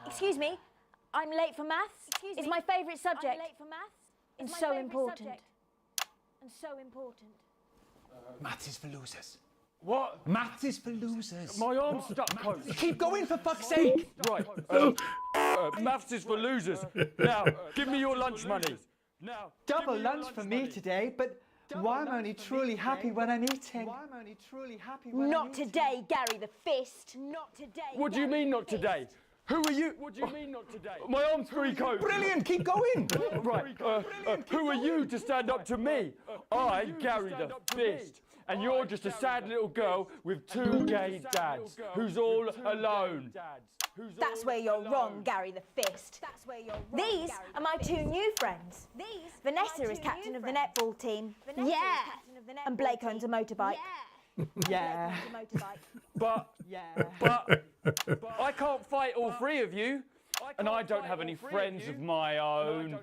Excuse me, I'm late for maths. It's my favourite subject. And so important. Maths is for losers. What? Maths is for losers. My arm's stuck, coach. Keep going, for fuck's sake. Right. Maths is for losers. Now, give me your lunch money. Now. Double lunch for me today, but why am I only truly happy when I'm eating? Not today, Gary the Fist. Not today. What do you mean not today? Who are you? What do you mean not today? My arm's free, coach. Brilliant, keep going. Right. Who are you to stand up to me? I, Gary the Fist. And you're just a sad little girl with two gay dads who's all alone. That's where you're wrong, Gary the Fist. These are my two new friends. Vanessa is captain of the netball team. Yeah. And Blake owns a motorbike. Yeah. But I can't fight all three of you. And I don't have any friends of my own.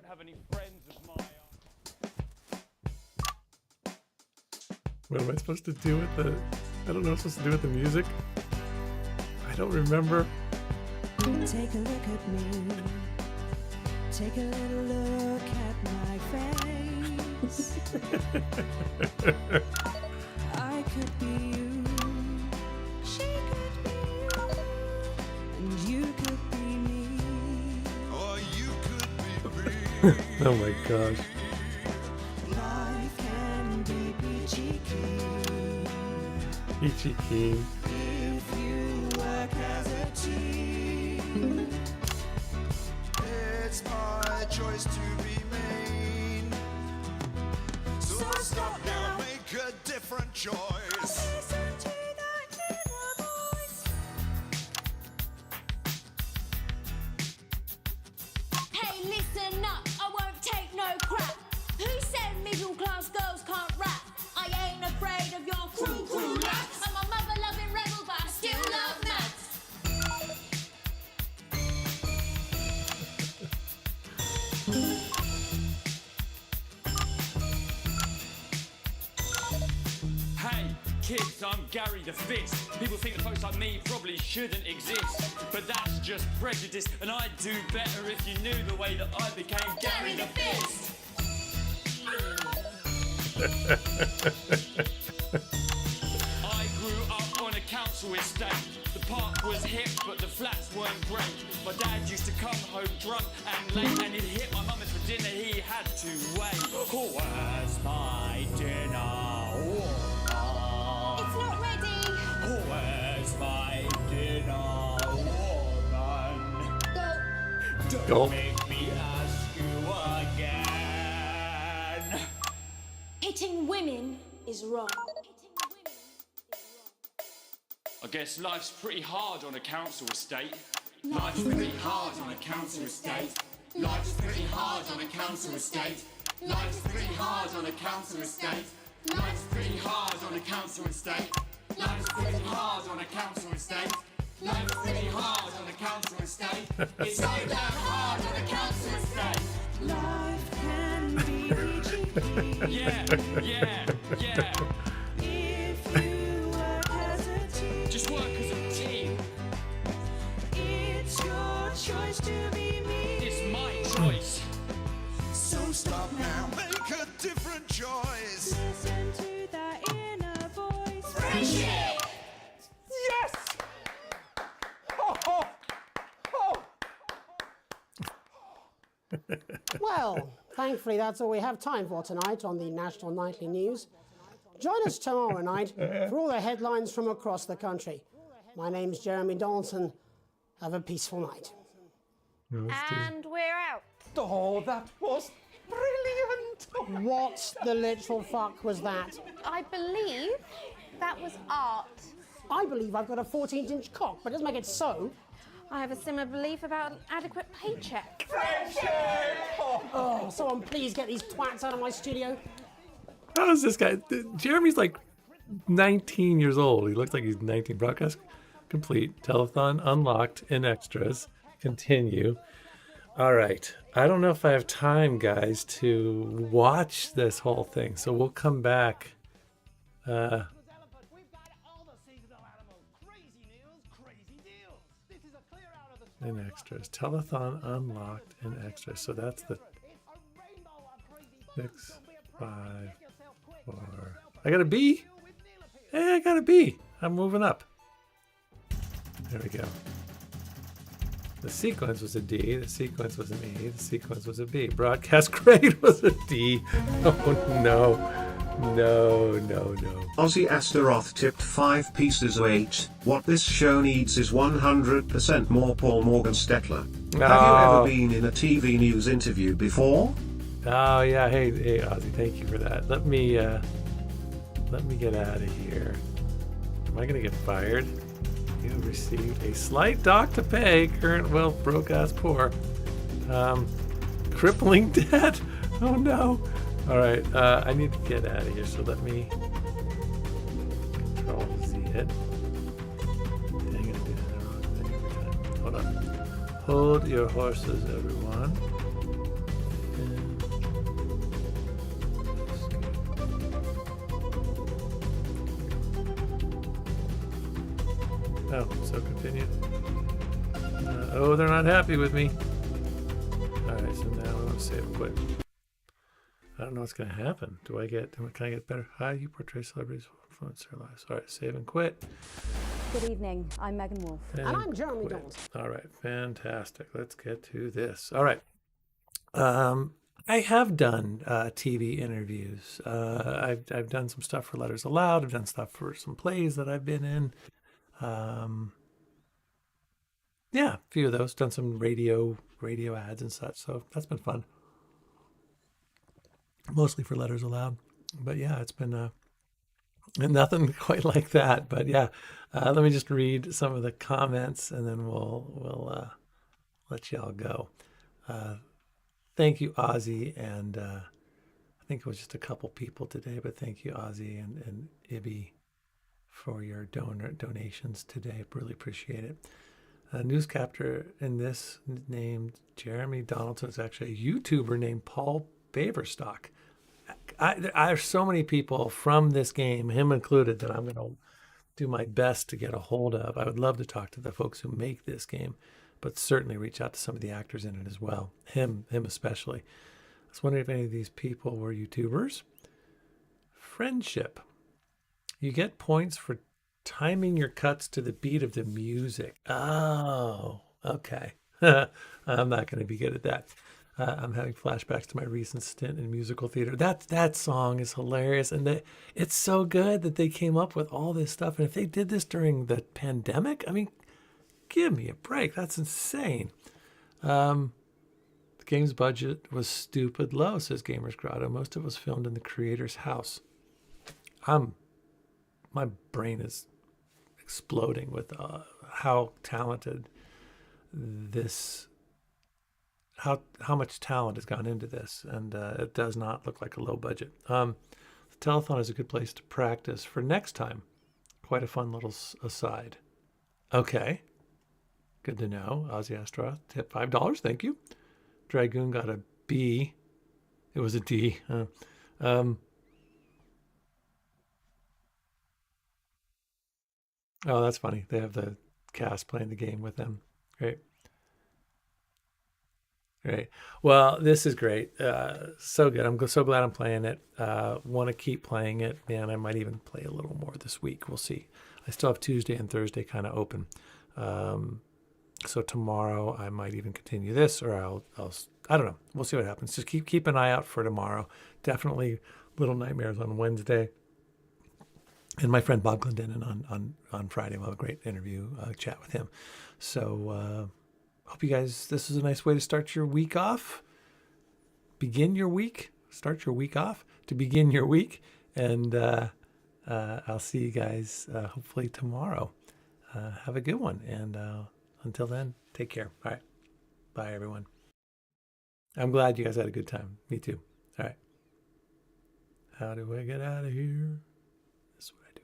What am I supposed to do with the... I don't know what I'm supposed to do with the music. I don't remember. Take a look at me. Take a little look at my face. I could be you. She could be you. And you could be me. Or you could be me. Oh my gosh. Life can be peachy keen. Peachy keen. If you work as a team. It's my choice to be mean. So stop now, make a different choice. Listen to that inner voice. Hey, listen up, I won't take no crap. Who said middle class girls can't rap? I ain't afraid of your crew laps. I'm a mother loving rebel, but I still love maths. Hey, kids, I'm Gary the Fist. People think that folks like me probably shouldn't exist. But that's just prejudice, and I'd do better if you knew the way that I became Gary the Fist. I grew up on a council estate. The park was hip, but the flats weren't great. My dad used to come home drunk and late, and he'd hit my mum for dinner, he had to wait. Oh, where's my dinner? It's not ready. Oh, where's my dinner, woman? Go. Don't make me ask you again. Hitting women is wrong. I guess life's pretty hard on a council estate. Life's pretty hard on a council estate. Life's pretty hard on a council estate. Life's pretty hard on a council estate. Life's pretty hard on a council estate. Life's pretty hard on a council estate. Life's pretty hard on a council estate. It's so damn hard on a council estate. Life can be cheeky. Yeah. If you work as a team. Just work as a team. It's your choice to be me. It's my choice. So stop now, make a different choice. Listen to that inner voice. Friendship! Yes! Ho, ho, ho. Well, thankfully that's all we have time for tonight on the National Nightly News. Join us tomorrow night for all the headlines from across the country. My name's Jeremy Donaldson. Have a peaceful night. And we're out. Oh, that was brilliant! What the literal fuck was that? I believe that was art. I believe I've got a 14-inch cock, but it doesn't make it so. I have a similar belief about an adequate paycheck. Oh, someone please get these twats out of my studio. How is this guy? Jeremy's like 19 years old. He looks like he's 19. Broadcast complete. Telethon unlocked in extras. Continue. All right. I don't know if I have time, guys, to watch this whole thing. So we'll come back. In extras. Telethon unlocked in extras. So that's the 6, 5, 4. I got a B. Hey, I got a B. I'm moving up. There we go. The sequence was a D. The sequence was an E. The sequence was a B. Broadcast grade was a D. Oh, no. No, no, no. Ozzy Astaroth tipped 5 pieces of 8. What this show needs is 100% more Paul Morgan Stetler. Have you ever been in a TV news interview before? Oh, yeah. Hey, Ozzy, thank you for that. Let me get out of here. Am I going to get fired? You have received a slight dock to pay. Current wealth broke ass poor. Crippling debt. Oh, no. All right, I need to get out of here, so let me Control Z it. Dang it, I did the wrong thing every time. Hold on. Hold your horses, everyone. Oh, so continue. Oh, they're not happy with me. All right, so now I want to save quit. I don't know what's going to happen. Can I get better? Hi, you portray celebrities who influence their lives. All right, save and quit. Good evening. I'm Megan Wolf. And I'm Jeremy Donaldson. All right, fantastic. Let's get to this. All right. I have done TV interviews. I've done some stuff for Letters Aloud. I've done stuff for some plays that I've been in. Yeah, a few of those. Done some radio ads and such. So that's been fun. Mostly for Letters Aloud. But yeah, it's been nothing quite like that. But yeah, let me just read some of the comments and then we'll let y'all go. Thank you, Ozzy, and I think it was just a couple people today, but thank you, Ozzy and Ibby, for your donations today. Really appreciate it. A newscaster in this named Jeremy Donaldson is actually a YouTuber named Paul Baverstock. I have so many people from this game, him included, that I'm going to do my best to get a hold of. I would love to talk to the folks who make this game, but certainly reach out to some of the actors in it as well. Him especially. I was wondering if any of these people were YouTubers. Friendship. You get points for timing your cuts to the beat of the music. Oh, okay. I'm not going to be good at that. I'm having flashbacks to my recent stint in musical theater. That song is hilarious, and it's so good that they came up with all this stuff. And if they did this during the pandemic, I mean, give me a break. That's insane. The game's budget was stupid low, says Gamers Grotto. Most of it was filmed in the creator's house. My brain is exploding with how talented this. How much talent has gone into this, and it does not look like a low budget. The telethon is a good place to practice for next time. Quite a fun little aside. Okay, good to know. Ozzy Astra tip $5. Thank you. Dragoon got a B. It was a D. Oh, that's funny. They have the cast playing the game with them. Great. Great. Well, this is great. So good. I'm so glad I'm playing it. Want to keep playing it. Man, I might even play a little more this week. We'll see. I still have Tuesday and Thursday kind of open. So tomorrow I might even continue this, or I'll I don't know. We'll see what happens. Just keep an eye out for tomorrow. Definitely Little Nightmares on Wednesday. And my friend Bob Glendenin on Friday. We'll have a great interview, chat with him. So hope you guys, this is a nice way to start your week off. Begin your week. Start your week off to begin your week. And I'll see you guys hopefully tomorrow. Have a good one. And until then, take care. All right. Bye, everyone. I'm glad you guys had a good time. Me too. All right. How do I get out of here? This is what I do.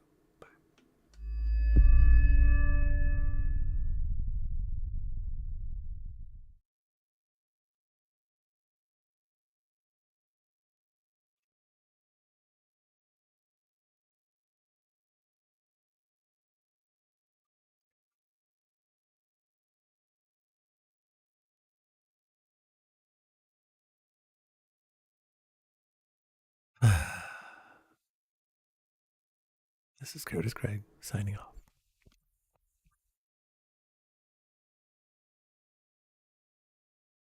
This is Curtis Craig signing off.